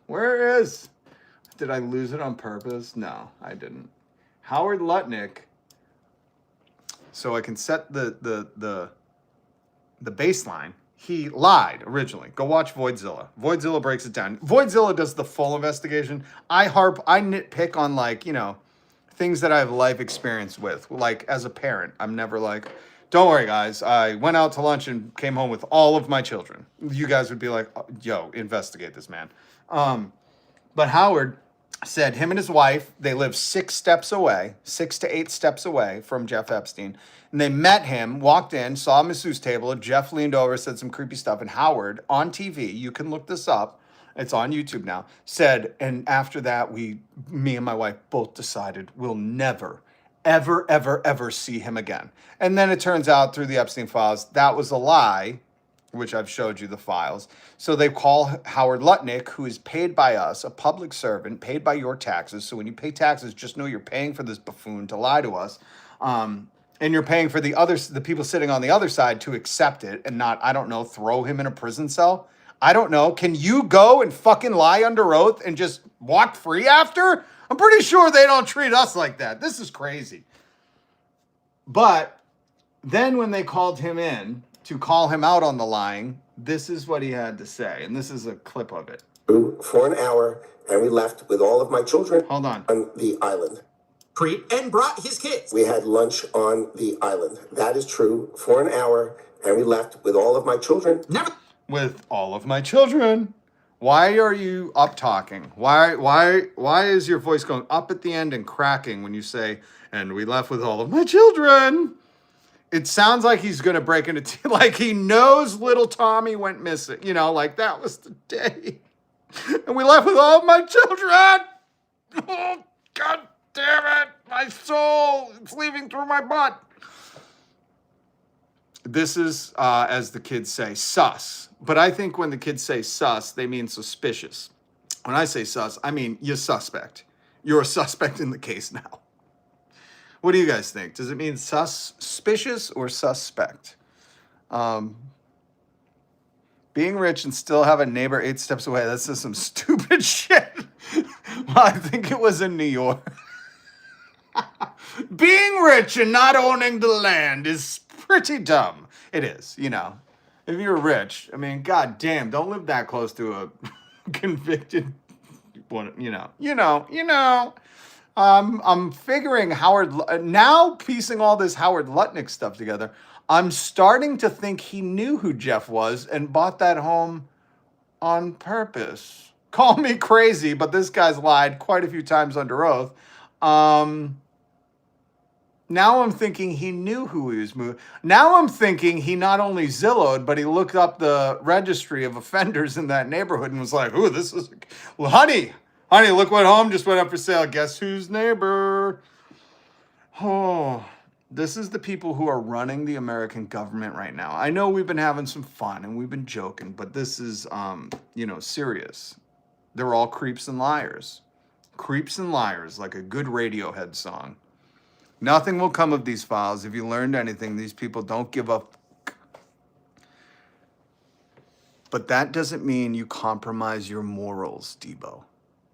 Where is? Did I lose it on purpose? No, I didn't. Howard Lutnick. So I can set the baseline. He lied originally. Go watch Voidzilla. Voidzilla breaks it down. Voidzilla does the full investigation. I nitpick on, like, you know, things that I have life experience with. Like, as a parent, I'm never like, don't worry, guys. I went out to lunch and came home with all of my children. You guys would be like, yo, investigate this man. But Howard said him and his wife, they live 6 to 8 steps away from Jeff Epstein. And they met him, walked in, saw a masseuse table. Jeff leaned over, said some creepy stuff. And Howard, on TV, you can look this up, it's on YouTube now, said, and after that, me and my wife both decided we'll never, ever, ever, ever see him again. And then it turns out through the Epstein files, that was a lie, which I've showed you the files. So they call Howard Lutnick, who is paid by us, a public servant, paid by your taxes. So when you pay taxes, just know you're paying for this buffoon to lie to us. And you're paying for the people sitting on the other side to accept it and not, I don't know, throw him in a prison cell. I don't know. Can you go and fucking lie under oath and just walk free after? I'm pretty sure they don't treat us like that. This is crazy. But then when they called him in to call him out on the lying, this is what he had to say. And this is a clip of it. For an hour, and we left with all of my children. Hold on The island. And brought his kids. We had lunch on the island. That is true. For an hour, and we left with all of my children. Never. With all of my children. Why are you up talking? Why is your voice going up at the end and cracking when you say, and we left with all of my children? It sounds like he's going to break into like he knows little Tommy went missing. You know, like that was the day. And we left with all of my children. Oh, God. Damn it! My soul! It's leaving through my butt. This is, as the kids say, sus. But I think when the kids say sus, they mean suspicious. When I say sus, I mean you're suspect. You're a suspect in the case now. What do you guys think? Does it mean suspicious or suspect? Being rich and still have a neighbor 8 steps away, that's just some stupid shit. Well, I think it was in New York. Being rich and not owning the land is pretty dumb. It is, you know. If you're rich, I mean, goddamn, don't live that close to a convicted, I'm figuring now piecing all this Howard Lutnick stuff together, I'm starting to think he knew who Jeff was and bought that home on purpose. Call me crazy, but this guy's lied quite a few times under oath. Now I'm thinking he knew who he was moving. Now I'm thinking he not only Zillowed, but he looked up the registry of offenders in that neighborhood and was like, ooh, this is, well, honey, look what home just went up for sale. Guess whose neighbor? Oh, this is the people who are running the American government right now. I know we've been having some fun and we've been joking, but this is, serious. They're all creeps and liars. Creeps and liars, like a good Radiohead song. Nothing will come of these files. If you learned anything, these people don't give up. But that doesn't mean you compromise your morals, Debo.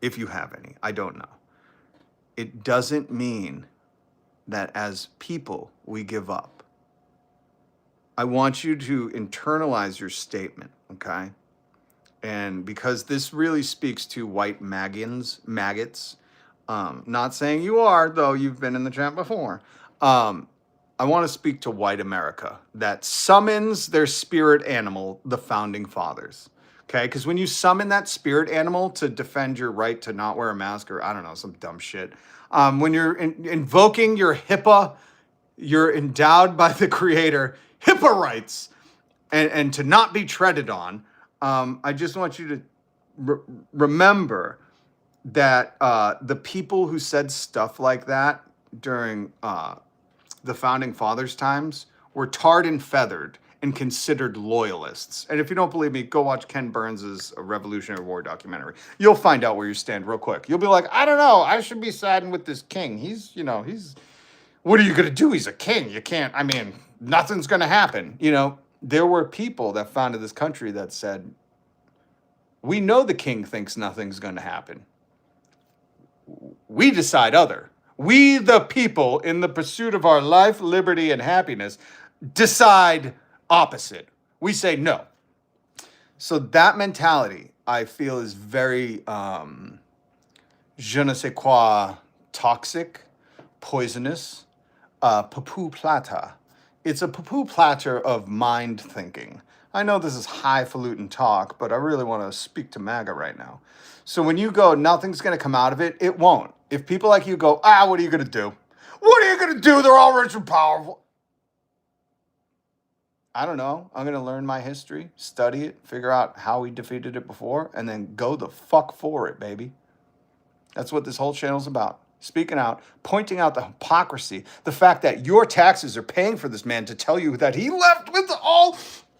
If you have any. I don't know. It doesn't mean that as people, we give up. I want you to internalize your statement, okay? And because this really speaks to white maggots, not saying you are, though you've been in the chat before. I want to speak to white America that summons their spirit animal, the founding fathers. Okay, because when you summon that spirit animal to defend your right to not wear a mask or, I don't know, some dumb shit. When you're invoking your HIPAA, you're endowed by the creator, HIPAA rights, and to not be treaded on. I just want you to remember that the people who said stuff like that during the Founding Fathers' times were tarred and feathered and considered loyalists. And if you don't believe me, go watch Ken Burns' Revolutionary War documentary. You'll find out where you stand real quick. You'll be like, I don't know, I should be siding with this king. He's, what are you going to do? He's a king. You can't, nothing's going to happen. There were people that founded this country that said, we know the king thinks nothing's going to happen. We decide other. We, the people, in the pursuit of our life, liberty, and happiness, decide opposite. We say no. So that mentality, I feel, is very je ne sais quoi, toxic, poisonous, poo plata. It's a poo platter of mind thinking. I know this is highfalutin talk, but I really want to speak to MAGA right now. So when you go, nothing's going to come out of it, it won't. If people like you go, what are you going to do? What are you going to do? They're all rich and powerful. I don't know. I'm going to learn my history, study it, figure out how we defeated it before, and then go the fuck for it, baby. That's what this whole channel's about. Speaking out, pointing out the hypocrisy, the fact that your taxes are paying for this man to tell you that he left with all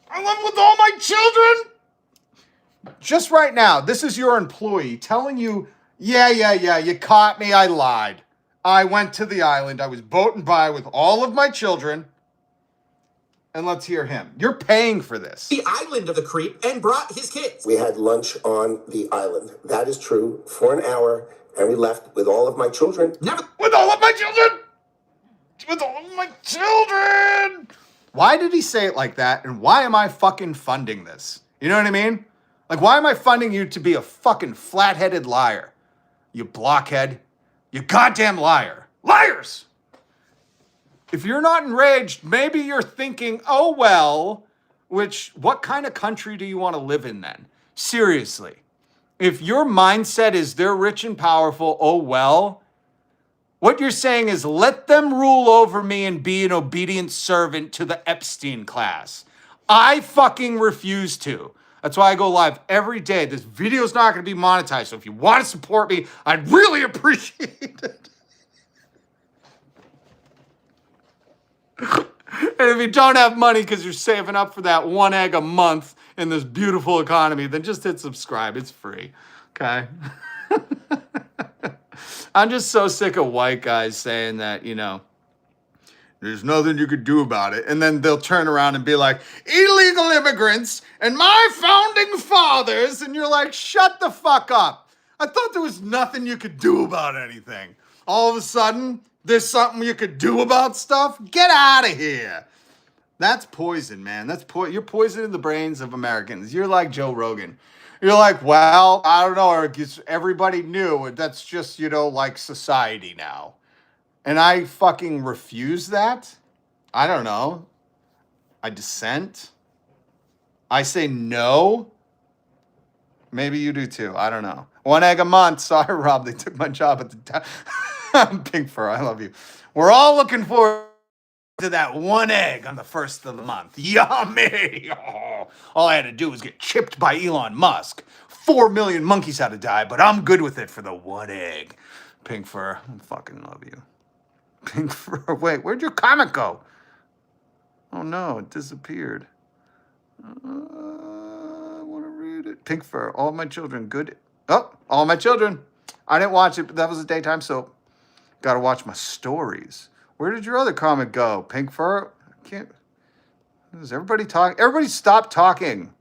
my children. Just right now, this is your employee telling you, yeah, you caught me, I lied. I went to the island, I was boating by with all of my children. And let's hear him. You're paying for this. The island of the creep and brought his kids. We had lunch on the island. That is true, for an hour, and we left with all of my children. Never. With all of my children! With all of my children! Why did he say it like that? And why am I fucking funding this? You know what I mean? Like, why am I funding you to be a fucking flat-headed liar? You blockhead. You goddamn liar. Liars! If you're not enraged, maybe you're thinking, oh, well, what kind of country do you want to live in then? Seriously. If your mindset is they're rich and powerful, oh, well, what you're saying is let them rule over me and be an obedient servant to the Epstein class. I fucking refuse to. That's why I go live every day. This video's not going to be monetized, so if you want to support me, I'd really appreciate it. And if you don't have money because you're saving up for that one egg a month in this beautiful economy, then just hit subscribe. It's free. Okay. I'm just so sick of white guys saying that, you know, there's nothing you could do about it. And then they'll turn around and be like, illegal immigrants and my founding fathers. And you're like, shut the fuck up. I thought there was nothing you could do about anything. All of a sudden, there's something you could do about stuff? Get out of here. That's poison, man. That's you're poisoning the brains of Americans. You're like Joe Rogan. You're like, well, I don't know, Eric. Everybody knew. That's just, you know, like society now. And I fucking refuse that. I don't know. I dissent. I say no. Maybe you do too. I don't know. One egg a month. Sorry, Rob. They took my job at the time. Pink Fur, I love you. We're all looking forward to that one egg on the first of the month. Yummy. Oh, all I had to do was get chipped by Elon Musk. 4 million monkeys had to die, but I'm good with it for the one egg. Pink Fur, I fucking love you. Pink Fur, wait, where'd your comic go? Oh no, it disappeared. I want to read it. Pink Fur, all my children, good. Oh, all my children. I didn't watch it, but that was a daytime soap. Got to watch my stories. Where did your other comic go? Pink Fur? I can't. Is everybody talking? Everybody stop talking.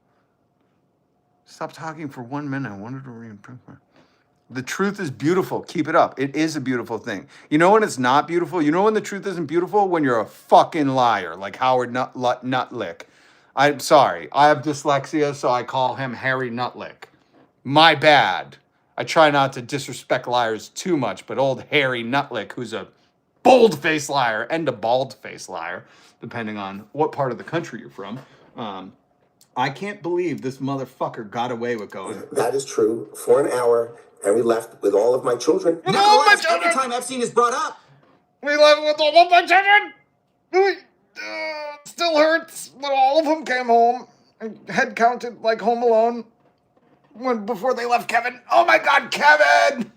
Stop talking for 1 minute. I wanted to read Pink Fur. The truth is beautiful. Keep it up. It is a beautiful thing. You know when it's not beautiful? You know when the truth isn't beautiful? When you're a fucking liar, like Howard Nutlick. I'm sorry. I have dyslexia, so I call him Harry Nutlick. My bad. I try not to disrespect liars too much, but old Harry Nutlick, who's a bold-faced liar and a bald-faced liar, depending on what part of the country you're from, I can't believe this motherfucker got away with going. That is true. For an hour, and we left with all of my children. Nevertheless, every time Epstein is brought up, We left with all of my children. Still hurts, but all of them came home. Head counted like Home Alone before they left Kevin. Oh my God, Kevin!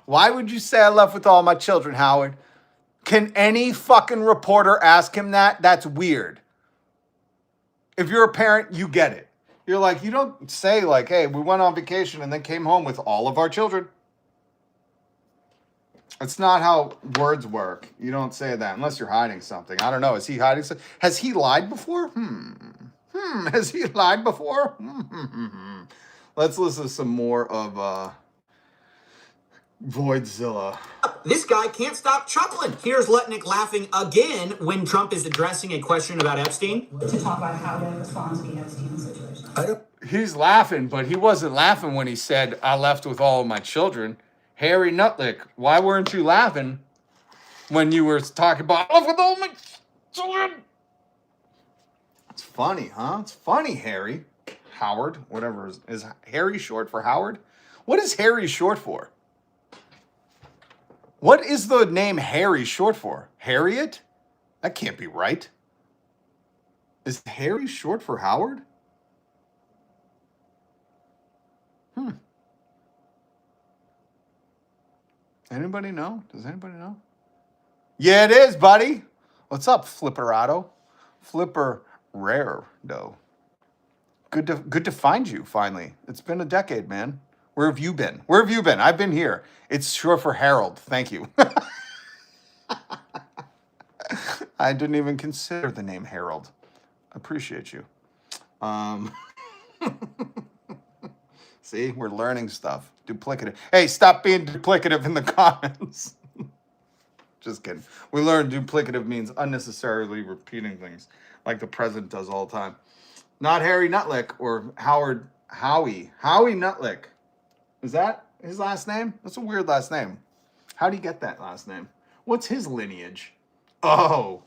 Why would you say I left with all my children, Howard? Can any fucking reporter ask him that? That's weird. If you're a parent, you get it. You're like, you don't say like, hey, we went on vacation and then came home with all of our children. It's not how words work. You don't say that unless you're hiding something. I don't know. Is he hiding something? Has he lied before? Has he lied before? Let's listen to some more of Voidzilla. this guy can't stop chuckling. Here's Lutnick laughing again when Trump is addressing a question about Epstein. To talk about how to respond to the Epstein situation. He's laughing, but he wasn't laughing when he said, I left with all of my children. Harry Nutlick, why weren't you laughing when you were talking about, I left with all my children? It's funny, huh? It's funny, Harry. Howard, whatever. Is Harry short for Howard? What is Harry short for? What is the name Harry short for? Harriet? That can't be right. Is Harry short for Howard? Anybody know? Does anybody know? Yeah, it is, buddy. What's up, Flipperado? Flipper Rare, though. Good to find you, finally. It's been a decade, man. Where have you been? Where have you been? I've been here. It's short for Harold. Thank you. I didn't even consider the name Harold. Appreciate you. See, we're learning stuff. Duplicative. Hey, stop being duplicative in the comments. Just kidding. We learned duplicative means unnecessarily repeating things like the president does all the time. Not Harry Nutlick or Howie Nutlick. Is that his last name? That's a weird last name. How do you get that last name? What's his lineage? Oh,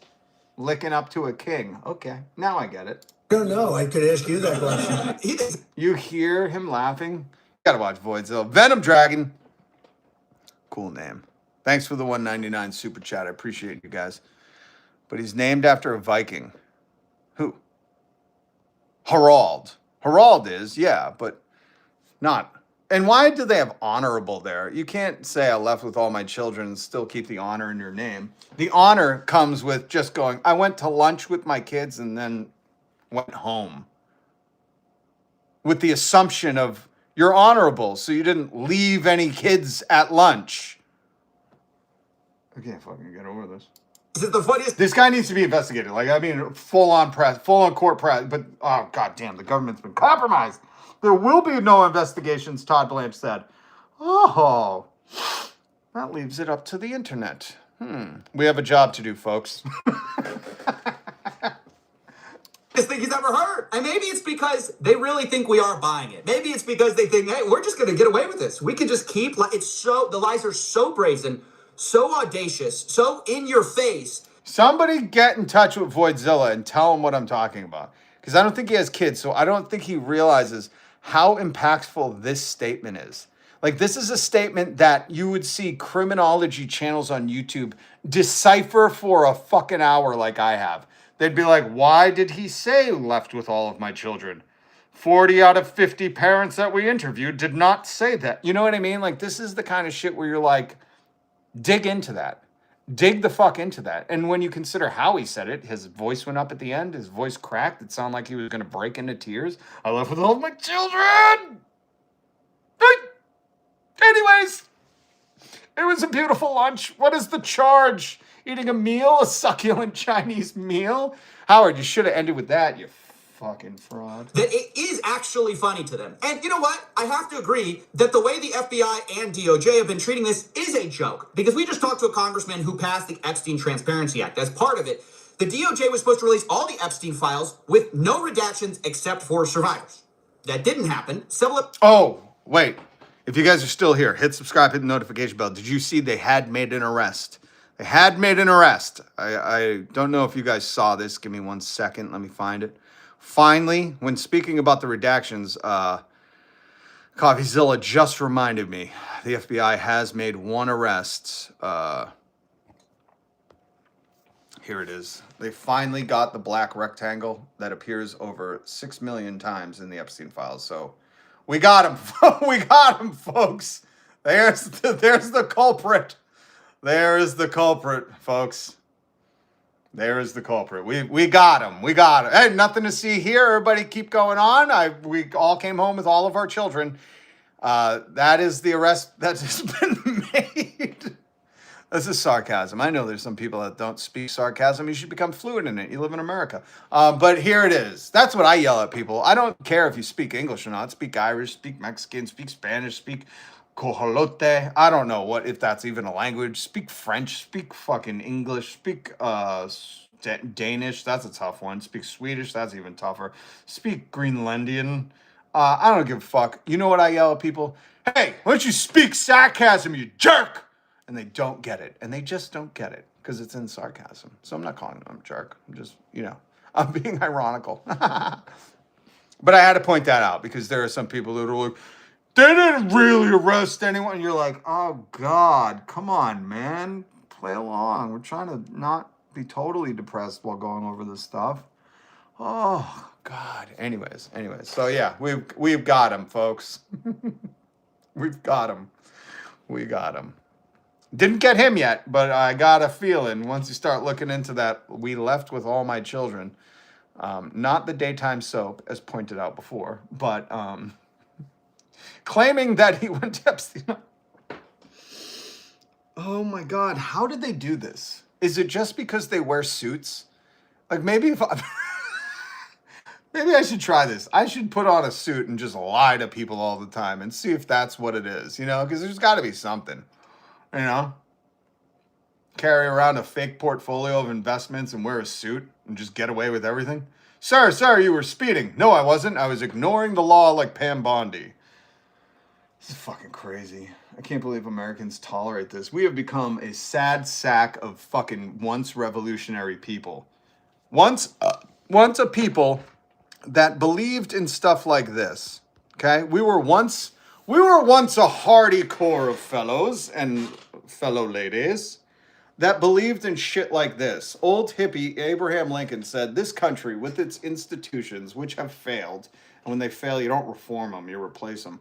licking up to a king. Okay, now I get it. I don't know. I could ask you that question. You hear him laughing? You gotta watch Voidzilla. Venom Dragon. Cool name. Thanks for the $1.99 super chat. I appreciate you guys. But he's named after a Viking. Who? Harald. Harald is, yeah, but not And why do they have honorable there? You can't say I left with all my children and still keep the honor in your name. The honor comes with just going, I went to lunch with my kids and then went home. With the assumption of you're honorable, so you didn't leave any kids at lunch. I can't fucking get over this. This is the funniest. This guy needs to be investigated. Like, I mean, full on court press. But, oh, goddamn, the government's been compromised. There will be no investigations, Todd Blanche said. Oh, that leaves it up to the internet. We have a job to do, folks. Thing he's ever heard. And maybe it's because they really think we are buying it. Maybe it's because they think, hey, we're just going to get away with this. We can just keep, the lies are so brazen, so audacious, so in your face. Somebody get in touch with Voidzilla and tell him what I'm talking about. Because I don't think he has kids, so I don't think he realizes how impactful this statement is. Like, this is a statement that you would see criminology channels on YouTube decipher for a fucking hour like I have. They'd be like, why did he say left with all of my children? 40 out of 50 parents that we interviewed did not say that. You know what I mean? Like, this is the kind of shit where you're like, dig into that. Dig the fuck into that. And when you consider how he said it, his voice went up at the end. His voice cracked. It sounded like he was going to break into tears. I left with all of my children. Anyways, it was a beautiful lunch. What is the charge? Eating a meal? A succulent Chinese meal? Howard, you should have ended with that, you fucking fraud. That it is actually funny to them. And you know what? I have to agree that the way the FBI and DOJ have been treating this is a joke. Because we just talked to a congressman who passed the Epstein Transparency Act. As part of it, the DOJ was supposed to release all the Epstein files with no redactions except for survivors. That didn't happen. Oh, wait. If you guys are still here, hit subscribe, hit the notification bell. Did you see they had made an arrest? They had made an arrest. I don't know if you guys saw this. Give me 1 second. Let me find it. Finally, when speaking about the redactions, Coffeezilla just reminded me the FBI has made one arrest. Here it is. They finally got the black rectangle that appears over 6 million times in the Epstein files. So we got him. We got him, folks. There's the culprit. There is the culprit, folks. There is the culprit. We got him. We got him. Hey, nothing to see here. Everybody keep going on. We all came home with all of our children. That is the arrest that has been made. This is sarcasm. I know there's some people that don't speak sarcasm. You should become fluent in it. You live in America. But here it is. That's what I yell at people. I don't care if you speak English or not. Speak Irish, speak Mexican, speak Spanish, speak Cojolote. I don't know if that's even a language. Speak French, speak fucking English, speak Danish. That's a tough one. Speak Swedish. That's even tougher. Speak Greenlandian. I don't give a fuck. You know what I yell at people? Hey, why don't you speak sarcasm, you jerk? And they don't get it. And they just don't get it because it's in sarcasm. So I'm not calling them a jerk. I'm just, I'm being ironical. But I had to point that out because there are some people that are like, they didn't really arrest anyone. And you're like, oh, God, come on, man. Play along. We're trying to not be totally depressed while going over this stuff. Oh, God. Anyways. So, yeah, we've got him, folks. We've got him. We got him. Didn't get him yet, but I got a feeling once you start looking into that, we left with all my children. Not the daytime soap, as pointed out before, but claiming that he went to Epstein. Oh my God, how did they do this? Is it just because they wear suits? Like maybe maybe I should try this. I should put on a suit and just lie to people all the time and see if that's what it is, because there's got to be something. Carry around a fake portfolio of investments and wear a suit and just get away with everything. Sir, you were speeding. No, I wasn't. I was ignoring the law like Pam Bondi. This is fucking crazy. I can't believe Americans tolerate this. We have become a sad sack of fucking once revolutionary people. Once a people that believed in stuff like this. Okay? We were once a hardy core of fellows and fellow ladies that believed in shit like this. Old hippie Abraham Lincoln said, "This country, with its institutions, which have failed, and when they fail, you don't reform them, you replace them,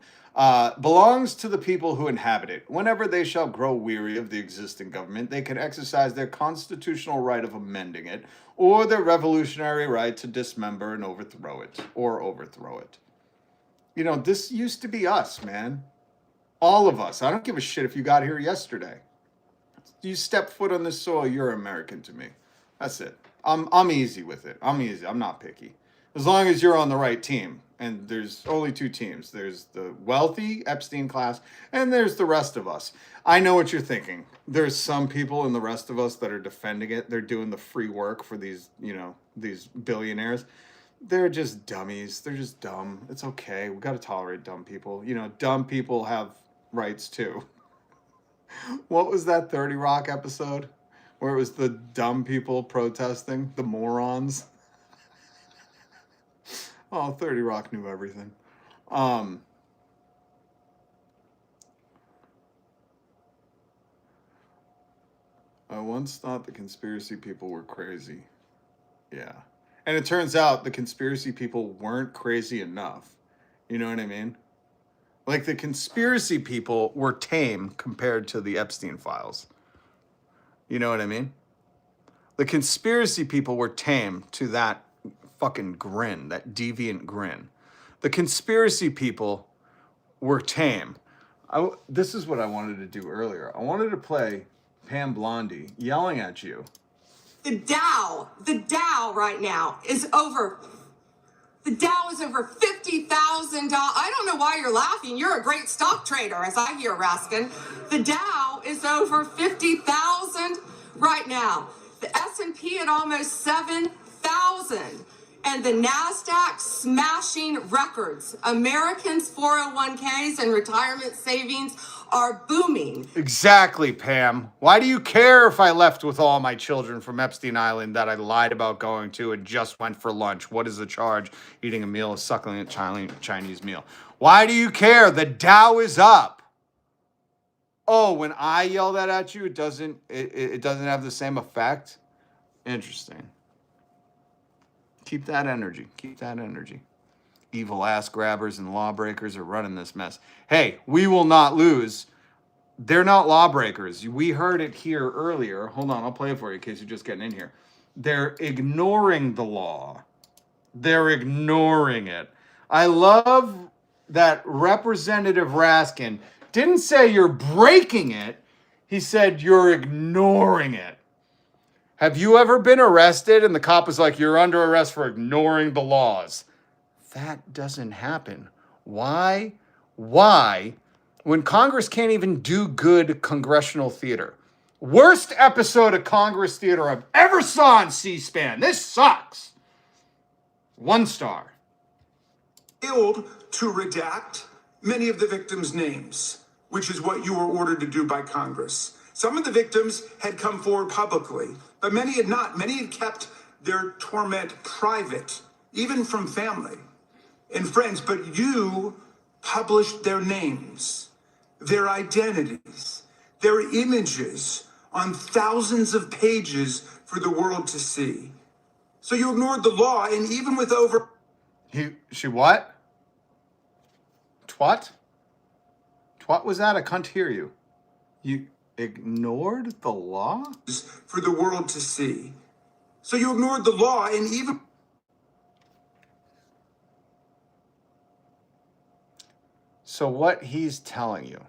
belongs to the people who inhabit it. Whenever they shall grow weary of the existing government, they can exercise their constitutional right of amending it, or their revolutionary right to dismember and overthrow it, You know, this used to be us, man. All of us. I don't give a shit if you got here yesterday. You step foot on this soil, you're American to me. That's it. I'm easy with it. I'm easy. I'm not picky. As long as you're on the right team. And there's only two teams. There's the wealthy Epstein class, and there's the rest of us. I know what you're thinking. There's some people in the rest of us that are defending it. They're doing the free work for these, these billionaires. They're just dummies. They're just dumb. It's okay. We got to tolerate dumb people. Dumb people have rights too. What was that 30 Rock episode where it was the dumb people protesting, the morons? Oh, 30 Rock knew everything. I once thought the conspiracy people were crazy. Yeah. And it turns out the conspiracy people weren't crazy enough. You know what I mean? Like, the conspiracy people were tame compared to the Epstein files. You know what I mean? The conspiracy people were tame to that fucking grin, that deviant grin. The conspiracy people were tame. This is what I wanted to do earlier. I wanted to play Pam Bondi yelling at you. The Dow right now is over. The Dow is over $50,000. I don't know why you're laughing. You're a great stock trader, as I hear, Raskin. The Dow is over 50,000 right now. The S&P at almost 7,000. And the NASDAQ smashing records. Americans' 401ks and retirement savings are booming. Exactly, Pam. Why do you care if I left with all my children from Epstein Island that I lied about going to and just went for lunch? What is the charge? Eating a meal, a succulent Chinese meal. Why do you care? The Dow is up. Oh, when I yell that at you, it doesn't have the same effect? Interesting. Keep that energy. Keep that energy. Evil ass grabbers and lawbreakers are running this mess. Hey, we will not lose. They're not lawbreakers. We heard it here earlier. Hold on, I'll play it for you in case you're just getting in here. They're ignoring the law. They're ignoring it. I love that Representative Raskin didn't say you're breaking it. He said you're ignoring it. Have you ever been arrested and the cop was like, you're under arrest for ignoring the laws? That doesn't happen. Why? Why? When Congress can't even do good congressional theater. Worst episode of Congress theater I've ever saw on C-SPAN. This sucks. 1 star. Failed to redact many of the victims' names, which is what you were ordered to do by Congress. Some of the victims had come forward publicly, but many had not. Many had kept their torment private, even from family and friends. But you published their names, their identities, their images on thousands of pages for the world to see. So you ignored the law, and even with over... She what? Twat? Twat was that? I can't hear you. You ignored the law? For the world to see. So you ignored the law, and even... So what he's telling you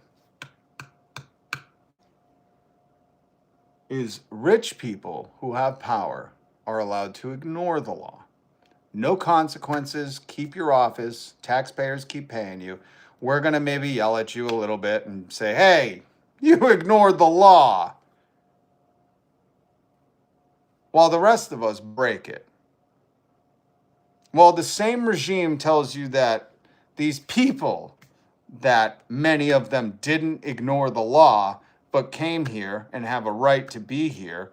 is rich people who have power are allowed to ignore the law. No consequences, keep your office, taxpayers keep paying you. We're going to maybe yell at you a little bit and say, hey, you ignored the law. While the rest of us break it. Well, the same regime tells you that these people, that many of them didn't ignore the law, but came here and have a right to be here,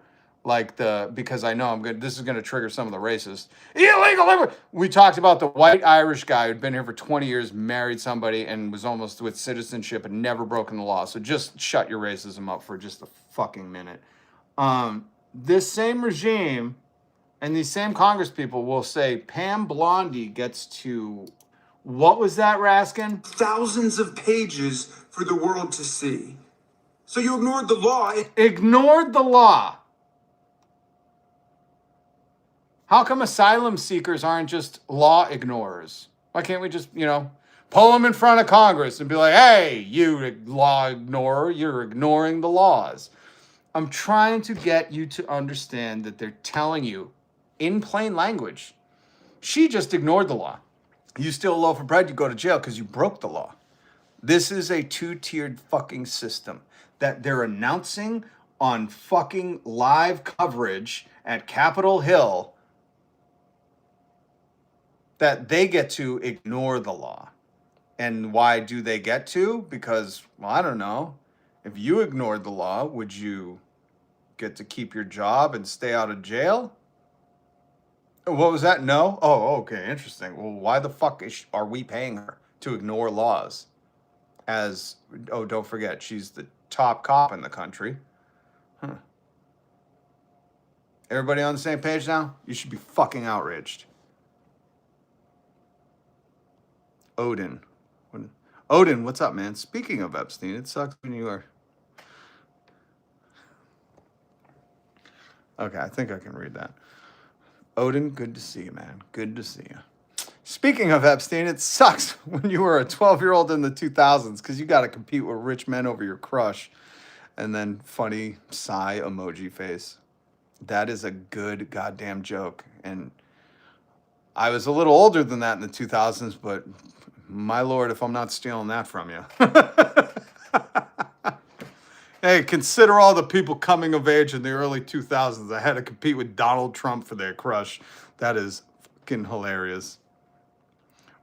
because I know this is going to trigger some of the racists. Illegal immigrant. We talked about the white Irish guy who'd been here for 20 years, married somebody, and was almost with citizenship and never broken the law. So just shut your racism up for just a fucking minute. This same regime and these same Congress people will say Pam Bondi gets to, what was that, Raskin? Thousands of pages for the world to see. So you ignored the law. Ignored the law. How come asylum seekers aren't just law ignorers? Why can't we just, pull them in front of Congress and be like, hey, you law ignorer, you're ignoring the laws. I'm trying to get you to understand that they're telling you in plain language, she just ignored the law. You steal a loaf of bread, you go to jail because you broke the law. This is a two-tiered fucking system that they're announcing on fucking live coverage at Capitol Hill that they get to ignore the law. And why do they get to? Because, well, I don't know. If you ignored the law, would you get to keep your job and stay out of jail? What was that? No? Oh, okay, interesting. Well, why the fuck are we paying her to ignore laws? Don't forget, she's the top cop in the country. Huh. Everybody on the same page now? You should be fucking outraged. Odin, what's up, man? Speaking of Epstein, it sucks when you are... Okay, I think I can read that. Odin, good to see you, man. Good to see you. Speaking of Epstein, it sucks when you were a 12-year-old in the 2000s because you got to compete with rich men over your crush. And then funny sigh emoji face. That is a good goddamn joke. And I was a little older than that in the 2000s, but my lord, if I'm not stealing that from you. Hey, consider all the people coming of age in the early 2000s that had to compete with Donald Trump for their crush. That is fucking hilarious.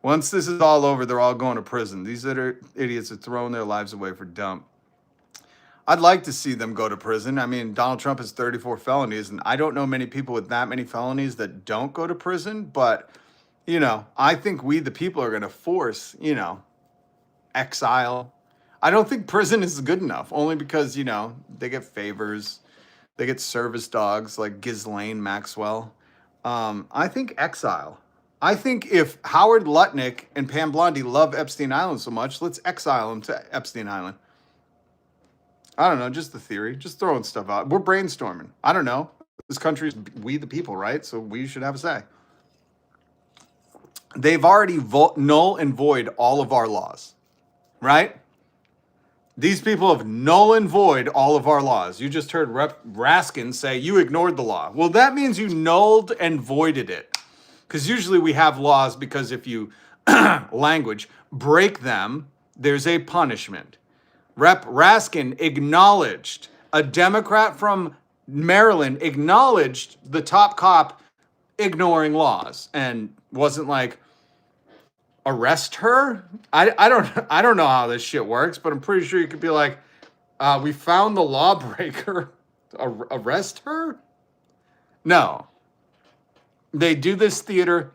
Once this is all over, they're all going to prison. These idiots are throwing their lives away for dump. I'd like to see them go to prison. I mean, Donald Trump has 34 felonies, and I don't know many people with that many felonies that don't go to prison. But, I think we, the people, are going to force, exile. I don't think prison is good enough, only because, they get favors. They get service dogs like Ghislaine Maxwell. I think exile. I think if Howard Lutnick and Pam Bondi love Epstein Island so much, let's exile them to Epstein Island. I don't know, just the theory. Just throwing stuff out. We're brainstorming. I don't know. This country is we the people, right? So we should have a say. They've already null and void all of our laws, right? These people have null and void all of our laws. You just heard Raskin say you ignored the law. Well, that means you nulled and voided it. Because usually we have laws because if you break them, there's a punishment. Rep. Raskin acknowledged, a Democrat from Maryland acknowledged the top cop ignoring laws and wasn't like, arrest her? I don't know how this shit works, but I'm pretty sure you could be like, we found the lawbreaker. Arrest her? No. They do this theater,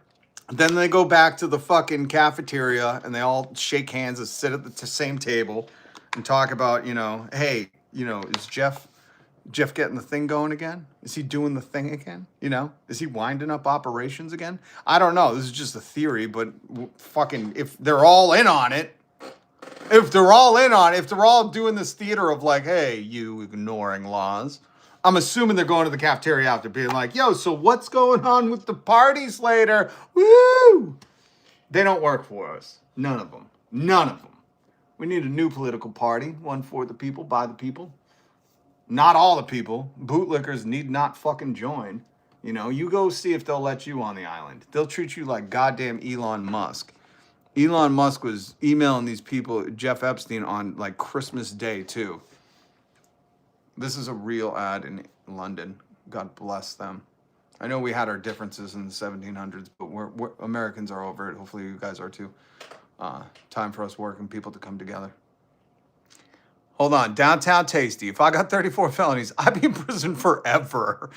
then they go back to the fucking cafeteria and they all shake hands and sit at the same table and talk about, hey, is Jeff getting the thing going again? Is he doing the thing again? Is he winding up operations again? I don't know. This is just a theory, but fucking, if they're all in on it, if they're all doing this theater of like, hey, you ignoring laws, I'm assuming they're going to the cafeteria after being like, yo, so what's going on with the parties later? Woo! They don't work for us. None of them. We need a new political party, one for the people, by the people. Not all the people. Bootlickers need not fucking join. You go see if they'll let you on the island. They'll treat you like goddamn Elon Musk. Elon Musk was emailing these people, Jeff Epstein, on like Christmas Day too. This is a real ad in London. God bless them. I know we had our differences in the 1700s, but we're Americans are over it. Hopefully you guys are too. Time for us working people to come together. Hold on. Downtown Tasty. If I got 34 felonies, I'd be in prison forever.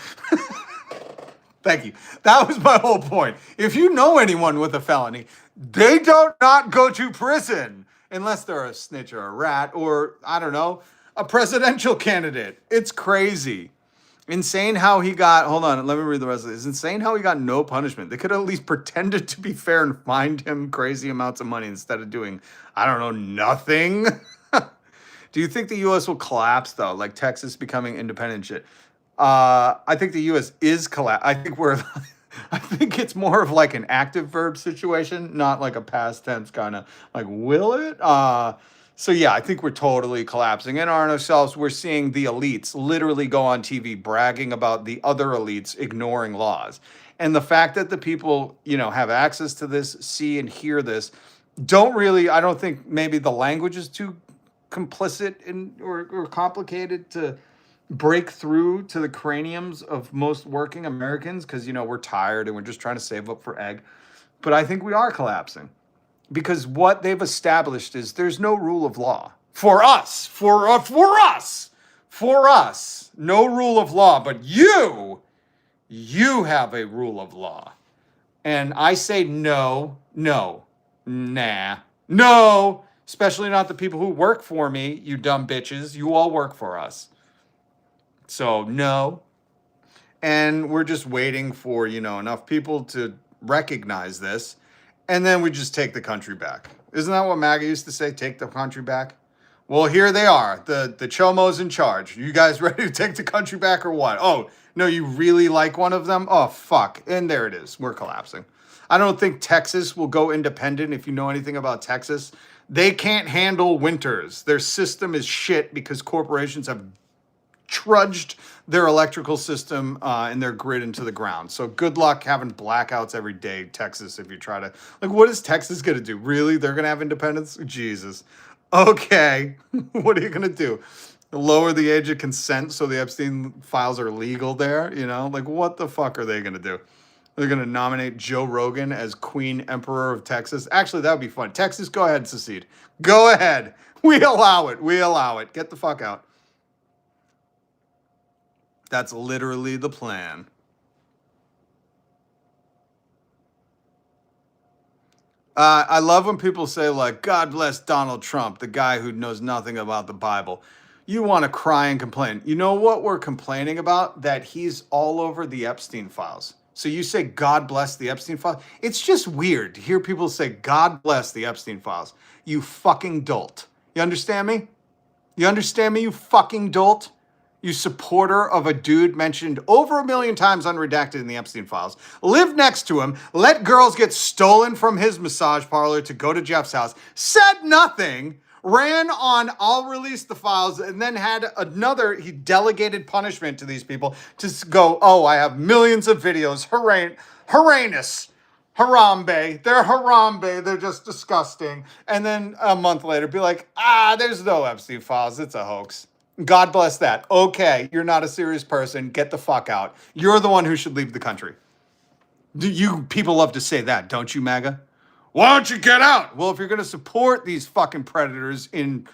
Thank you. That was my whole point. If you know anyone with a felony, they don't not go to prison unless they're a snitch or a rat or, I don't know, a presidential candidate. It's crazy. Insane how he got, hold on, let me read the rest of this. It's insane how he got no punishment. They could have at least pretended to be fair and fined him crazy amounts of money instead of doing, I don't know, nothing. Do you think the U.S. will collapse, though, like Texas becoming independent shit? I think the U.S. is collapse. I think it's more of like an active verb situation, not like a past tense kind of like, will it? So yeah, I think we're totally collapsing in on ourselves. We're seeing the elites literally go on TV bragging about the other elites ignoring laws. And the fact that the people, have access to this, see and hear this, I don't think maybe the language is too complicit or complicated to break through to the craniums of most working Americans because, we're tired and we're just trying to save up for egg. But I think we are collapsing because what they've established is there's no rule of law for us, no rule of law, but you have a rule of law. And I say no, especially not the people who work for me, you dumb bitches. You all work for us. So no. And we're just waiting for, enough people to recognize this. And then we just take the country back. Isn't that what MAGA used to say? Take the country back? Well, here they are. The Chomo's in charge. You guys ready to take the country back or what? Oh, no, you really like one of them? Oh, fuck. And there it is. We're collapsing. I don't think Texas will go independent if you know anything about Texas. They can't handle winters. Their system is shit because corporations have trudged their electrical system and their grid into the ground. So good luck having blackouts every day, Texas, if you try to... what is Texas going to do? Really? They're going to have independence? Jesus. Okay. What are you going to do? Lower the age of consent so the Epstein files are legal there? What the fuck are they going to do? They're going to nominate Joe Rogan as Queen Emperor of Texas? Actually, that would be fun. Texas, go ahead and secede. Go ahead. We allow it. Get the fuck out. That's literally the plan. I love when people say, God bless Donald Trump, the guy who knows nothing about the Bible. You want to cry and complain. You know what we're complaining about? That he's all over the Epstein files. So you say, God bless the Epstein files? It's just weird to hear people say, God bless the Epstein files. You fucking dolt. You understand me? You fucking dolt? You supporter of a dude mentioned over 1 million times unredacted in the Epstein files, lived next to him, let girls get stolen from his massage parlor to go to Jeff's house, said nothing, ran on I'll release the files, and then had he delegated punishment to these people to go, oh, I have millions of videos, Harambe, they're Harambe, they're just disgusting. And then a month later be like, there's no Epstein files, it's a hoax. God bless that. Okay, you're not a serious person. Get the fuck out. You're the one who should leave the country. You people love to say that, don't you, MAGA? Why don't you get out? Well, if you're going to support these fucking predators in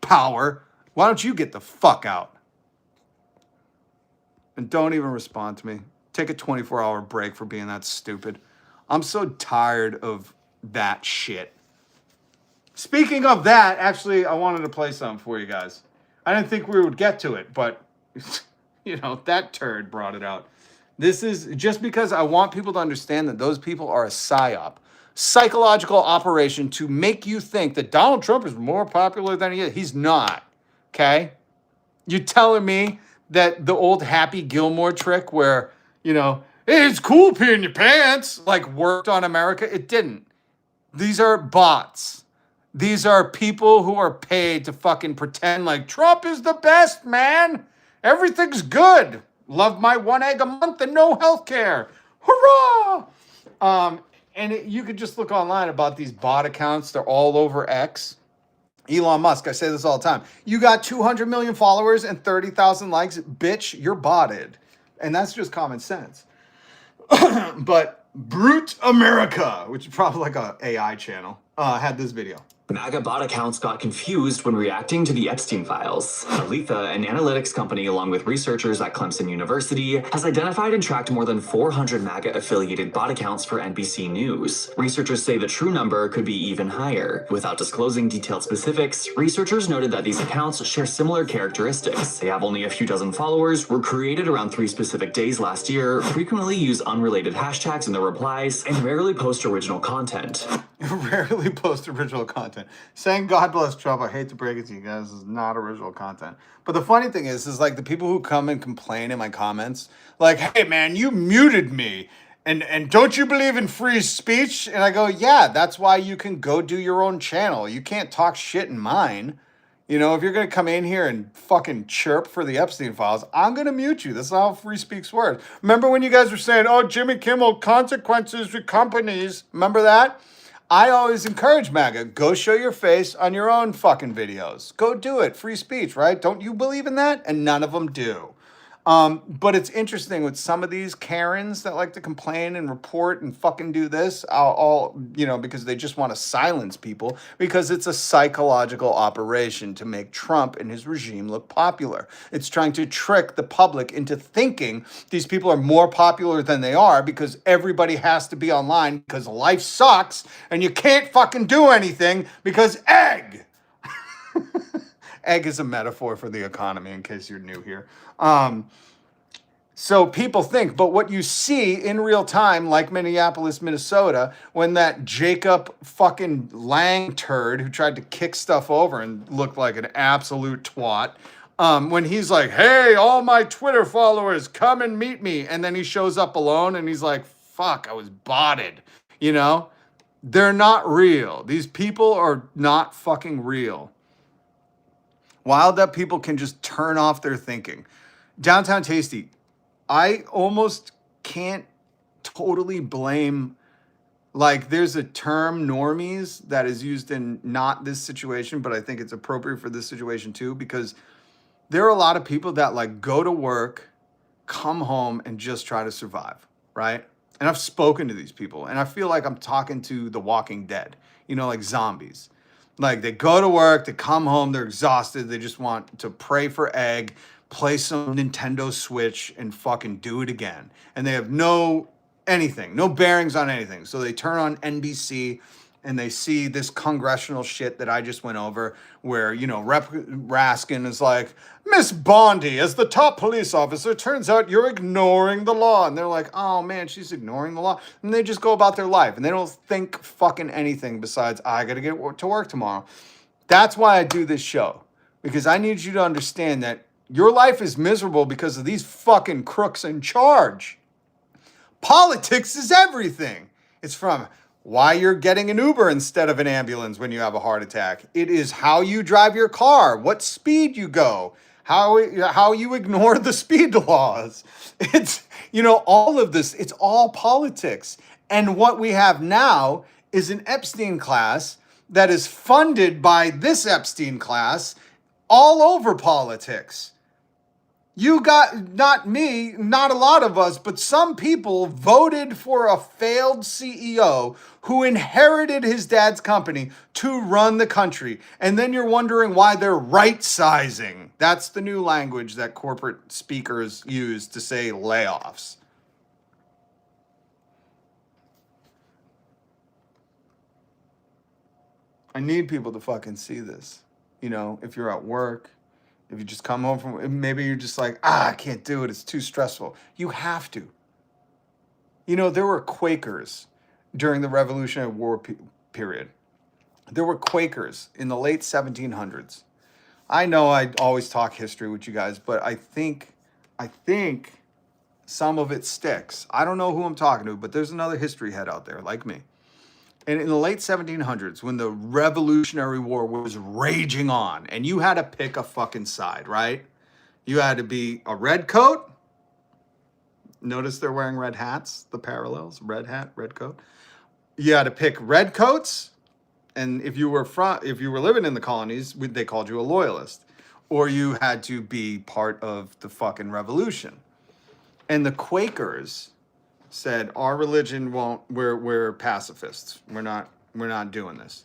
power, why don't you get the fuck out? And don't even respond to me. Take a 24-hour break for being that stupid. I'm so tired of that shit. Speaking of that, actually, I wanted to play something for you guys. I didn't think we would get to it, but, that turd brought it out. This is just because I want people to understand that those people are a psyop. Psychological operation to make you think that Donald Trump is more popular than he is. He's not, okay? You're telling me that the old Happy Gilmore trick where, hey, it's cool peeing your pants, worked on America? It didn't. These are bots. These are people who are paid to fucking pretend like Trump is the best, man. Everything's good. Love my 1 egg a month and no health care. Hurrah! You could just look online about these bot accounts. They're all over X. Elon Musk, I say this all the time. You got 200 million followers and 30,000 likes. Bitch, you're botted. And that's just common sense. But Brute America, which is probably like an AI channel, had this video. MAGA bot accounts got confused when reacting to the Epstein files. Aletha, an analytics company along with researchers at Clemson University, has identified and tracked more than 400 MAGA-affiliated bot accounts for NBC News. Researchers say the true number could be even higher. Without disclosing detailed specifics, researchers noted that these accounts share similar characteristics. They have only a few dozen followers, were created around 3 specific days last year, frequently use unrelated hashtags in their replies, and rarely post original content. Rarely post original content. Saying God bless Trump, I hate to break it to you guys, is not original content. But the funny thing is like the people who come and complain in my comments, like, hey man, you muted me. And don't you believe in free speech? And I go, yeah, that's why you can go do your own channel. You can't talk shit in mine. You know, if you're going to come in here and fucking chirp for the Epstein files, I'm going to mute you. That's not how free speech works. Remember when you guys were saying, oh, Jimmy Kimmel, consequences to companies. Remember that? I always encourage MAGA, go show your face on your own fucking videos. Go do it. Free speech, right? Don't you believe in that? And none of them do. But it's interesting with some of these Karens that like to complain and report and fucking do this, all you know, because they just want to silence people, because it's a psychological operation to make Trump and his regime look popular. It's trying to trick the public into thinking these people are more popular than they are because everybody has to be online because life sucks and you can't fucking do anything because egg. Egg is a metaphor for the economy, in case you're new here. So people think, but what you see in real time, like Minneapolis, Minnesota, when that Jacob fucking Lang turd who tried to kick stuff over and looked like an absolute twat, when he's like, hey, all my Twitter followers, come and meet me. And then he shows up alone and he's like, fuck, I was botted. You know, they're not real. These people are not fucking real. Wild that people can just turn off their thinking. Downtown Tasty, I almost can't totally blame, like there's a term normies that is used in not this situation, but I think it's appropriate for this situation too, because there are a lot of people that like go to work, come home and just try to survive, right? And I've spoken to these people and I feel like I'm talking to the Walking Dead, you know, like zombies. Like they go to work, they come home, they're exhausted. They just want to pray for egg, play some Nintendo Switch and fucking do it again. And they have no bearings on anything. So they turn on NBC and they see this congressional shit that I just went over where, you know, Rep Raskin is like, Miss Bondi, as the top police officer, turns out you're ignoring the law. And they're like, oh man, she's ignoring the law. And they just go about their life and they don't think fucking anything besides, I gotta get to work tomorrow. That's why I do this show, because I need you to understand that your life is miserable because of these fucking crooks in charge. Politics is everything. It's from why you're getting an Uber instead of an ambulance when you have a heart attack. It is how you drive your car, what speed you go, how you ignore the speed laws. It's, you know, all of this, it's all politics. And what we have now is an Epstein class that is funded by this Epstein class all over politics. You got, not me, not a lot of us, but some people voted for a failed CEO who inherited his dad's company to run the country. And then you're wondering why they're right-sizing. That's the new language that corporate speakers use to say layoffs. I need people to fucking see this. You know, if you're at work, if you just come home from, maybe you're just like, I can't do it. It's too stressful. You have to. You know, there were Quakers during the Revolutionary War period. There were Quakers in the late 1700s. I know I always talk history with you guys, but I think some of it sticks. I don't know who I'm talking to, but there's another history head out there like me. And in the late 1700s, when the Revolutionary War was raging on, and you had to pick a fucking side, right? You had to be a red coat. Notice they're wearing red hats, the parallels, red hat, red coat. You had to pick red coats. And if you were living in the colonies, they called you a loyalist. Or you had to be part of the fucking revolution. And the Quakers said, our religion won't, we're pacifists. We're not doing this.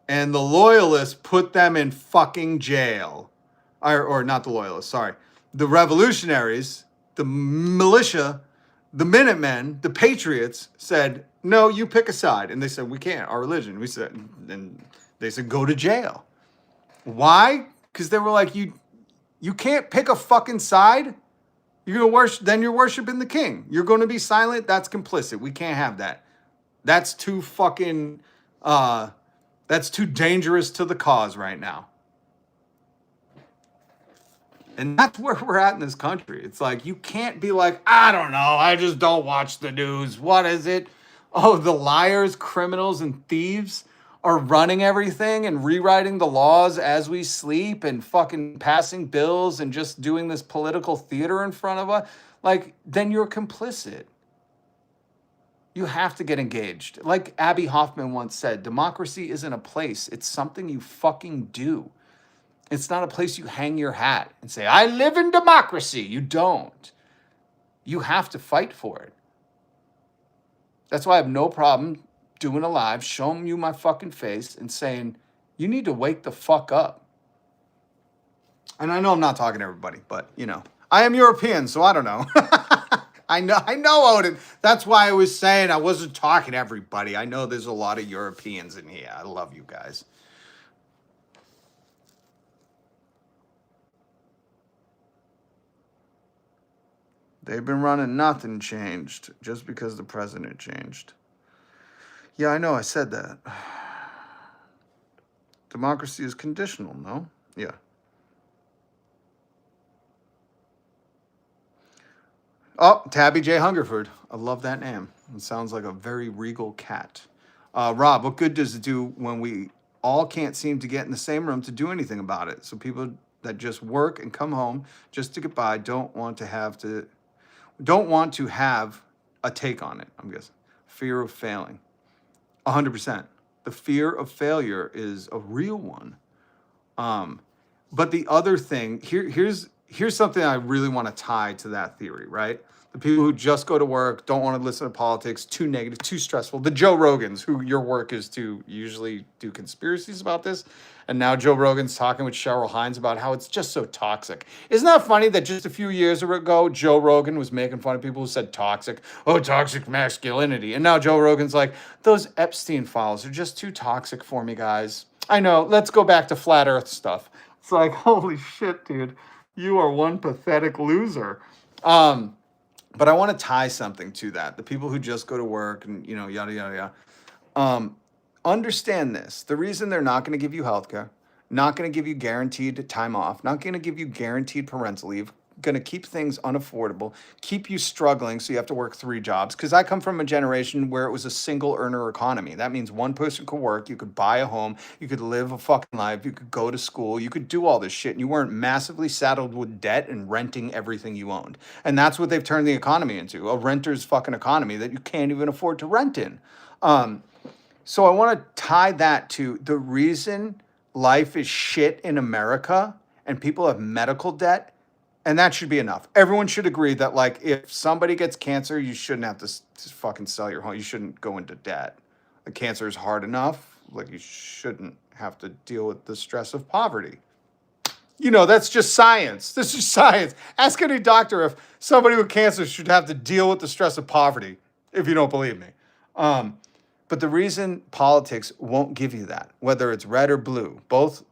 and the loyalists put them in fucking jail. Or not the loyalists, sorry. The revolutionaries, the militia, the Minutemen, the Patriots said, no, you pick a side. And they said, we can't, our religion. We said, and they said, go to jail. Why? Because they were like, you can't pick a fucking side. You're gonna worship, then you're worshiping the king. You're gonna be silent, that's complicit. We can't have that. That's too fucking, that's too dangerous to the cause right now. And that's where we're at in this country. It's like, you can't be like, I don't know, I just don't watch the news. What is it? Oh, the liars, criminals, and thieves are running everything and rewriting the laws as we sleep and fucking passing bills and just doing this political theater in front of us. Like, then you're complicit. You have to get engaged. Like Abby Hoffman once said, democracy isn't a place. It's something you fucking do. It's not a place you hang your hat and say, I live in democracy. You don't. You have to fight for it. That's why I have no problem doing a live, showing you my fucking face and saying, you need to wake the fuck up. And I know I'm not talking to everybody, but, you know, I am European, so I don't know. I know, Odin. That's why I was saying I wasn't talking to everybody. I know there's a lot of Europeans in here. I love you guys. They've been running, nothing changed just because the president changed. Yeah, I know, I said that. Democracy is conditional, no? Yeah. Oh, Tabby J. Hungerford. I love that name. It sounds like a very regal cat. Rob, what good does it do when we all can't seem to get in the same room to do anything about it? So people that just work and come home just to get by don't want to have a take on it, I'm guessing. Fear of failing. 100%. The fear of failure is a real one. But the other thing, here's something I really want to tie to that theory, right? The people who just go to work, don't want to listen to politics, too negative, too stressful. The Joe Rogans, who your work is to usually do conspiracies about this. And now Joe Rogan's talking with Cheryl Hines about how it's just so toxic. Isn't that funny that just a few years ago, Joe Rogan was making fun of people who said toxic, oh, toxic masculinity. And now Joe Rogan's like, those Epstein files are just too toxic for me, guys. I know, let's go back to flat earth stuff. It's like, holy shit, dude. You are one pathetic loser. But I want to tie something to that. The people who just go to work and, you know, yada, yada, yada. Understand this. The reason they're not going to give you healthcare, not going to give you guaranteed time off, not going to give you guaranteed parental leave, going to keep things unaffordable, keep you struggling so you have to work 3 jobs. Because I come from a generation where it was a single earner economy. That means one person could work, you could buy a home, you could live a fucking life, you could go to school, you could do all this shit, and you weren't massively saddled with debt and renting everything you owned. And that's what they've turned the economy into, a renter's fucking economy that you can't even afford to rent in. So I want to tie that to the reason life is shit in America and people have medical debt. And that should be enough. Everyone should agree that, like, if somebody gets cancer, you shouldn't have to fucking sell your home. You shouldn't go into debt. The cancer is hard enough. Like, you shouldn't have to deal with the stress of poverty. You know, that's just science. This is science. Ask any doctor if somebody with cancer should have to deal with the stress of poverty, if you don't believe me. But the reason politics won't give you that, whether it's red or blue, both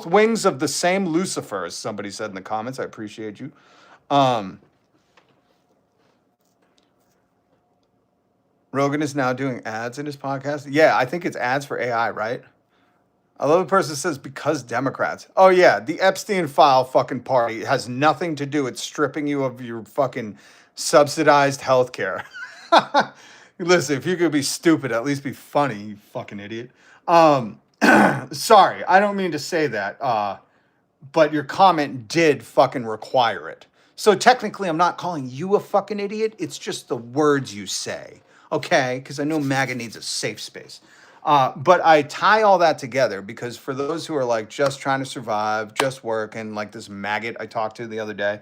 wings of the same Lucifer, as somebody said in the comments, I appreciate you. Rogan is now doing ads in his podcast. Yeah, I think it's ads for AI, right? I love a person that says, because Democrats. Oh yeah, the Epstein file fucking party has nothing to do with stripping you of your fucking subsidized healthcare. Listen, if you could be stupid, at least be funny, you fucking idiot. Sorry, I don't mean to say that, but your comment did fucking require it. So technically, I'm not calling you a fucking idiot. It's just the words you say, okay? Because I know MAGA needs a safe space. But I tie all that together because for those who are like just trying to survive, just work, and like this maggot I talked to the other day,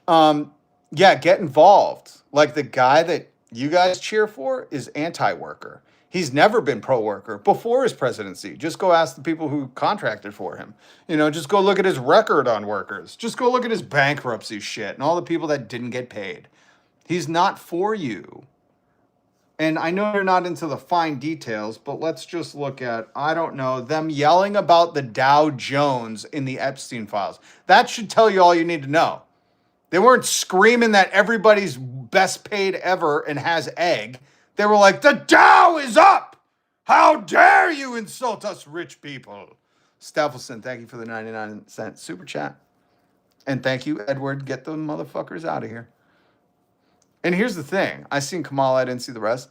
yeah, get involved. Like the guy that you guys cheer for is anti-worker. He's never been pro-worker before his presidency. Just go ask the people who contracted for him. You know, just go look at his record on workers. Just go look at his bankruptcy shit and all the people that didn't get paid. He's not for you. And I know you're not into the fine details, but let's just look at, I don't know, them yelling about the Dow Jones in the Epstein files. That should tell you all you need to know. They weren't screaming that everybody's best paid ever and has egg. They were like, the Dow is up! How dare you insult us rich people? Steffelson, thank you for the 99-cent super chat. And thank you, Edward. Get those motherfuckers out of here. And here's the thing. I seen Kamala. I didn't see the rest.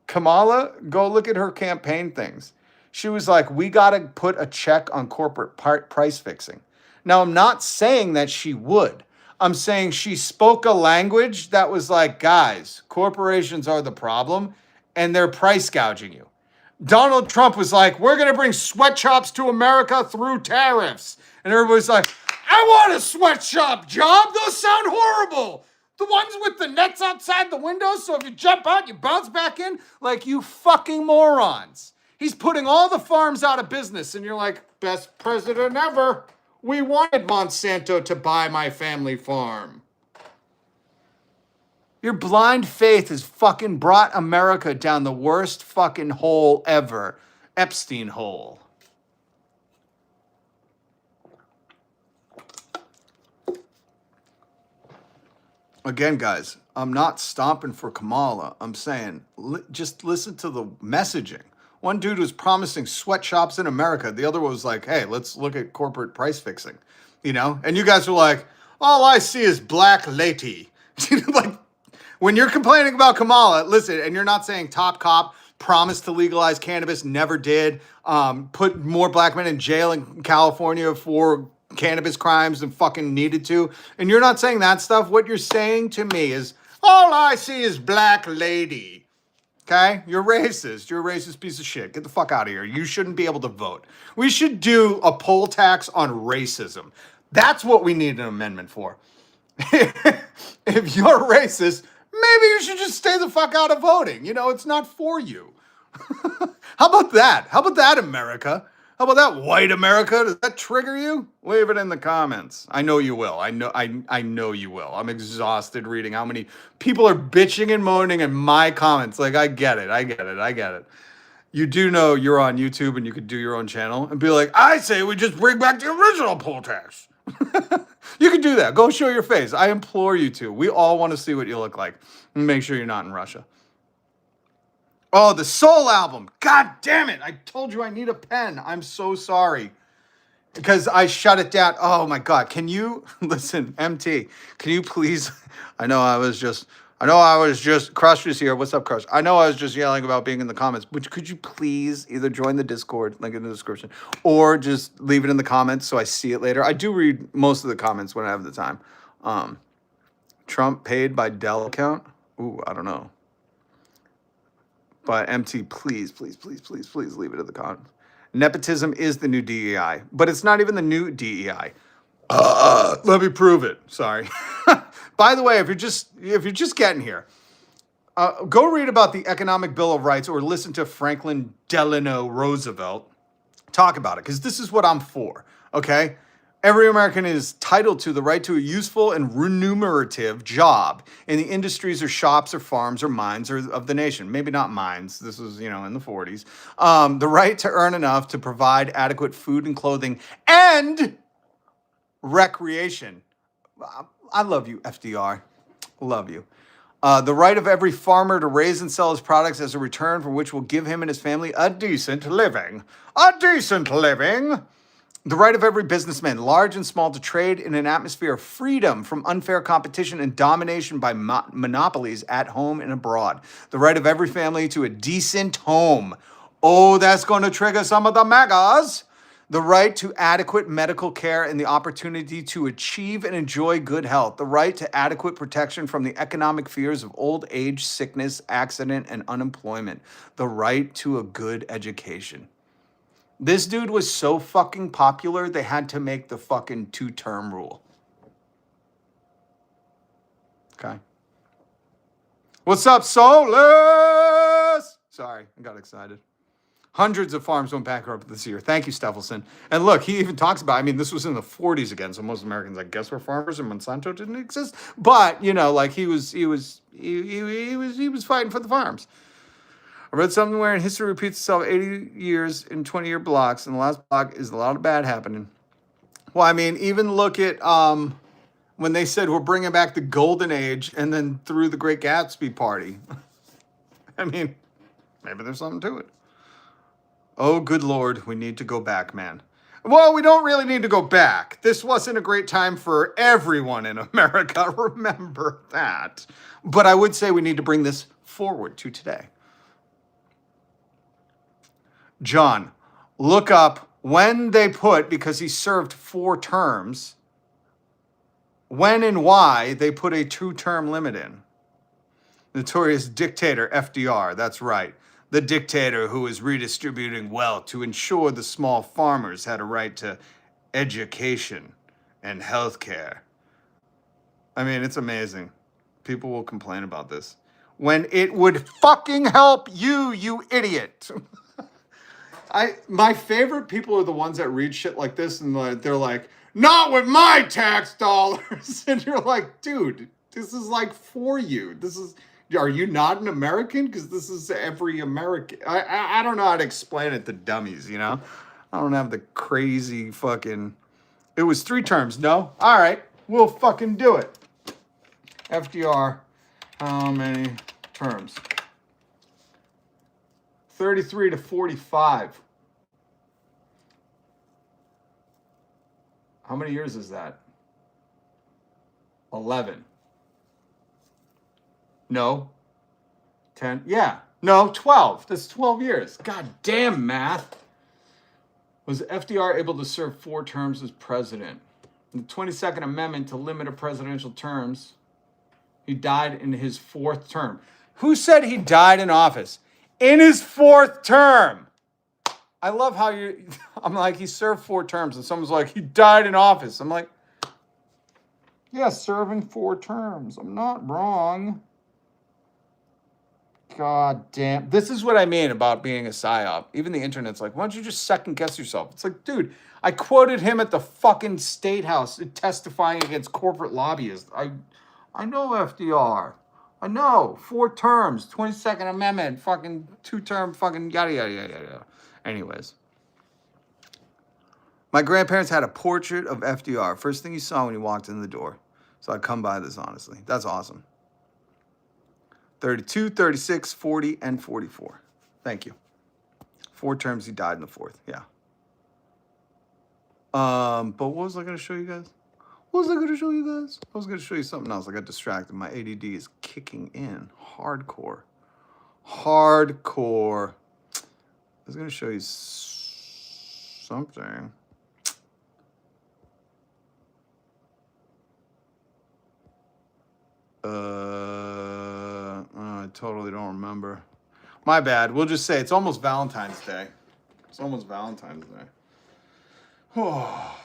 Kamala, go look at her campaign things. She was like, we got to put a check on corporate price fixing. Now, I'm not saying that she would. I'm saying she spoke a language that was like, guys, corporations are the problem and they're price gouging you. Donald Trump was like, we're going to bring sweatshops to America through tariffs. And everybody's like, I want a sweatshop job. Those sound horrible. The ones with the nets outside the windows, so if you jump out, you bounce back in. Like, you fucking morons. He's putting all the farms out of business, and you're like, best president ever. We wanted Monsanto to buy my family farm. Your blind faith has fucking brought America down the worst fucking hole ever. Epstein hole. Again, guys, I'm not stomping for Kamala. I'm saying, just listen to the messaging. One dude was promising sweatshops in America. The other was like, hey, let's look at corporate price fixing, you know? And you guys were like, all I see is black lady. Like, when you're complaining about Kamala, listen, and you're not saying top cop, promised to legalize cannabis, never did, put more black men in jail in California for cannabis crimes than fucking needed to, and you're not saying that stuff. What you're saying to me is, all I see is black lady. Okay? You're racist. You're a racist piece of shit. Get the fuck out of here. You shouldn't be able to vote. We should do a poll tax on racism. That's what we need an amendment for. If you're racist, maybe you should just stay the fuck out of voting. You know, it's not for you. How about that? How about that, America? How about that, white America? Does that trigger you? Leave it in the comments. I know you will. I know you will. I'm exhausted reading how many people are bitching and moaning in my comments. Like, I get it. You do know you're on YouTube and you could do your own channel and be like, I say we just bring back the original poll tax. You can do that. Go show your face. I implore you to. We all want to see what you look like. And make sure you're not in Russia. Oh, the Soul album. God damn it. I told you I need a pen. I'm so sorry. Because I shut it down. Oh my God. Can you, listen, MT, can you please, I know I was just, Crush is here. What's up, Crush? I know I was just yelling about being in the comments, but could you please either join the Discord, link in the description, or just leave it in the comments so I see it later. I do read most of the comments when I have the time. Trump paid by Dell account? Ooh, I don't know. But MT, please leave it in the comments. Nepotism is the new DEI, but it's not even the new DEI. Let me prove it. Sorry. By the way, if you're just getting here, go read about the Economic Bill of Rights or listen to Franklin Delano Roosevelt talk about it, because this is what I'm for. Okay. Every American is entitled to the right to a useful and remunerative job in the industries or shops or farms or mines or of the nation. Maybe not mines. This was, in the 40s. The right to earn enough to provide adequate food and clothing and recreation. I love you, FDR. Love you. The right of every farmer to raise and sell his products as a return for which will give him and his family a decent living. A decent living. The right of every businessman, large and small, to trade in an atmosphere of freedom from unfair competition and domination by monopolies at home and abroad. The right of every family to a decent home. Oh, that's going to trigger some of the MAGAs. The right to adequate medical care and the opportunity to achieve and enjoy good health. The right to adequate protection from the economic fears of old age, sickness, accident, and unemployment. The right to a good education. This dude was so fucking popular, they had to make the fucking 2-term rule. Okay. What's up, Soulless? Sorry, I got excited. Hundreds of farms went bankrupt this year. Thank you, Steffelson. And look, he even talks about, I mean, this was in the 40s again, so most Americans, I guess, were farmers and Monsanto didn't exist. But, you know, like he was fighting for the farms. I read somewhere in history repeats itself 80 years in 20-year blocks, and the last block is a lot of bad happening. Well, I mean, even look at when they said we're bringing back the golden age and then threw the Great Gatsby party. I mean, maybe there's something to it. Oh, good Lord, we need to go back, man. Well, we don't really need to go back. This wasn't a great time for everyone in America. Remember that. But I would say we need to bring this forward to today. John, look up when they put, because he served 4 terms, when and why they put a 2-term limit in. Notorious dictator FDR, that's right. The dictator who was redistributing wealth to ensure the small farmers had a right to education and health care. I mean, it's amazing. People will complain about this. When it would fucking help you, you idiot. My favorite people are the ones that read shit like this and they're like, not with my tax dollars. And you're like, dude, this is like for you. Are you not an American? Because this is every American. I don't know how to explain it to dummies, you know? I don't have the crazy fucking... It was 3 terms, no? All right, we'll fucking do it. FDR, how many terms? 33 to 45. How many years is that? 11. No. 10. Yeah. No, 12. That's 12 years. God damn math. Was FDR able to serve 4 terms as president? In the 22nd Amendment to limit a presidential terms, he died in his 4th term. Who said he died in office? In his 4th term. I love how I'm like, he served 4 terms, and someone's like, he died in office. I'm like, yeah, serving 4 terms. I'm not wrong. God damn. This is what I mean about being a psyop. Even the internet's like, why don't you just second guess yourself? It's like, dude, I quoted him at the fucking State House testifying against corporate lobbyists. I know FDR. I know. 4 terms, 22nd Amendment, fucking 2-term, fucking yada, yada, yada, yada. Anyways. My grandparents had a portrait of FDR. First thing you saw when you walked in the door. So I'd come by this, honestly. That's awesome. 32, 36, 40, and 44. Thank you. 4 terms, he died in the 4th. Yeah. But what was I going to show you guys? I was going to show you something else. I got distracted. My ADD is kicking in. Hardcore. I was going to show you something. I totally don't remember. My bad. We'll just say it's almost Valentine's Day. Oh,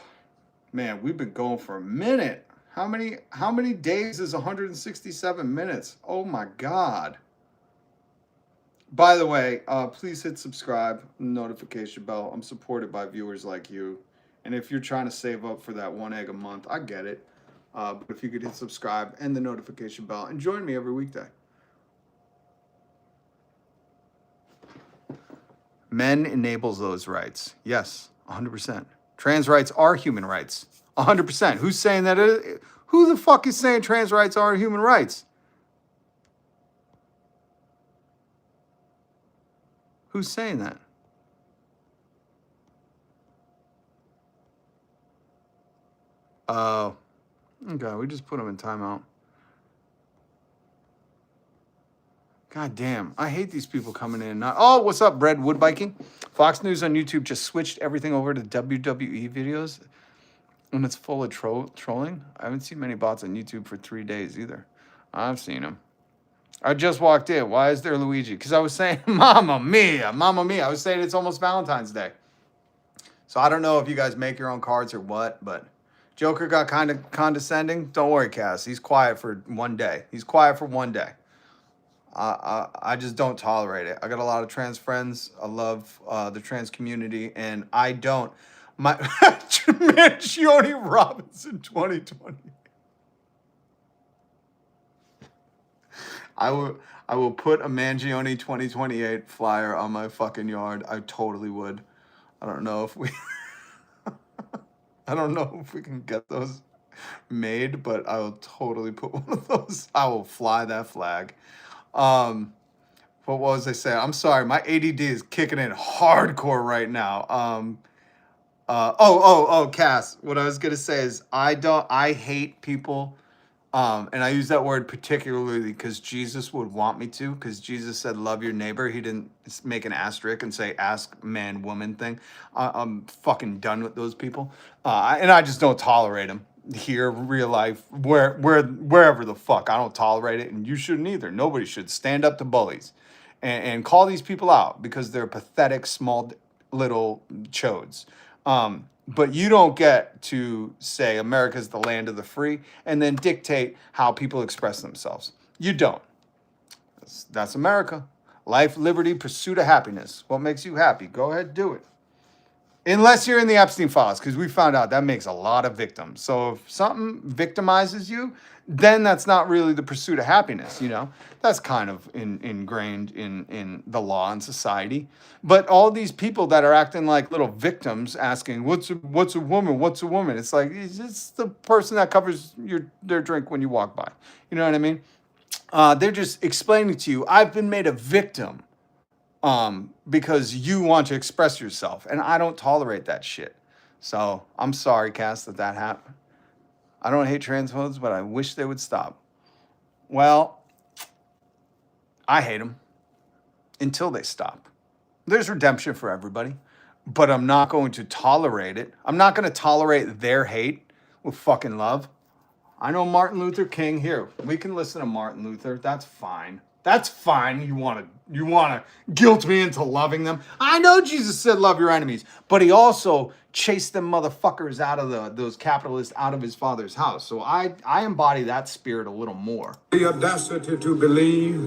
man, we've been going for a minute. How many days is 167 minutes? Oh my God. By the way, please hit subscribe, notification bell. I'm supported by viewers like you. And if you're trying to save up for that 1 egg a month, I get it. But if you could hit subscribe and the notification bell and join me every weekday. Men enables those rights. Yes, 100%. Trans rights are human rights. 100%. Who's saying that? Who the fuck is saying trans rights are human rights? Who's saying that? Oh. Okay, we just put them in timeout. God damn. I hate these people coming in. Oh, what's up, Red Wood Biking? Fox News on YouTube just switched everything over to WWE videos. And it's full of trolling. I haven't seen many bots on YouTube for 3 days either. I've seen them. I just walked in. Why is there Luigi? Because I was saying, Mamma Mia. I was saying it's almost Valentine's Day. So I don't know if you guys make your own cards or what, but Joker got kind of condescending. Don't worry, Cass. He's quiet for 1 day. I just don't tolerate it. I got a lot of trans friends. I love the trans community, and I don't. My Mangione Robinson 2020. I will put a Mangione 2028 flyer on my fucking yard. I totally would. I don't know if we I don't know if we can get those made, but I will totally put one of those. I will fly that flag. What was I saying? I'm sorry, my ADD is kicking in hardcore right now. Cass. What I was gonna say is I hate people. And I use that word particularly because Jesus would want me to, because Jesus said, love your neighbor. He didn't make an asterisk and say, ask man, woman thing. I'm fucking done with those people. And I just don't tolerate them here, real life, wherever the fuck. I don't tolerate it, and you shouldn't either. Nobody should. Stand up to bullies and call these people out because they're pathetic, small, little chodes. But you don't get to say America's the land of the free and then dictate how people express themselves. You don't. That's America. Life, liberty, pursuit of happiness. What makes you happy? Go ahead, do it. Unless you're in the Epstein files, because we found out that makes a lot of victims. So if something victimizes you, then that's not really the pursuit of happiness, you know? That's kind of ingrained in the law and society. But all these people that are acting like little victims asking, what's a woman? What's a woman? It's like, it's the person that covers their drink when you walk by. You know what I mean? They're just explaining to you, I've been made a victim because you want to express yourself. And I don't tolerate that shit. So I'm sorry, Cass, that happened. I don't hate trans folks, but I wish they would stop. Well, I hate them until they stop. There's redemption for everybody, but I'm not going to tolerate it. I'm not going to tolerate their hate with fucking love. I know Martin Luther King. Here, we can listen to Martin Luther. That's fine. That's fine. You want to guilt me into loving them. I know Jesus said love your enemies, but he also chased them motherfuckers out of those capitalists out of his father's house. So I embody that spirit a little more. The audacity to believe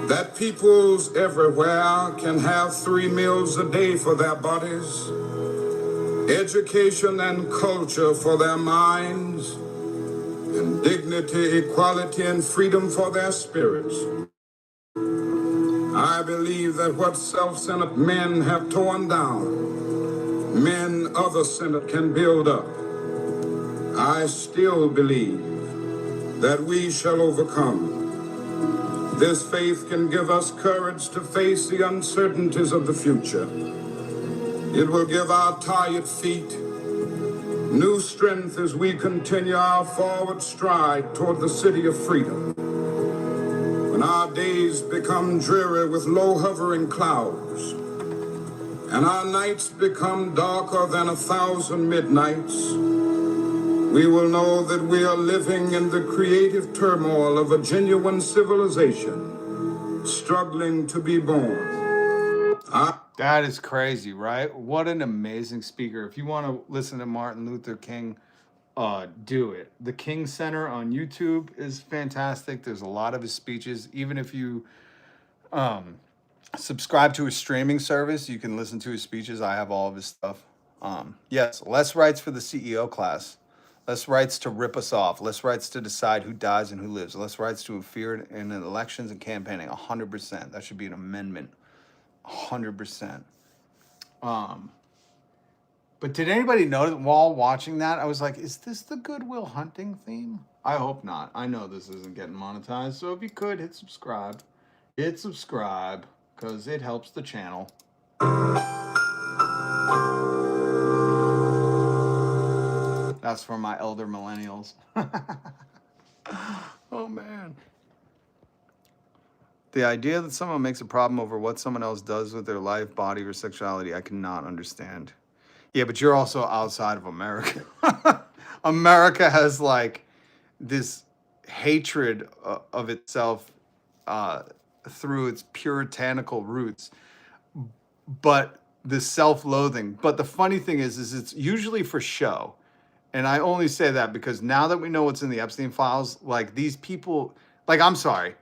that peoples everywhere can have 3 meals a day for their bodies, education and culture for their minds, and dignity, equality, and freedom for their spirits. I believe that what self-centered men have torn down, men other-centered can build up. I still believe that we shall overcome. This faith can give us courage to face the uncertainties of the future. It will give our tired feet new strength as we continue our forward stride toward the city of freedom. When our days become dreary with low hovering clouds, and our nights become darker than 1,000 midnights, we will know that we are living in the creative turmoil of a genuine civilization, struggling to be born. That is crazy, right? What an amazing speaker. If you want to listen to Martin Luther King, do it. The King Center on YouTube is fantastic. There's a lot of his speeches. Even if you subscribe to his streaming service, you can listen to his speeches. I have all of his stuff. Yes, less rights for the CEO class. Less rights to rip us off. Less rights to decide who dies and who lives. Less rights to interfere in elections and campaigning. 100%. That should be an amendment. 100%. But did anybody notice while watching that, I was like, is this the Good Will Hunting theme? I hope not. I know this isn't getting monetized. So if you could, hit subscribe. Hit subscribe, because it helps the channel. That's for my elder millennials. Oh, man. The idea that someone makes a problem over what someone else does with their life, body, or sexuality, I cannot understand. Yeah, but you're also outside of America. America has like this hatred of itself through its puritanical roots, but the self-loathing. But the funny thing is it's usually for show. And I only say that because now that we know what's in the Epstein files, like these people, like, I'm sorry.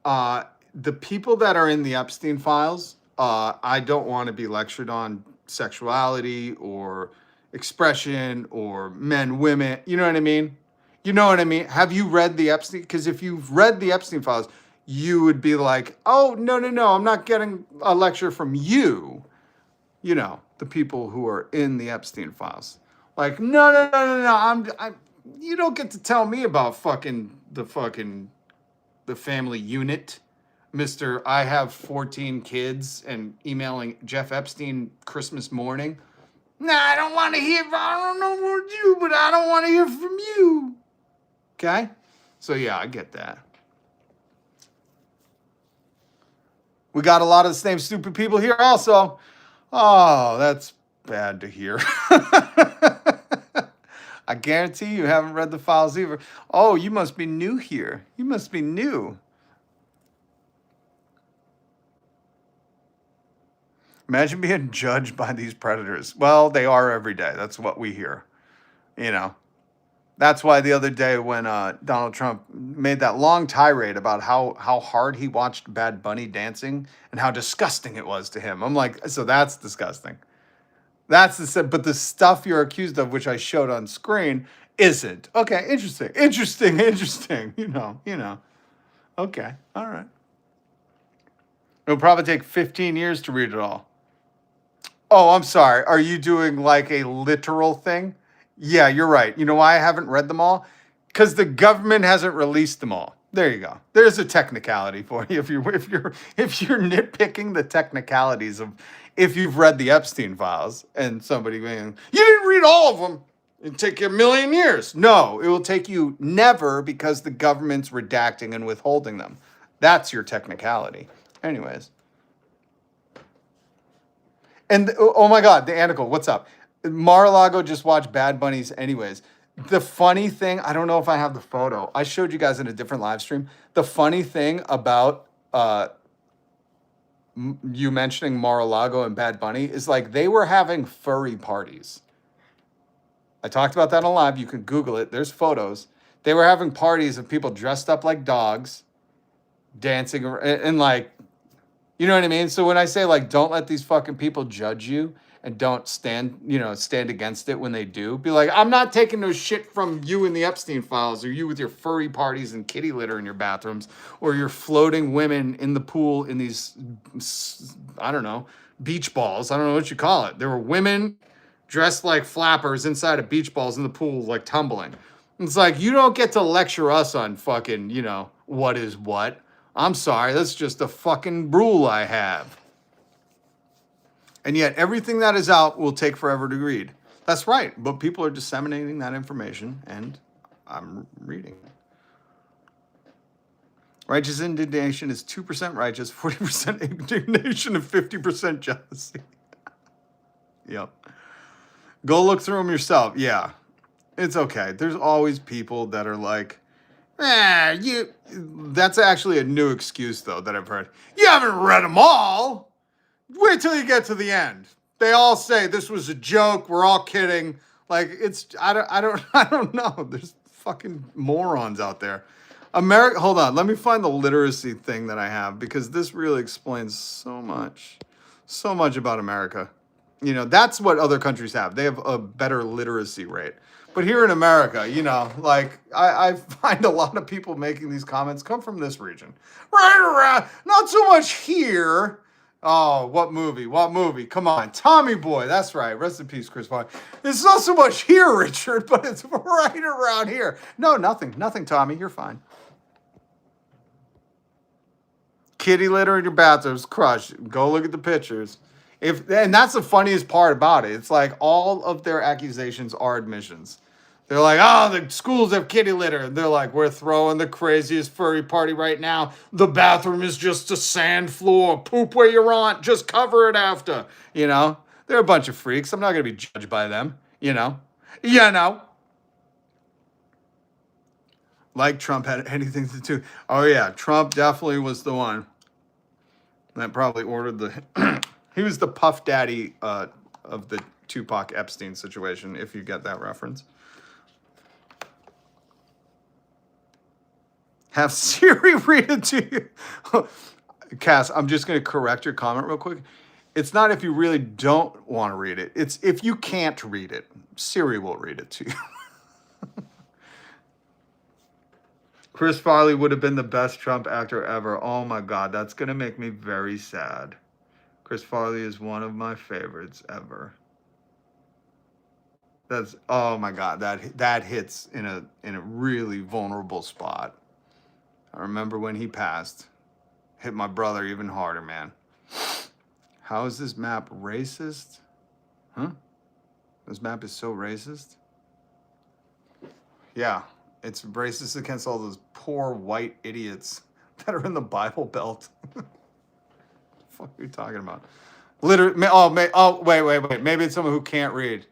The people that are in the Epstein files, I don't want to be lectured on sexuality or expression or men, women. You know what I mean? You know what I mean? Have you read the Epstein? Because if you've read the Epstein files, you would be like, oh, no, I'm not getting a lecture from you. You know, the people who are in the Epstein files. Like, no. You don't get to tell me about the family unit. Mr. I have 14 kids and emailing Jeff Epstein Christmas morning. Nah, I don't want to hear, I don't know about you, but I don't want to hear from you. Okay? So yeah, I get that. We got a lot of the same stupid people here also. Oh, that's bad to hear. I guarantee you haven't read the files either. Oh, you must be new here. You must be new. Imagine being judged by these predators. Well, they are every day. That's what we hear. You know, that's why the other day when Donald Trump made that long tirade about how hard he watched Bad Bunny dancing and how disgusting it was to him. I'm like, so that's disgusting. But the stuff you're accused of, which I showed on screen, isn't. Okay, interesting. You know. Okay, all right. It'll probably take 15 years to read it all. Oh, I'm sorry. Are you doing like a literal thing? Yeah, you're right. You know why I haven't read them all? Because the government hasn't released them all. There you go. There's a technicality for you. If you're nitpicking the technicalities of if you've read the Epstein files and somebody going, you didn't read all of them. It'll take you 1,000,000 years. No, it will take you never because the government's redacting and withholding them. That's your technicality. Anyways. And oh my God, the Anacle, what's up? Mar-a-Lago just watched Bad Bunnies anyways. The funny thing, I don't know if I have the photo. I showed you guys in a different live stream. The funny thing about you mentioning Mar-a-Lago and Bad Bunny is like they were having furry parties. I talked about that on live. You can Google it. There's photos. They were having parties of people dressed up like dogs, dancing and like, you know what I mean? So when I say like, don't let these fucking people judge you and don't stand against it when they do. Be like, I'm not taking no shit from you in the Epstein files or you with your furry parties and kitty litter in your bathrooms or your floating women in the pool in these, I don't know, beach balls. I don't know what you call it. There were women dressed like flappers inside of beach balls in the pool, like tumbling. It's like, you don't get to lecture us on fucking, what is what. I'm sorry, that's just a fucking rule I have. And yet everything that is out will take forever to read. That's right, but people are disseminating that information and I'm reading it. Righteous indignation is 2% righteous, 40% indignation, and 50% jealousy. Yep. Go look through them yourself. Yeah, it's okay. There's always people that are like, that's actually a new excuse, though, that I've heard. You haven't read them all. Wait till you get to the end. They all say this was a joke. We're all kidding. Like, I don't know. There's fucking morons out there. Hold on. Let me find the literacy thing that I have because this really explains so much about America. That's what other countries have. They have a better literacy rate. But here in America, like I find a lot of people making these comments come from this region. Right around, not so much here. Oh, what movie? Come on, Tommy Boy. That's right. Rest in peace, Chris Vaughn. It's not so much here, Richard, but it's right around here. No, nothing, Tommy. You're fine. Kitty litter in your bathrooms, crushed. Go look at the pictures. And that's the funniest part about it. It's like all of their accusations are admissions. They're like, oh, the schools have kitty litter. And they're like, we're throwing the craziest furry party right now. The bathroom is just a sand floor. Poop where you want. Just cover it after. They're a bunch of freaks. I'm not going to be judged by them. Like Trump had anything to do. Oh, yeah. Trump definitely was the one that probably ordered the... He was the puff daddy of the Tupac Epstein situation, if you get that reference. Have Siri read it to you. Cass, I'm just going to correct your comment real quick. It's not if you really don't want to read it. It's if you can't read it, Siri will read it to you. Chris Farley would have been the best Trump actor ever. Oh my God, that's going to make me very sad. Chris Farley is one of my favorites ever. That's, oh my God, that hits in a really vulnerable spot. I remember when he passed. Hit my brother even harder, man. How is this map racist? Huh? This map is so racist? Yeah, it's racist against all those poor white idiots that are in the Bible Belt. What the fuck are you talking about? Wait. Maybe it's someone who can't read.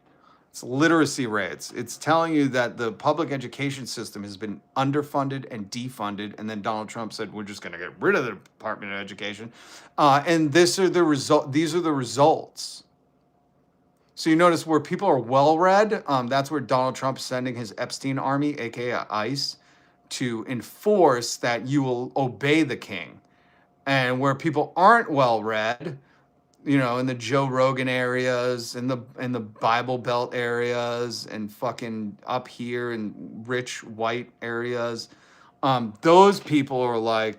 It's literacy rates. It's telling you that the public education system has been underfunded and defunded, and then Donald Trump said we're just going to get rid of the Department of Education, and these are the results. So you notice where people are well-read, that's where Donald Trump's sending his Epstein army, aka ICE, to enforce that you will obey the king, and where people aren't well-read, you know, in the Joe Rogan areas, in the Bible Belt areas, and fucking up here in rich white areas, those people are like,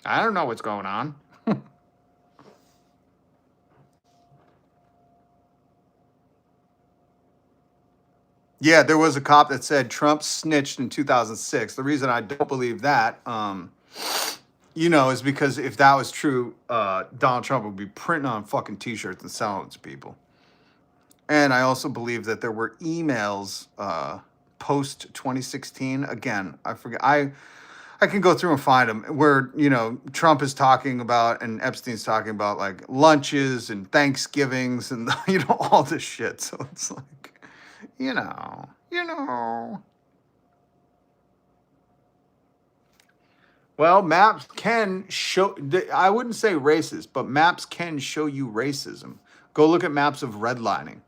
I don't know what's going on. Yeah, there was a cop that said Trump snitched in 2006. The reason I don't believe that, you know, is because if that was true, Donald Trump would be printing on fucking t-shirts and selling it to people. And I also believe that there were emails post 2016. Again, I forget. I can go through and find them where, you know, Trump is talking about and Epstein's talking about like lunches and Thanksgivings and, you know, all this shit. So it's like, you know. Well, maps can show, I wouldn't say racist, but maps can show you racism. Go look at maps of redlining,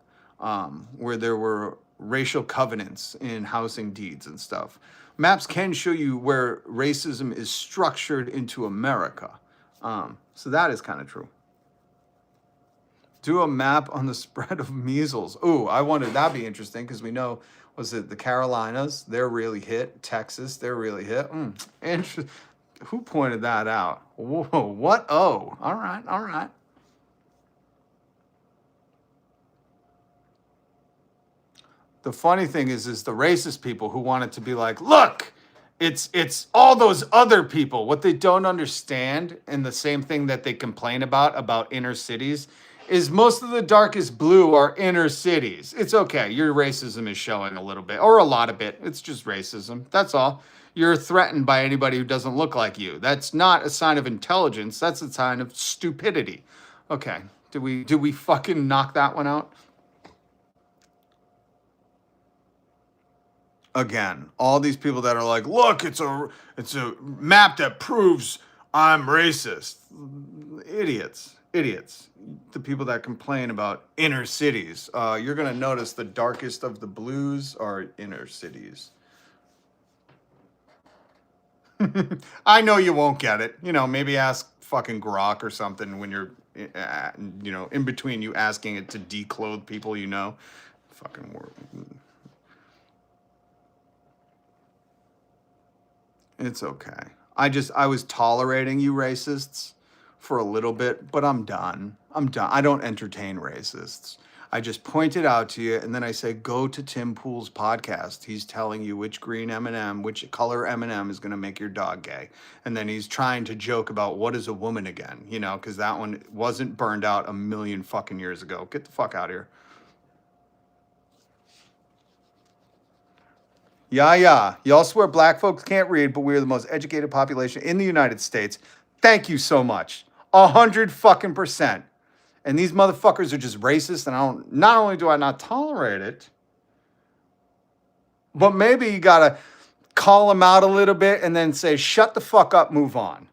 where there were racial covenants in housing deeds and stuff. Maps can show you where racism is structured into America. So that is kind of true. Do a map on the spread of measles. Ooh, I wondered, that'd be interesting because we know, was it the Carolinas? They're really hit. Texas, they're really hit. Interesting. Who pointed that out? Whoa, what? Oh, all right. The funny thing is the racist people who want it to be like, look, it's all those other people. What they don't understand, and the same thing that they complain about inner cities, is most of the darkest blue are inner cities. It's okay. Your racism is showing a little bit, or a lot of it. It's just racism. That's all. You're threatened by anybody who doesn't look like you. That's not a sign of intelligence. That's a sign of stupidity. Okay. Did we fucking knock that one out? Again, all these people that are like, look, it's a map that proves I'm racist. Idiots. The people that complain about inner cities. You're going to notice the darkest of the blues are inner cities. I know you won't get it. You know, maybe ask fucking Grok or something when you're, you know, in between you asking it to declothe people, you know. Fucking word. It's okay. I was tolerating you racists for a little bit, but I'm done. I don't entertain racists. I just point it out to you, and then I say, go to Tim Pool's podcast. He's telling you which green M&M, which color M&M is going to make your dog gay. And then he's trying to joke about what is a woman again, you know, because that one wasn't burned out a million fucking years ago. Get the fuck out of here. Yeah. Y'all swear black folks can't read, but we're the most educated population in the United States. Thank you so much. 100%. And these motherfuckers are just racist, and not only do I not tolerate it, but maybe you gotta call them out a little bit and then say, shut the fuck up, move on.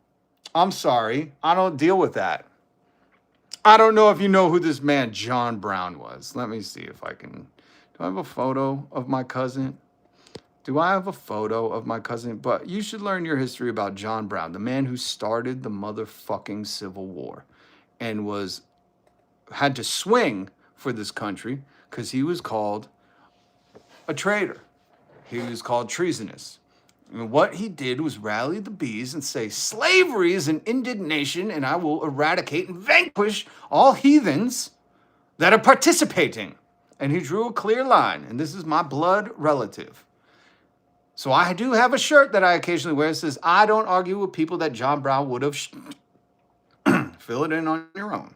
I'm sorry, I don't deal with that. I don't know if you know who this man John Brown was. Let me see if I can, do I have a photo of my cousin? Do I have a photo of my cousin? But you should learn your history about John Brown, the man who started the motherfucking Civil War and had to swing for this country because he was called a traitor. He was called treasonous. And what he did was rally the bees and say, slavery is an indignation, and I will eradicate and vanquish all heathens that are participating. And he drew a clear line, and this is my blood relative. So I do have a shirt that I occasionally wear that says, I don't argue with people that John Brown would have. Fill it in on your own.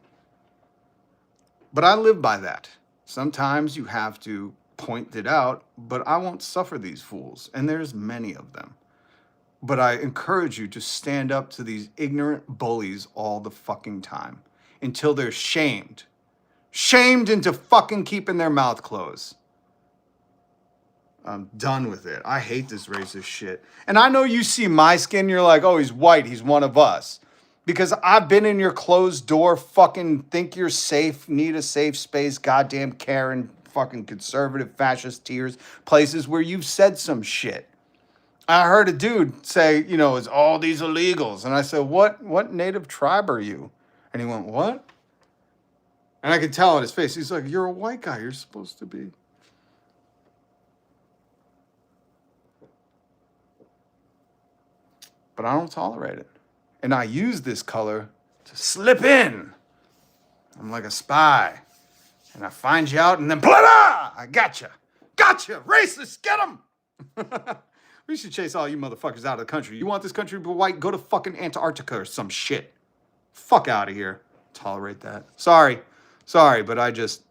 But I live by that. Sometimes you have to point it out, but I won't suffer these fools. And there's many of them. But I encourage you to stand up to these ignorant bullies all the fucking time until they're shamed. Shamed into fucking keeping their mouth closed. I'm done with it. I hate this racist shit. And I know you see my skin, you're like, oh, he's white, he's one of us. Because I've been in your closed door, fucking think you're safe, need a safe space, goddamn Karen, fucking conservative, fascist tears, places where you've said some shit. I heard a dude say, you know, it's all these illegals. And I said, what native tribe are you? And he went, what? And I could tell on his face, he's like, you're a white guy, you're supposed to be. But I don't tolerate it. And I use this color to slip in. I'm like a spy. And I find you out and then, blah! I gotcha. Gotcha! Racist! Get them! We should chase all you motherfuckers out of the country. You want this country to be white? Go to fucking Antarctica or some shit. Fuck out of here. Tolerate that. Sorry, but I just,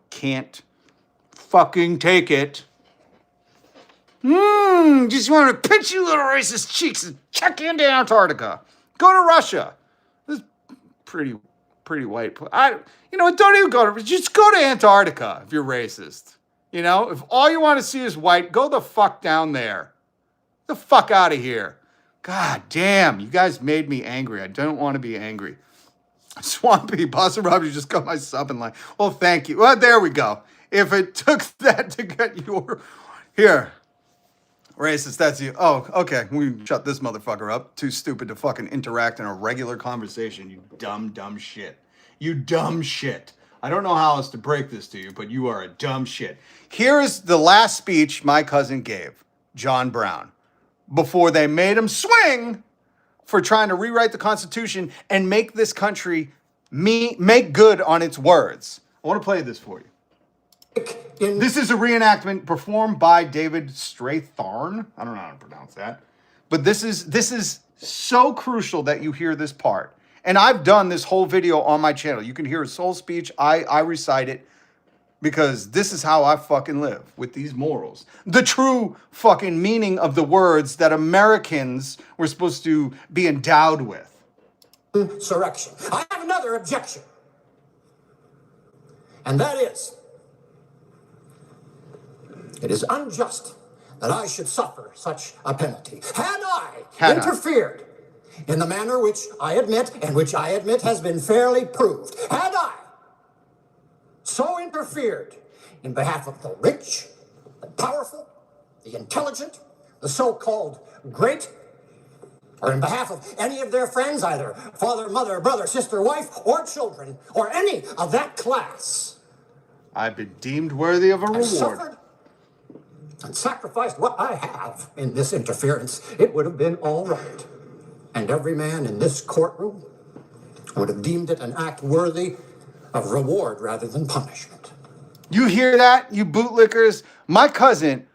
can't fucking take it. Just want to pinch you little racist cheeks and check you into Antarctica. Go to Russia. This is pretty white. Don't even go to, just go to Antarctica if you're racist. If all you want to see is white, go the fuck down there. Get the fuck out of here. God damn, you guys made me angry. I don't want to be angry. Swampy, Boston Rob, you just got my sub and like, well, thank you. Well, there we go. If it took that to get your, here. Racist, that's you. Oh, okay. We shut this motherfucker up. Too stupid to fucking interact in a regular conversation. You dumb shit. You dumb shit. I don't know how else to break this to you, but you are a dumb shit. Here is the last speech my cousin gave, John Brown, before they made him swing for trying to rewrite the Constitution and make this country make good on its words. I want to play this for you. This is a reenactment performed by David Strathairn. I don't know how to pronounce that. But this is so crucial that you hear this part. And I've done this whole video on my channel. You can hear his whole speech. I recite it because this is how I fucking live with these morals. The true fucking meaning of the words that Americans were supposed to be endowed with. Insurrection. I have another objection. And that is, it is unjust that I should suffer such a penalty. Had I interfered in the manner which I admit, and which I admit has been fairly proved, had I so interfered in behalf of the rich, the powerful, the intelligent, the so-called great, or in behalf of any of their friends, either father, mother, brother, sister, wife, or children, or any of that class, I've been deemed worthy of a reward. Suffered and sacrificed what I have in this interference, it would have been all right. And every man in this courtroom would have deemed it an act worthy of reward rather than punishment. You hear that, you bootlickers? My cousin,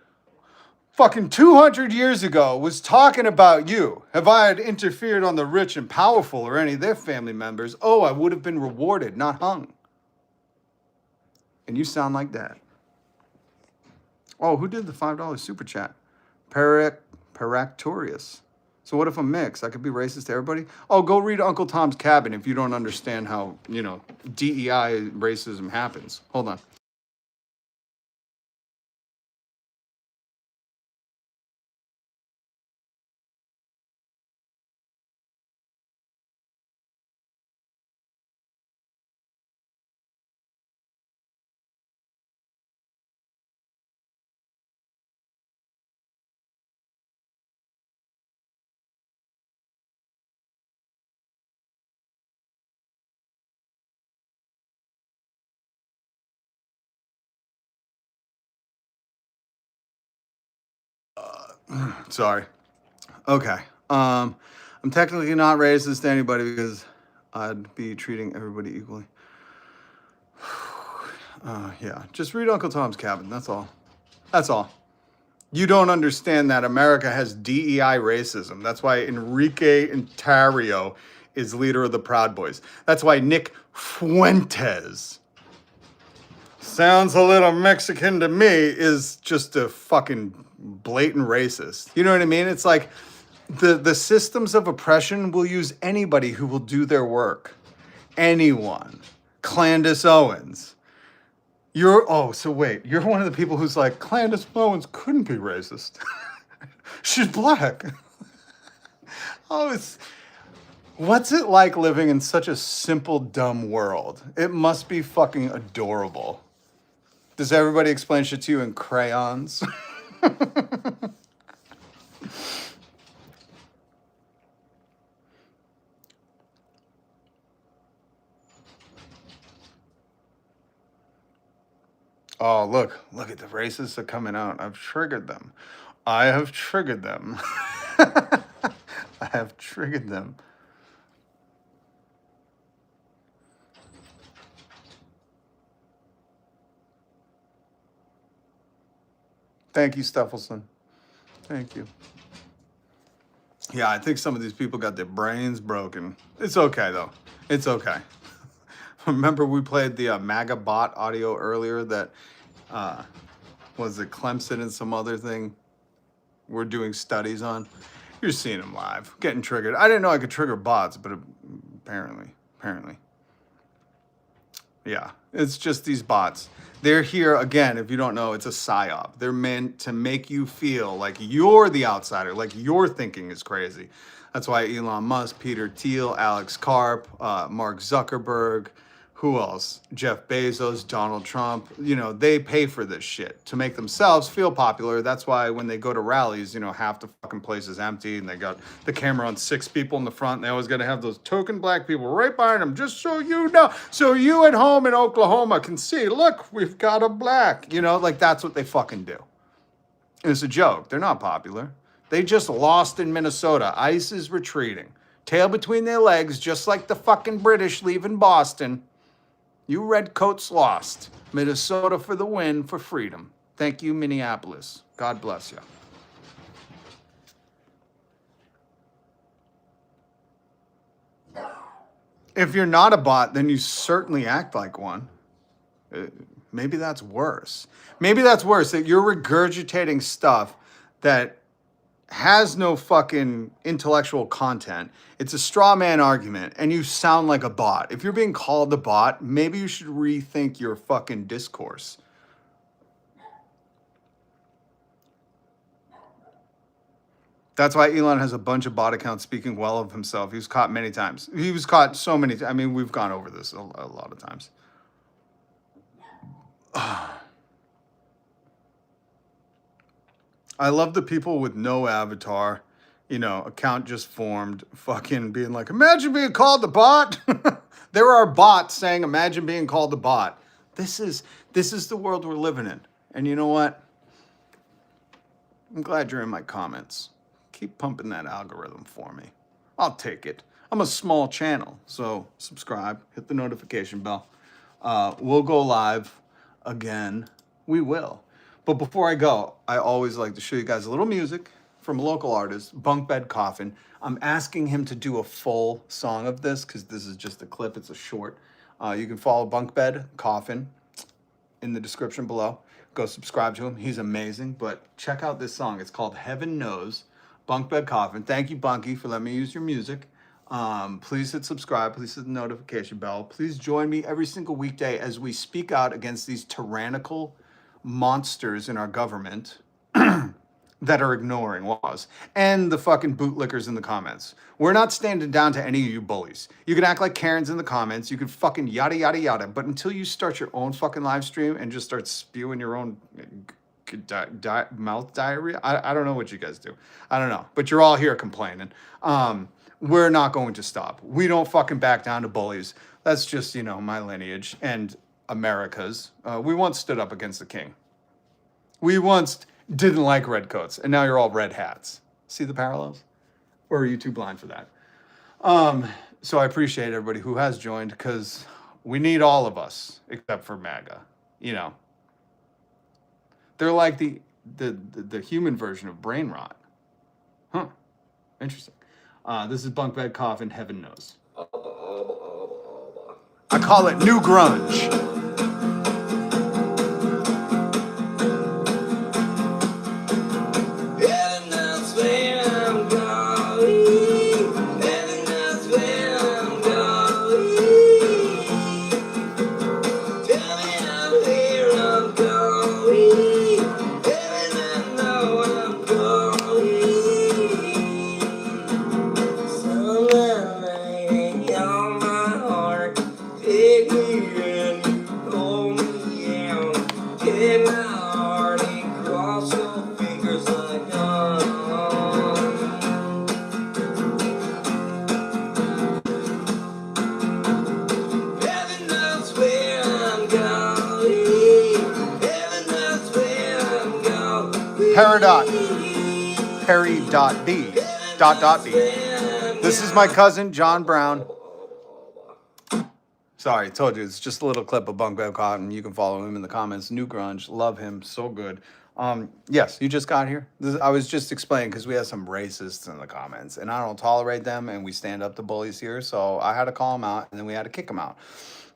fucking 200 years ago, was talking about you. If I had interfered on the rich and powerful or any of their family members, I would have been rewarded, not hung. And you sound like that. Oh, who did the $5 super chat? Paractorius. So what if I'm mixed? I could be racist to everybody? Oh, go read Uncle Tom's Cabin if you don't understand how, DEI racism happens. Hold on. Sorry. Okay. I'm technically not racist to anybody because I'd be treating everybody equally. Yeah, just read Uncle Tom's Cabin. That's all. That's all. You don't understand that America has DEI racism. That's why Enrique Intario is leader of the Proud Boys. That's why Nick Fuentes, sounds a little Mexican to me, is just a fucking blatant racist. You know what I mean? It's like the systems of oppression will use anybody who will do their work. Anyone. Clandis Owens. You're one of the people who's like, Clandis Owens couldn't be racist. She's black. What's it like living in such a simple, dumb world? It must be fucking adorable. Does everybody explain shit to you in crayons? Oh, look at the racists are coming out. I've triggered them. I have triggered them. I have triggered them. Thank you, Steffelson. Thank you. Yeah, I think some of these people got their brains broken. It's okay, though. It's okay. Remember we played the MAGA bot audio earlier that was it Clemson and some other thing we're doing studies on? You're seeing them live, getting triggered. I didn't know I could trigger bots, but apparently. Yeah, it's just these bots. They're here, again, if you don't know, it's a psyop. They're meant to make you feel like you're the outsider, like your thinking is crazy. That's why Elon Musk, Peter Thiel, Alex Karp, Mark Zuckerberg, who else? Jeff Bezos, Donald Trump, they pay for this shit to make themselves feel popular. That's why when they go to rallies, half the fucking place is empty and they got the camera on 6 people in the front. And they always got to have those token black people right behind them, just so you know, so you at home in Oklahoma can see, look, we've got a black, that's what they fucking do. And it's a joke. They're not popular. They just lost in Minnesota. ICE is retreating. Tail between their legs, just like the fucking British leaving Boston. You redcoats lost. Minnesota for the win, for freedom. Thank you, Minneapolis. God bless you. If you're not a bot, then you certainly act like one. Maybe that's worse. Maybe that's worse, that you're regurgitating stuff that has no fucking intellectual content. It's a straw man argument, and you sound like a bot. If you're being called a bot, maybe you should rethink your fucking discourse. That's why Elon has a bunch of bot accounts speaking well of himself. He was caught many times. He was caught so many times. I mean, we've gone over this a lot of times. I love the people with no avatar, account just formed, fucking being like, imagine being called the bot. There are bots saying, imagine being called the bot. This is the world we're living in. And you know what? I'm glad you're in my comments. Keep pumping that algorithm for me. I'll take it. I'm a small channel, so subscribe, hit the notification bell. We'll go live again. We will. But before I go, I always like to show you guys a little music from a local artist, BUNKBED COFFIN. I'm asking him to do a full song of this because this is just a clip. It's a short. You can follow BUNKBED COFFIN in the description below. Go subscribe to him. He's amazing. But check out this song. It's called Heaven Knows, BUNKBED COFFIN. Thank you, Bunky, for letting me use your music. Please hit subscribe. Please hit the notification bell. Please join me every single weekday as we speak out against these tyrannical monsters in our government that are ignoring laws and the fucking bootlickers in the comments. We're not standing down to any of you bullies. You can act like Karens in the comments. You can fucking yada, yada, yada. But until you start your own fucking live stream and just start spewing your own mouth diarrhea, I don't know what you guys do. I don't know. But you're all here complaining. We're not going to stop. We don't fucking back down to bullies. That's just, my lineage and America's. We once stood up against the king. We once didn't like redcoats, and now you're all red hats. See the parallels? Or are you too blind for that? So I appreciate everybody who has joined, because we need all of us except for MAGA. You know, they're like the human version of brain rot. Huh? Interesting. This is Bunk Bed Coffin. Heaven knows. I call it new grunge. Perry.B. This is my cousin, John Brown. Sorry, told you, it's just a little clip of Bunk Bed Coffin. You can follow him in the comments. New grunge, love him, so good. Yes, you just got here. I was just explaining because we have some racists in the comments, and I don't tolerate them, and we stand up to bullies here, so I had to call them out, and then we had to kick them out.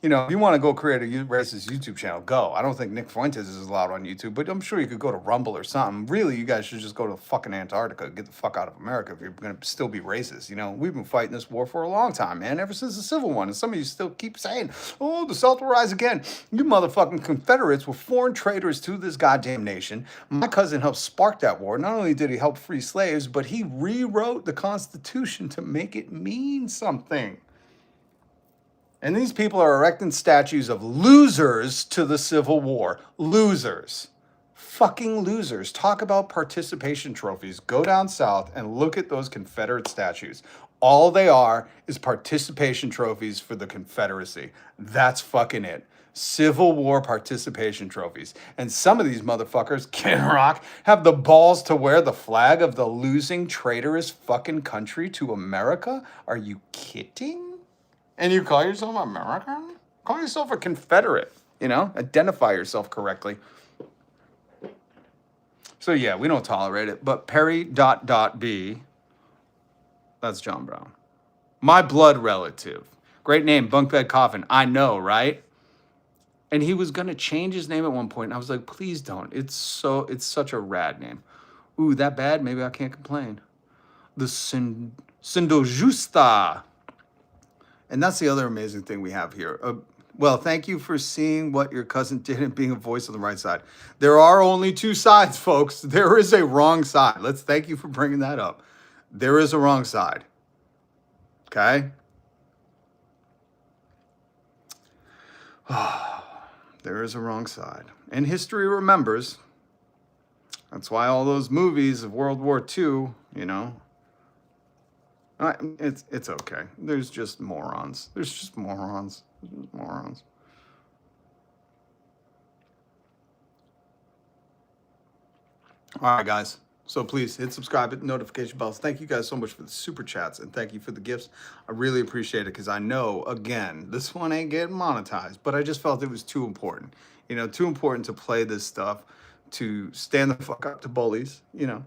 You know, if you want to go create a racist YouTube channel, go. I don't think Nick Fuentes is allowed on YouTube, but I'm sure you could go to Rumble or something. Really, you guys should just go to fucking Antarctica. Get the fuck out of America if you're going to still be racist. You know, we've been fighting this war for a long time, man, ever since the Civil War. And some of you still keep saying, oh, the South will rise again. You motherfucking Confederates were foreign traitors to this goddamn nation. My cousin helped spark that war. Not only did he help free slaves, but he rewrote the Constitution to make it mean something. And these people are erecting statues of losers to the Civil War. Losers. Fucking losers. Talk about participation trophies. Go down south and look at those Confederate statues. All they are is participation trophies for the Confederacy. That's fucking it. Civil War participation trophies. And some of these motherfuckers, Kid Rock, have the balls to wear the flag of the losing traitorous fucking country to America? Are you kidding? And you call yourself American? Call yourself a Confederate, you know? Identify yourself correctly. So yeah, we don't tolerate it. But Perry.B, that's John Brown. My blood relative. Great name, Bunk Bed Coffin. I know, right? And he was going to change his name at one point, and I was like, please don't. It's such a rad name. Ooh, that bad? Maybe I can't complain. The Sindojusta. And that's the other amazing thing we have here. Well, thank you for seeing what your cousin did and being a voice on the right side. There are only two sides, folks. There is a wrong side. Let's thank you for bringing that up. There is a wrong side. Okay? There is a wrong side. And history remembers. That's why all those movies of World War II, you know, it's okay. There's just morons. There's just morons. All right, guys. So please hit subscribe, hit notification bells. Thank you guys so much for the super chats, and thank you for the gifts. I really appreciate it, because I know, again, this one ain't getting monetized, but I just felt it was too important. You know, too important to play this stuff, to stand the fuck up to bullies, you know.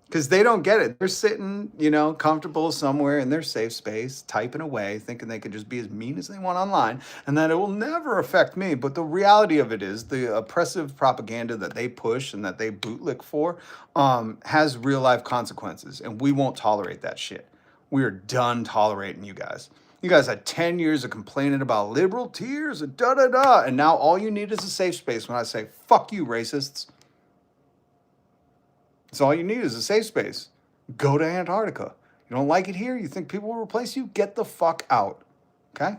Because they don't get it. They're sitting, you know, comfortable somewhere in their safe space, typing away, thinking they could just be as mean as they want online, and that it will never affect me. But the reality of it is the oppressive propaganda that they push and that they bootlick for has real life consequences, and we won't tolerate that shit. We are done tolerating you guys. You guys had 10 years of complaining about liberal tears and da-da-da, and now all you need is a safe space when I say, fuck you, racists. That's all you need is a safe space. Go to Antarctica. You don't like it here? You think people will replace you? Get the fuck out. Okay?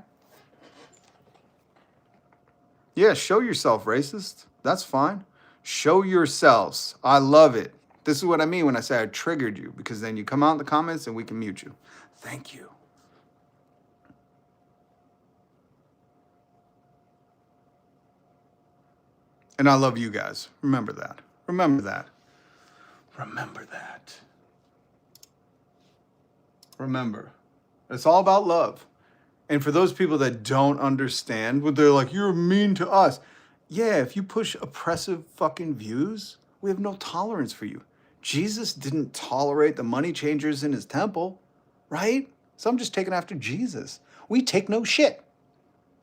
Yeah, show yourself, racist. That's fine. Show yourselves. I love it. This is what I mean when I say I triggered you, because then you come out in the comments and we can mute you. Thank you. And I love you guys. Remember that. Remember that. Remember that. Remember, it's all about love. And for those people that don't understand, when they're like, you're mean to us. Yeah, if you push oppressive fucking views, we have no tolerance for you. Jesus didn't tolerate the money changers in his temple, right? So I'm just taking after Jesus. We take no shit.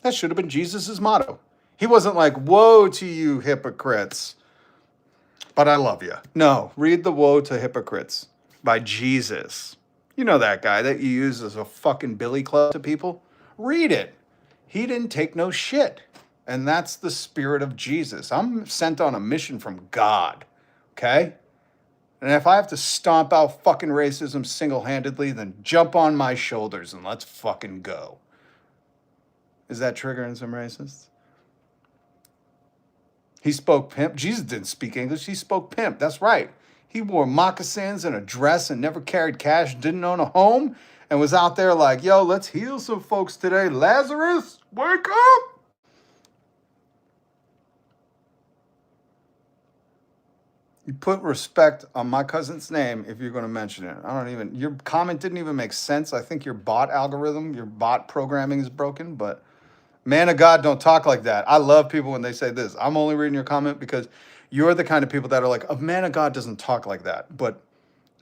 That should have been Jesus's motto. He wasn't like, woe to you hypocrites, but I love you. No, read the Woe to Hypocrites by Jesus. You know that guy that you use as a fucking billy club to people? Read it. He didn't take no shit. And that's the spirit of Jesus. I'm sent on a mission from God, okay? And if I have to stomp out fucking racism single-handedly, then jump on my shoulders and let's fucking go. Is that triggering some racists? He spoke pimp. Jesus didn't speak English. He spoke pimp. That's right. He wore moccasins and a dress and never carried cash, didn't own a home, and was out there like, yo, let's heal some folks today. Lazarus, wake up. You put respect on my cousin's name if you're going to mention it. Your comment didn't even make sense. I think your bot algorithm, your bot programming is broken, but man of God, don't talk like that. I love people when they say this. I'm only reading your comment because you're the kind of people that are like, a man of God doesn't talk like that. But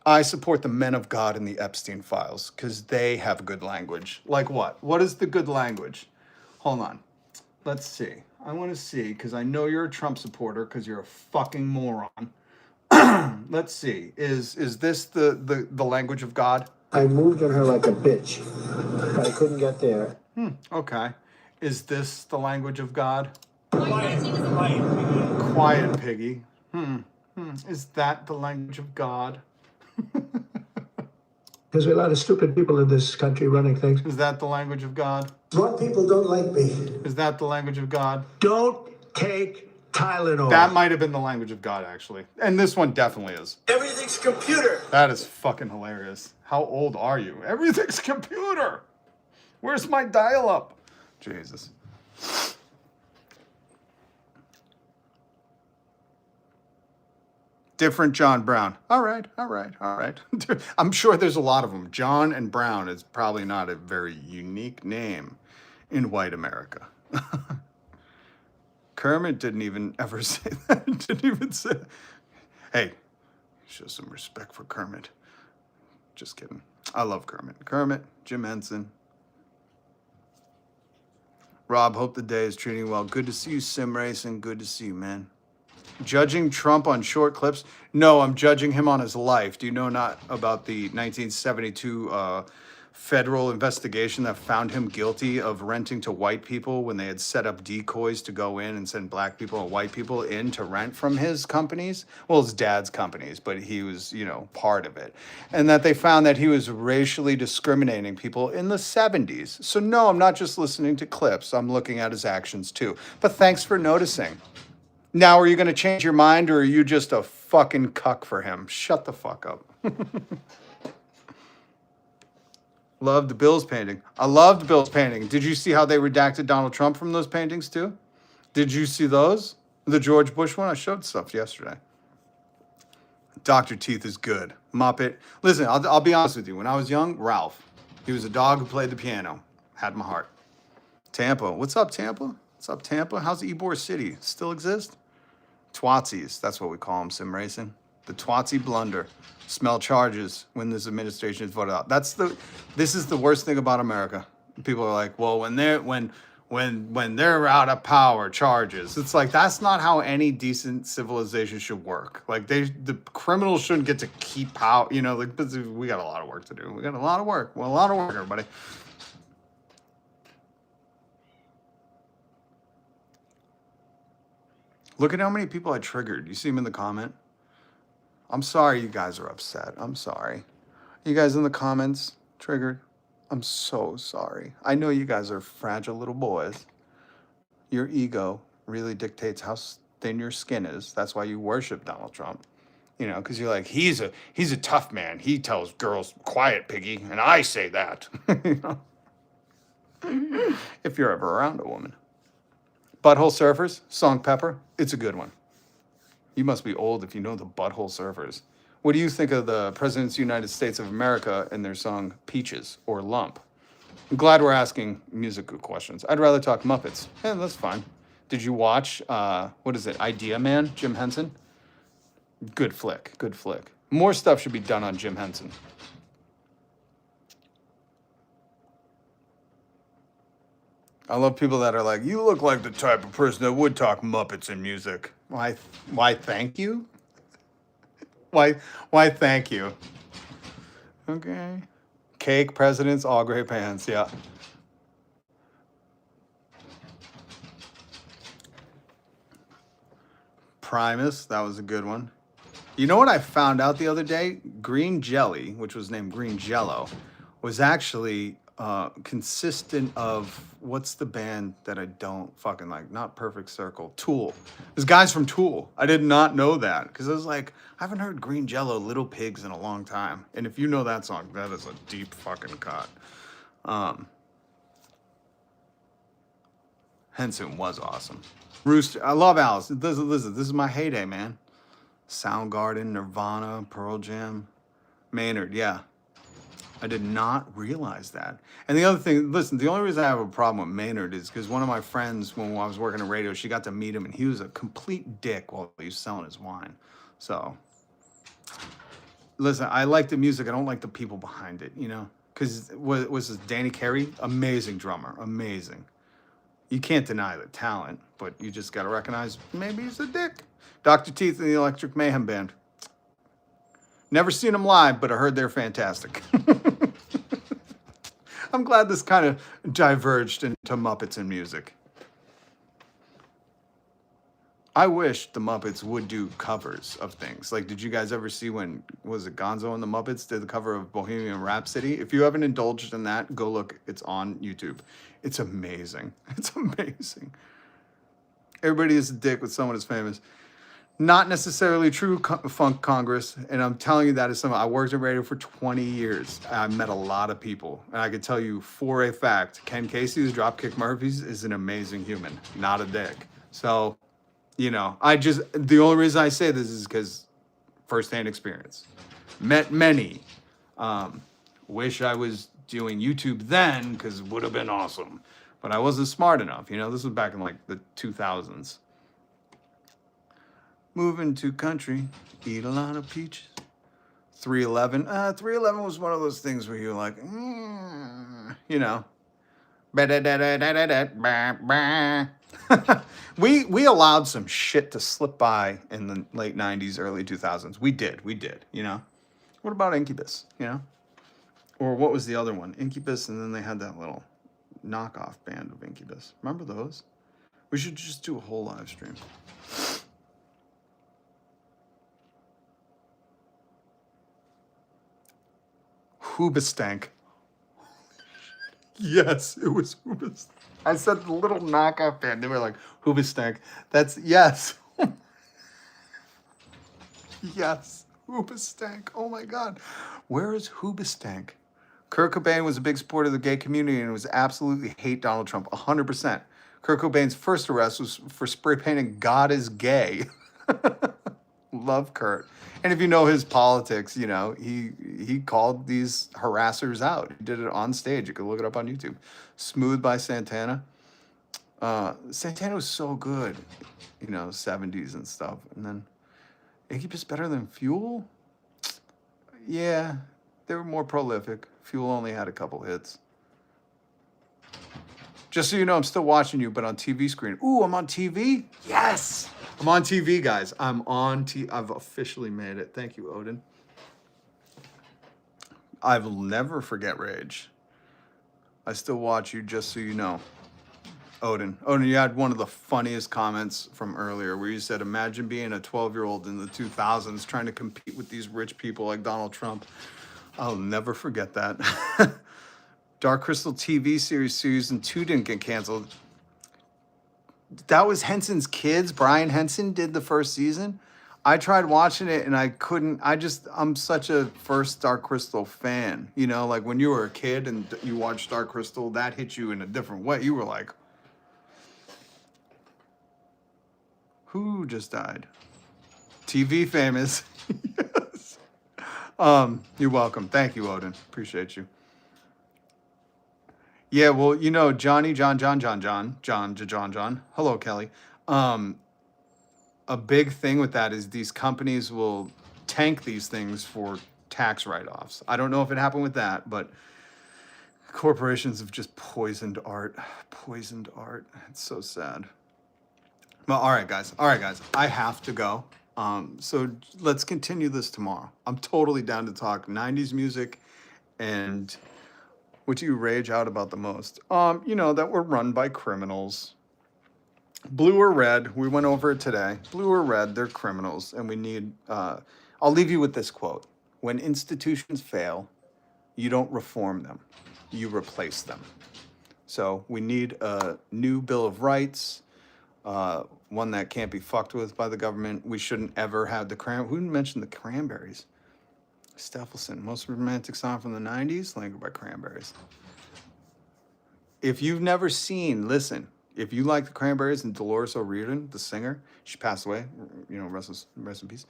I support the men of God in the Epstein files because they have good language. Like what? What is the good language? Hold on. Let's see. I want to see because I know you're a Trump supporter because you're a fucking moron. Let's see. Is this the language of God? I moved on her like a bitch, but I couldn't get there. Okay. Is this the language of God? Quiet piggy. Is that the language of God? There's a lot of stupid people in this country running things. Is that the language of God? Smart people don't like me. Is that the language of God? Don't take Tylenol. That might have been the language of God, actually. And this one definitely is. Everything's computer. That is fucking hilarious. How old are you? Everything's computer. Where's my dial-up? Jesus. Different John Brown. All right. I'm sure there's a lot of them. John and Brown is probably not a very unique name in white America. Kermit didn't even ever say that. Didn't even say, hey, show some respect for Kermit. Just kidding. I love Kermit. Kermit, Jim Henson. Rob, hope the day is treating you well. Good to see you, Sim Racing. Good to see you, man. Judging Trump on short clips? No, I'm judging him on his life. Do you know not about the 1972 federal investigation that found him guilty of renting to white people when they had set up decoys to go in and send black people and white people in to rent from his companies? Well, his dad's companies, but he was, part of it. And that they found that he was racially discriminating people in the 70s. So no, I'm not just listening to clips. I'm looking at his actions too. But thanks for noticing. Now, are you going to change your mind or are you just a fucking cuck for him? Shut the fuck up. Loved Bill's painting. I loved Bill's painting. Did you see how they redacted Donald Trump from those paintings too? Did you see those? The George Bush one? I showed stuff yesterday. Dr. Teeth is good. Muppet. Listen, I'll be honest with you. When I was young, Ralph. He was a dog who played the piano. Had my heart. Tampa. What's up, Tampa? What's up, Tampa? How's Ybor City? Still exist? Twatsies. That's what we call them, Sim Racing. The Twatsie blunder. Smell charges when this administration is voted out. This is the worst thing about America. People are like, well, when they're out of power, charges. It's like, that's not how any decent civilization should work. Like the criminals shouldn't get to keep power. We got a lot of work to do. We got a lot of work. Well, a lot of work, everybody. Look at how many people I triggered. You see them in the comment? I'm sorry you guys are upset. I'm sorry. You guys in the comments triggered? I'm so sorry. I know you guys are fragile little boys. Your ego really dictates how thin your skin is. That's why you worship Donald Trump. Because you're like, he's a tough man. He tells girls, quiet, piggy, and I say that. If you're ever around a woman. Butthole Surfers, Song Pepper, it's a good one. You must be old if you know the Butthole Surfers. What do you think of the President's of the United States of America and their song Peaches or Lump? I'm glad we're asking musical questions. I'd rather talk Muppets. Yeah, that's fine. Did you watch, what is it, Idea Man, Jim Henson? Good flick, good flick. More stuff should be done on Jim Henson. I love people that are like, you look like the type of person that would talk Muppets in music. Why thank you? Why thank you? Okay. Cake, presidents, all great pants, yeah. Primus, that was a good one. You know what I found out the other day? Green Jelly, which was named Green Jello, was actually consistent of, what's the band that I don't fucking like? Not Perfect Circle. Tool. This guy's from Tool. I did not know that because I was like, I haven't heard Green Jello, Little Pigs in a long time. And if you know that song, that is a deep fucking cut. Henson was awesome. Rooster, I love Alice. Listen, this is my heyday, man. Soundgarden, Nirvana, Pearl Jam, Maynard, yeah. I did not realize that. And the other thing, listen, the only reason I have a problem with Maynard is because one of my friends, when I was working at radio, she got to meet him, and he was a complete dick while he was selling his wine. So, listen, I like the music. I don't like the people behind it, you know? Because was this Danny Carey? Amazing drummer, amazing. You can't deny the talent, but you just got to recognize maybe he's a dick. Dr. Teeth and the Electric Mayhem Band. Never seen them live, but I heard they're fantastic. I'm glad this kind of diverged into Muppets and music. I wish the Muppets would do covers of things. Like, did you guys ever see when, was it Gonzo and the Muppets did the cover of Bohemian Rhapsody? If you haven't indulged in that, go look. It's on YouTube. It's amazing. It's amazing. Everybody is a dick with someone who's famous. Not necessarily true, Funk Congress, and I'm telling you that as someone, I worked in radio for 20 years. I met a lot of people, and I can tell you for a fact, Ken Casey, the Dropkick Murphys, is an amazing human, not a dick. So, you know, the only reason I say this is because firsthand experience. Met many. Wish I was doing YouTube then, because it would have been awesome. But I wasn't smart enough, you know, this was back in like the 2000s. Moving to country, eat a lot of peaches. 311. 311 was one of those things where you're like, you know. We allowed some shit to slip by in the late 90s, early 2000s. We did, you know. What about Incubus, you know? Or what was the other one? Incubus, and then they had that little knockoff band of Incubus. Remember those? We should just do a whole live stream. Hoobastank. Yes, it was Hoobastank. I said the little knockoff band. They were like, Hoobastank. That's, yes. Yes, Hoobastank. Oh my God. Where is Hoobastank? Kurt Cobain was a big supporter of the gay community and was absolutely hate Donald Trump, 100%. Kurt Cobain's first arrest was for spray painting God is gay. Love Kurt. And if you know his politics, you know, he called these harassers out. He did it on stage. You can look it up on YouTube. Smooth by Santana. Santana was so good, you know, 70s and stuff. And then Incubus better than Fuel? Yeah, they were more prolific. Fuel only had a couple hits. Just so you know, I'm still watching you, but on TV screen. Ooh, I'm on TV? Yes! I'm on TV, guys. I'm on TV. I've officially made it. Thank you, Odin. I will never forget Rage. I still watch you, just so you know. Odin, you had one of the funniest comments from earlier where you said, imagine being a 12-year-old in the 2000s trying to compete with these rich people like Donald Trump. I'll never forget that. Dark Crystal TV series season 2 didn't get canceled. That was Henson's kids. Brian Henson did the first season. I tried watching it and I couldn't. I'm such a first Dark Crystal fan. You know, like when you were a kid and you watched Dark Crystal, that hit you in a different way. You were like, who just died? TV famous. Yes. You're welcome. Thank you, Odin. Appreciate you. Yeah, well, you know, Johnny, John. Hello, Kelly. A big thing with that is these companies will tank these things for tax write-offs. I don't know if it happened with that, but corporations have just poisoned art. Poisoned art. It's so sad. Well, all right, guys. I have to go. So let's continue this tomorrow. I'm totally down to talk 90s music and what do you rage out about the most? You know, that we're run by criminals. Blue or red, we went over it today. Blue or red, they're criminals, and we need, I'll leave you with this quote. When institutions fail, you don't reform them, you replace them. So we need a new Bill of Rights, one that can't be fucked with by the government. We shouldn't ever have who mentioned the Cranberries? Stephenson, most romantic song from the 90s, Language by Cranberries. If you've never seen, listen, if you like the Cranberries and Dolores O'Riordan, the singer, she passed away, you know, rest in peace.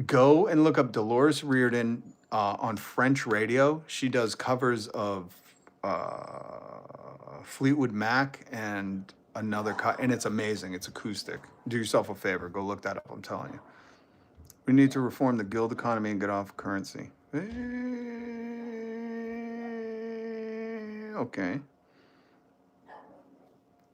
Go and look up Dolores O'Riordan on French radio. She does covers of Fleetwood Mac and another and it's amazing. It's acoustic. Do yourself a favor. Go look that up. I'm telling you. We need to reform the guild economy and get off currency. Okay.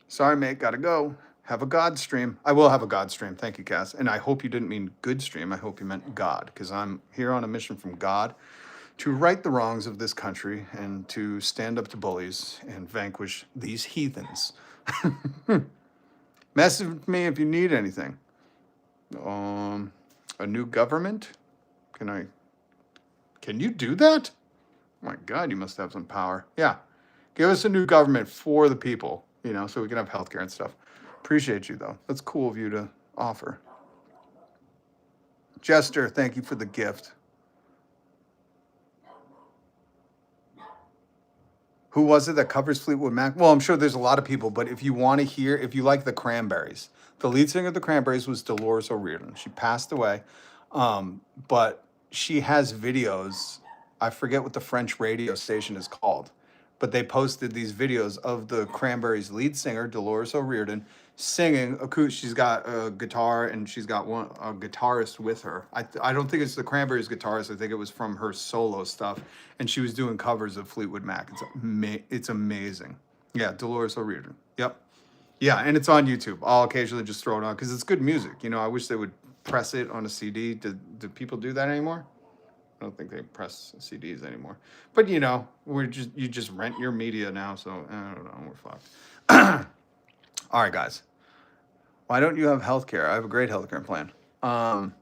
Sorry, mate. Gotta go. Have a God stream. I will have a God stream. Thank you, Cass. And I hope you didn't mean good stream. I hope you meant God, because I'm here on a mission from God to right the wrongs of this country and to stand up to bullies and vanquish these heathens. Message me if you need anything. A new government? Can you do that? Oh my God, you must have some power. Yeah. Give us a new government for the people, you know, so we can have healthcare and stuff. Appreciate you, though. That's cool of you to offer. Jester, thank you for the gift. Who was it that covers Fleetwood Mac? Well, I'm sure there's a lot of people, but if you want to hear, if you like the Cranberries, the lead singer of the Cranberries was Dolores O'Riordan. She passed away, but she has videos. I forget what the French radio station is called, but they posted these videos of the Cranberries lead singer, Dolores O'Riordan, singing. She's got a guitar and she's got a guitarist with her. I don't think it's the Cranberries guitarist. I think it was from her solo stuff. And she was doing covers of Fleetwood Mac. It's amazing. Yeah, Dolores O'Riordan. Yep. Yeah, and it's on YouTube. I'll occasionally just throw it on because it's good music. You know, I wish they would press it on a CD. Do people do that anymore? I don't think they press CDs anymore. But you know, you just rent your media now, so I don't know, we're fucked. All right, guys. Why don't you have healthcare? I have a great healthcare plan. Oh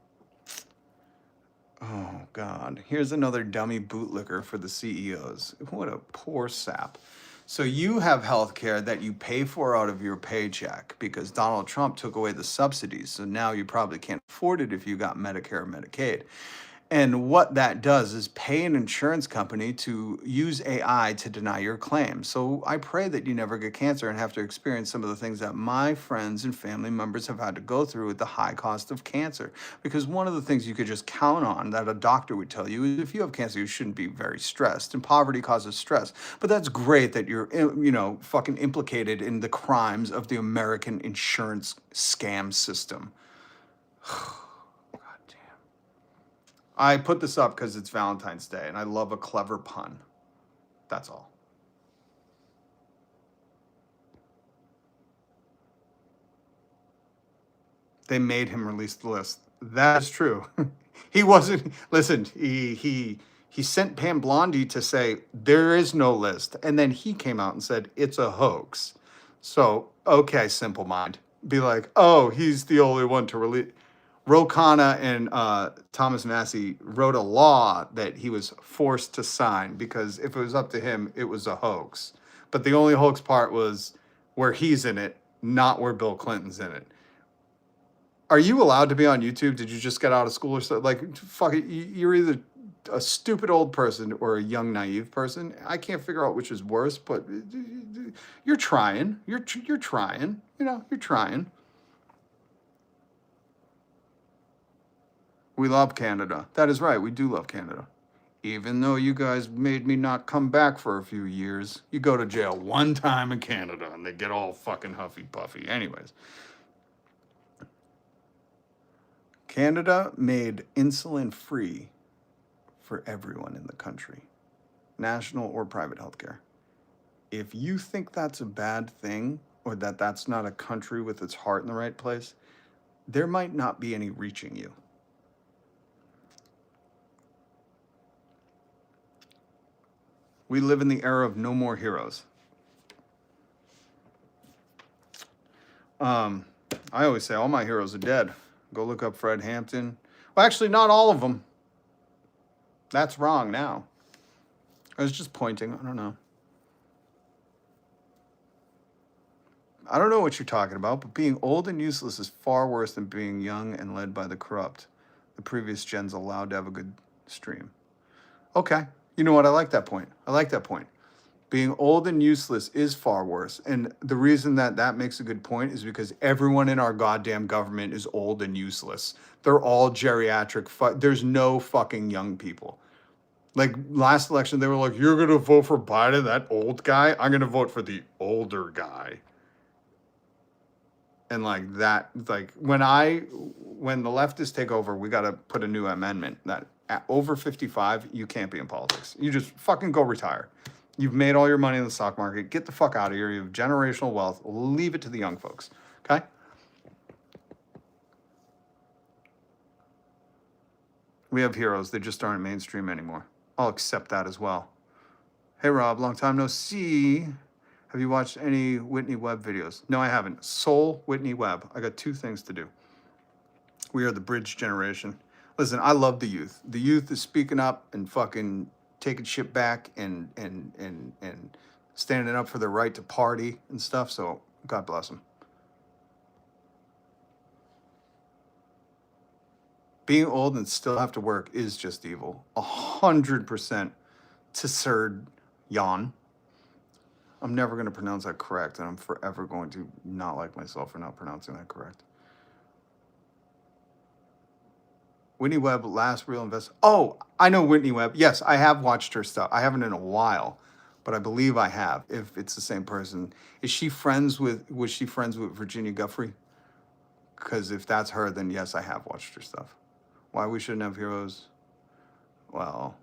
God. Here's another dummy bootlicker for the CEOs. What a poor sap. So you have healthcare that you pay for out of your paycheck because Donald Trump took away the subsidies. So now you probably can't afford it if you got Medicare or Medicaid. And what that does is pay an insurance company to use AI to deny your claim. So I pray that you never get cancer and have to experience some of the things that my friends and family members have had to go through with the high cost of cancer. Because one of the things you could just count on that a doctor would tell you is if you have cancer, you shouldn't be very stressed. And poverty causes stress. But that's great that you're, you know, fucking implicated in the crimes of the American insurance scam system. I put this up because it's Valentine's Day, and I love a clever pun. That's all. They made him release the list. That is true. He wasn't, listen, he sent Pam Bondi to say, there is no list. And then he came out and said, it's a hoax. So, okay, simple mind. Be like, oh, he's the only one to release. Ro Khanna and Thomas Massie wrote a law that he was forced to sign because if it was up to him, it was a hoax. But the only hoax part was where he's in it, not where Bill Clinton's in it. Are you allowed to be on YouTube? Did you just get out of school or something? Like, fuck it, you're either a stupid old person or a young, naive person. I can't figure out which is worse, but you're trying. You're trying. You know, you're trying. We love Canada. That is right. We do love Canada. Even though you guys made me not come back for a few years, you go to jail one time in Canada and they get all fucking huffy puffy. Anyways, Canada made insulin free for everyone in the country, national or private healthcare. If you think that's a bad thing or that that's not a country with its heart in the right place, there might not be any reaching you. We live in the era of no more heroes. I always say all my heroes are dead. Go look up Fred Hampton. Well, actually, not all of them. That's wrong now. I was just pointing. I don't know. I don't know what you're talking about, but being old and useless is far worse than being young and led by the corrupt. The previous gen's allowed to have a good stream. Okay. You know what? I like that point. I like that point. Being old and useless is far worse. And the reason that that makes a good point is because everyone in our goddamn government is old and useless. They're all geriatric. There's no fucking young people. Like last election, they were like, you're going to vote for Biden, that old guy? I'm going to vote for the older guy. And like that, like when the leftists take over, we got to put a new amendment that at over 55, you can't be in politics. You just fucking go retire. You've made all your money in the stock market. Get the fuck out of here. You have generational wealth. Leave it to the young folks. Okay? We have heroes. They just aren't mainstream anymore. I'll accept that as well. Hey, Rob, long time no see. Have you watched any Whitney Webb videos? No, I haven't. Soul Whitney Webb. I got two things to do. We are the bridge generation. Listen, I love the youth. The youth is speaking up and fucking taking shit back and standing up for their right to party and stuff. So God bless them. Being old and still have to work is just evil. 100% Tiserd Jan. I'm never going to pronounce that correct, and I'm forever going to not like myself for not pronouncing that correct. Whitney Webb, last real invest. Oh, I know Whitney Webb. Yes, I have watched her stuff. I haven't in a while, but I believe I have. If it's the same person, was she friends with Virginia Giuffre? Because if that's her, then yes, I have watched her stuff. Why we shouldn't have heroes? Well,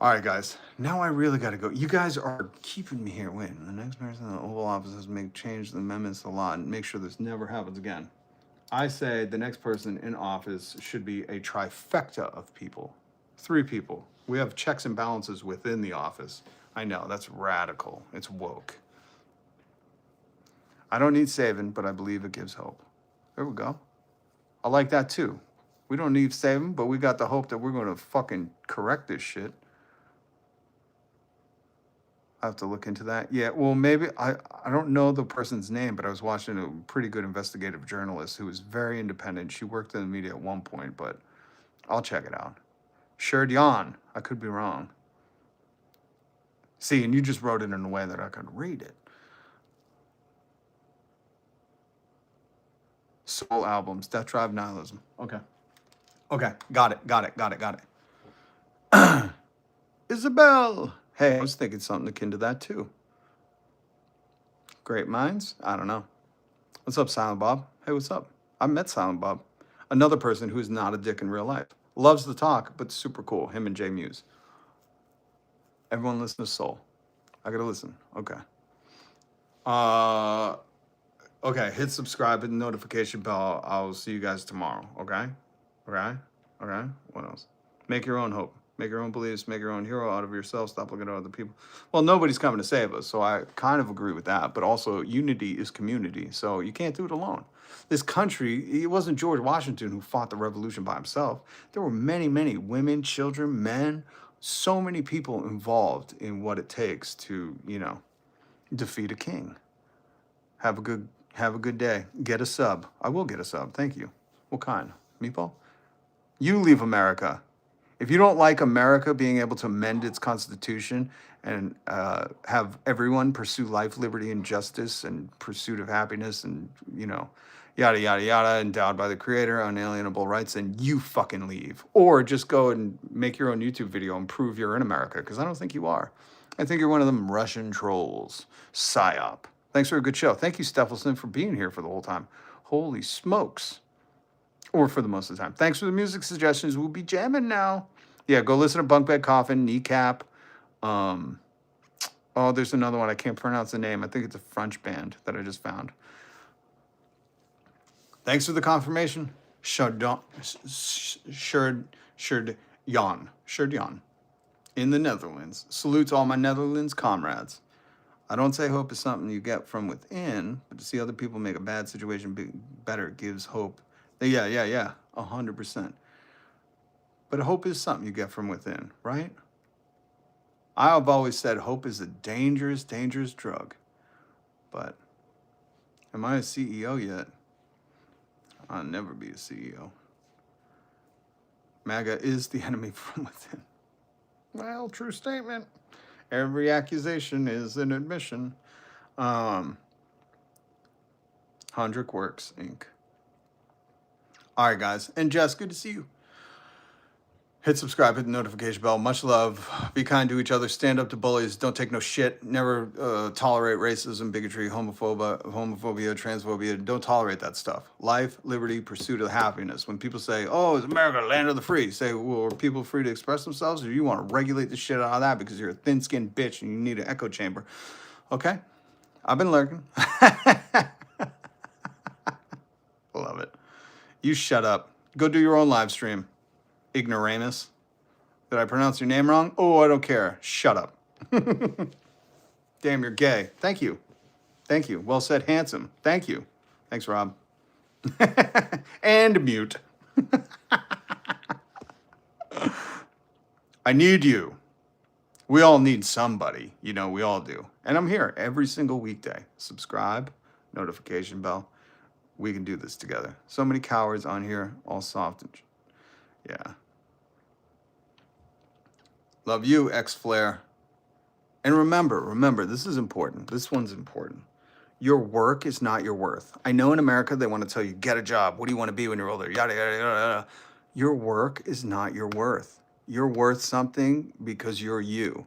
All right, guys. Now I really got to go. You guys are keeping me here. Wait, the next person in the Oval Office has to make change the amendments to the law and make sure this never happens again. I say the next person in office should be a trifecta of people. 3 people. We have checks and balances within the office. I know, that's radical. It's woke. I don't need saving, but I believe it gives hope. There we go. I like that too. We don't need saving, but we got the hope that we're going to fucking correct this shit. I have to look into that. Yeah, well, maybe, I don't know the person's name, but I was watching a pretty good investigative journalist who was very independent. She worked in the media at one point, but I'll check it out. Sherdian, I could be wrong. See, and you just wrote it in a way that I could read it. Soul albums, Death Drive, Nihilism. Okay. Okay, got it. Isabel. Hey, I was thinking something akin to that too. Great minds? I don't know. What's up, Silent Bob? Hey, what's up? I met Silent Bob. Another person who's not a dick in real life. Loves to talk, but super cool. Him and Jay Muse. Everyone listen to Soul. I gotta listen. Okay. Okay, hit subscribe, hit the notification bell. I'll see you guys tomorrow, okay? Okay? What else? Make your own hope. Make your own beliefs, make your own hero out of yourself. Stop looking at other people. Well, nobody's coming to save us, so I kind of agree with that. But also, unity is community, so you can't do it alone. This country, it wasn't George Washington who fought the revolution by himself. There were many, many women, children, men, so many people involved in what it takes to, defeat a king. Have a good day. Get a sub. I will get a sub. Thank you. What kind? Meatball? You leave America. If you don't like America being able to amend its constitution and have everyone pursue life, liberty, and justice and pursuit of happiness and, yada, yada, yada, endowed by the creator, unalienable rights, then you fucking leave. Or just go and make your own YouTube video and prove you're in America, because I don't think you are. I think you're one of them Russian trolls. PSYOP. Thanks for a good show. Thank you, Steffelson, for being here for the whole time. Holy smokes. Or for the most of the time. Thanks for the music suggestions. We'll be jamming now. Yeah, go listen to Bunkbed Coffin, Kneecap. Oh, there's another one. I can't pronounce the name. I think it's a French band that I just found. Thanks for the confirmation. Sherd Jan. In the Netherlands. Salute to all my Netherlands comrades. I don't say hope is something you get from within, but to see other people make a bad situation better gives hope. Yeah. 100%. But hope is something you get from within, right? I've always said hope is a dangerous, dangerous drug. But am I a CEO yet? I'll never be a CEO. MAGA is the enemy from within. Well, true statement. Every accusation is an admission. Hondrick Works, Inc. All right, guys. And Jess, good to see you. Hit subscribe, hit the notification bell. Much love. Be kind to each other. Stand up to bullies. Don't take no shit. Never tolerate racism, bigotry, homophobia, transphobia. Don't tolerate that stuff. Life, liberty, pursuit of happiness. When people say, oh, is America land of the free? Say, well, are people free to express themselves? Or you want to regulate the shit out of that because you're a thin-skinned bitch and you need an echo chamber? Okay? I've been lurking. Love it. You shut up. Go do your own live stream. Ignoramus. Did I pronounce your name wrong? Oh, I don't care. Shut up. Damn, you're gay. Thank you. Thank you. Well said, handsome. Thank you. Thanks, Rob. And mute. I need you. We all need somebody. You know, we all do. And I'm here every single weekday. Subscribe, notification bell. We can do this together. So many cowards on here, all soft and... Yeah. Love you, X-Flare. And remember, this is important. This one's important. Your work is not your worth. I know in America they want to tell you, get a job. What do you want to be when you're older? Yada, yada, yada, yada. Your work is not your worth. You're worth something because you're you.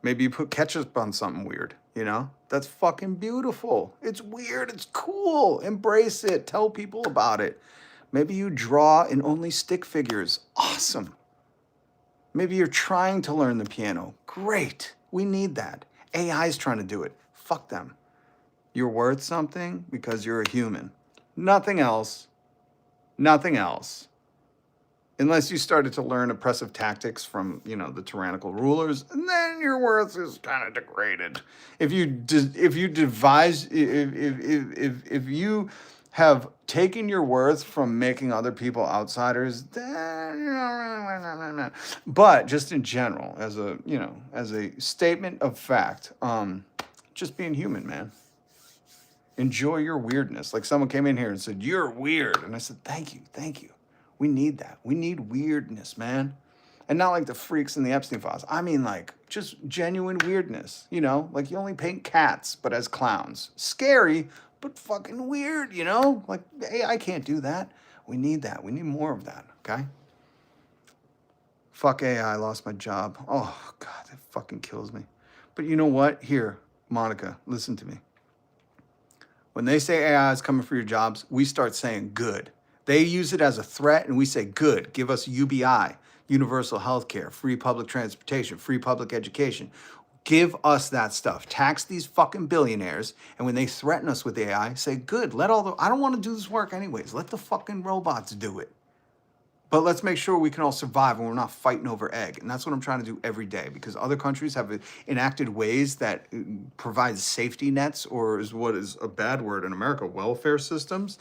Maybe you put ketchup on something weird, you know? That's fucking beautiful. It's weird. It's cool. Embrace it. Tell people about it. Maybe you draw in only stick figures. Awesome. Maybe you're trying to learn the piano. Great. We need that. AI's trying to do it. Fuck them. You're worth something because you're a human. Nothing else. Nothing else. Unless you started to learn oppressive tactics from, you know, the tyrannical rulers, and then your worth is kind of degraded. If you have taken your worth from making other people outsiders, then, but just in general, as a, you know, as a statement of fact, just being human, man. Enjoy your weirdness. Like someone came in here and said, you're weird. And I said, thank you. We need that. We need weirdness, man. And not like the freaks in the Epstein files. I mean like just genuine weirdness, you know? Like you only paint cats, but as clowns. Scary, but fucking weird, you know? Like, hey, I can't do that. We need that. We need more of that, okay? Fuck AI, I lost my job. Oh, God, that fucking kills me. But you know what? Here, Monica, listen to me. When they say AI is coming for your jobs, we start saying good. They use it as a threat, and we say good. Give us UBI, universal health care, free public transportation, free public education. Give us that stuff. Tax these fucking billionaires, and when they threaten us with AI, say good. I don't want to do this work anyways. Let the fucking robots do it. But let's make sure we can all survive and we're not fighting over egg. And that's what I'm trying to do every day, because other countries have enacted ways that provide safety nets, or is what is a bad word in America, welfare systems,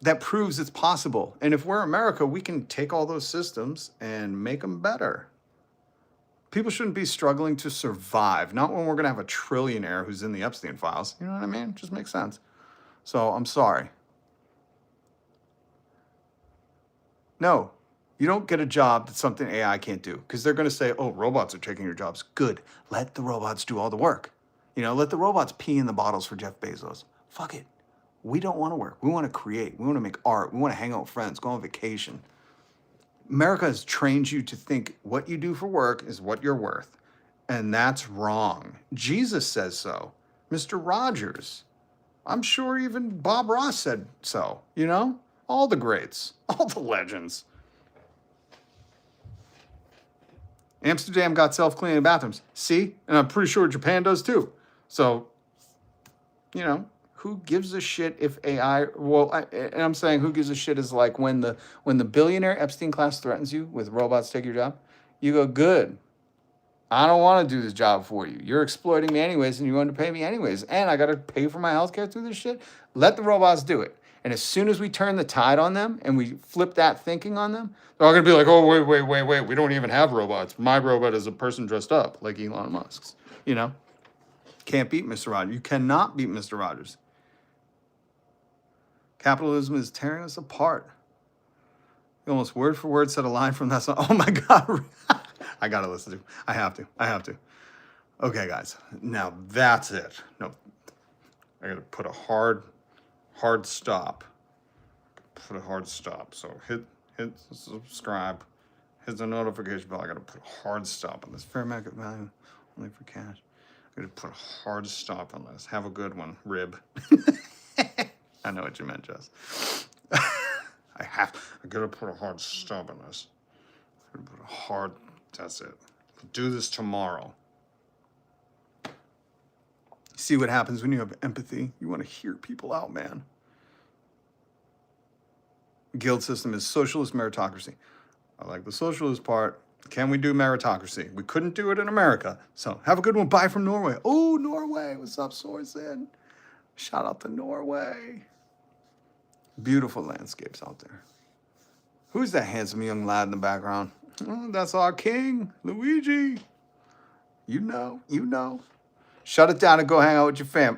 that proves it's possible. And if we're America, we can take all those systems and make them better. People shouldn't be struggling to survive, not when we're going to have a trillionaire who's in the Epstein files. You know what I mean? It just makes sense. So I'm sorry. No, you don't get a job that's something AI can't do, because they're going to say, oh, robots are taking your jobs. Good. Let the robots do all the work. You know, let the robots pee in the bottles for Jeff Bezos. Fuck it. We don't want to work. We want to create. We want to make art. We want to hang out with friends, go on vacation. America has trained you to think what you do for work is what you're worth. And that's wrong. Jesus says so. Mr. Rogers. I'm sure even Bob Ross said so, you know? All the greats, all the legends. Amsterdam got self-cleaning bathrooms. See? And I'm pretty sure Japan does too. So, you know, who gives a shit if AI, and I'm saying who gives a shit is like when the billionaire Epstein class threatens you with robots take your job, you go, good. I don't want to do this job for you. You're exploiting me anyways, and you want to pay me anyways. And I got to pay for my healthcare through this shit. Let the robots do it. And as soon as we turn the tide on them and we flip that thinking on them, they're all going to be like, oh, wait. We don't even have robots. My robot is a person dressed up like Elon Musk's. You know? Can't beat Mr. Rogers. You cannot beat Mr. Rogers. Capitalism is tearing us apart. You almost word for word said a line from that song. Oh my God. I got to listen to it. I have to. Okay, guys. Now that's it. No, I got to put a hard stop. Put a hard stop. So hit subscribe. Hit the notification bell. I got to put a hard stop on this. Fair market value only for cash. I got to put a hard stop on this. Have a good one, Rib. I know what you meant, Jess. I got to put a hard stop on this. I got to put a hard. That's it. Do this tomorrow. See what happens when you have empathy. You want to hear people out, man. Guild system is socialist meritocracy. I like the socialist part. Can we do meritocracy? We couldn't do it in America. So have a good one. Bye from Norway. Oh, Norway. What's up, Sorensen? Shout out to Norway. Beautiful landscapes out there. Who's that handsome young lad in the background? Oh, that's our king, Luigi. You know. Shut it down and go hang out with your fam.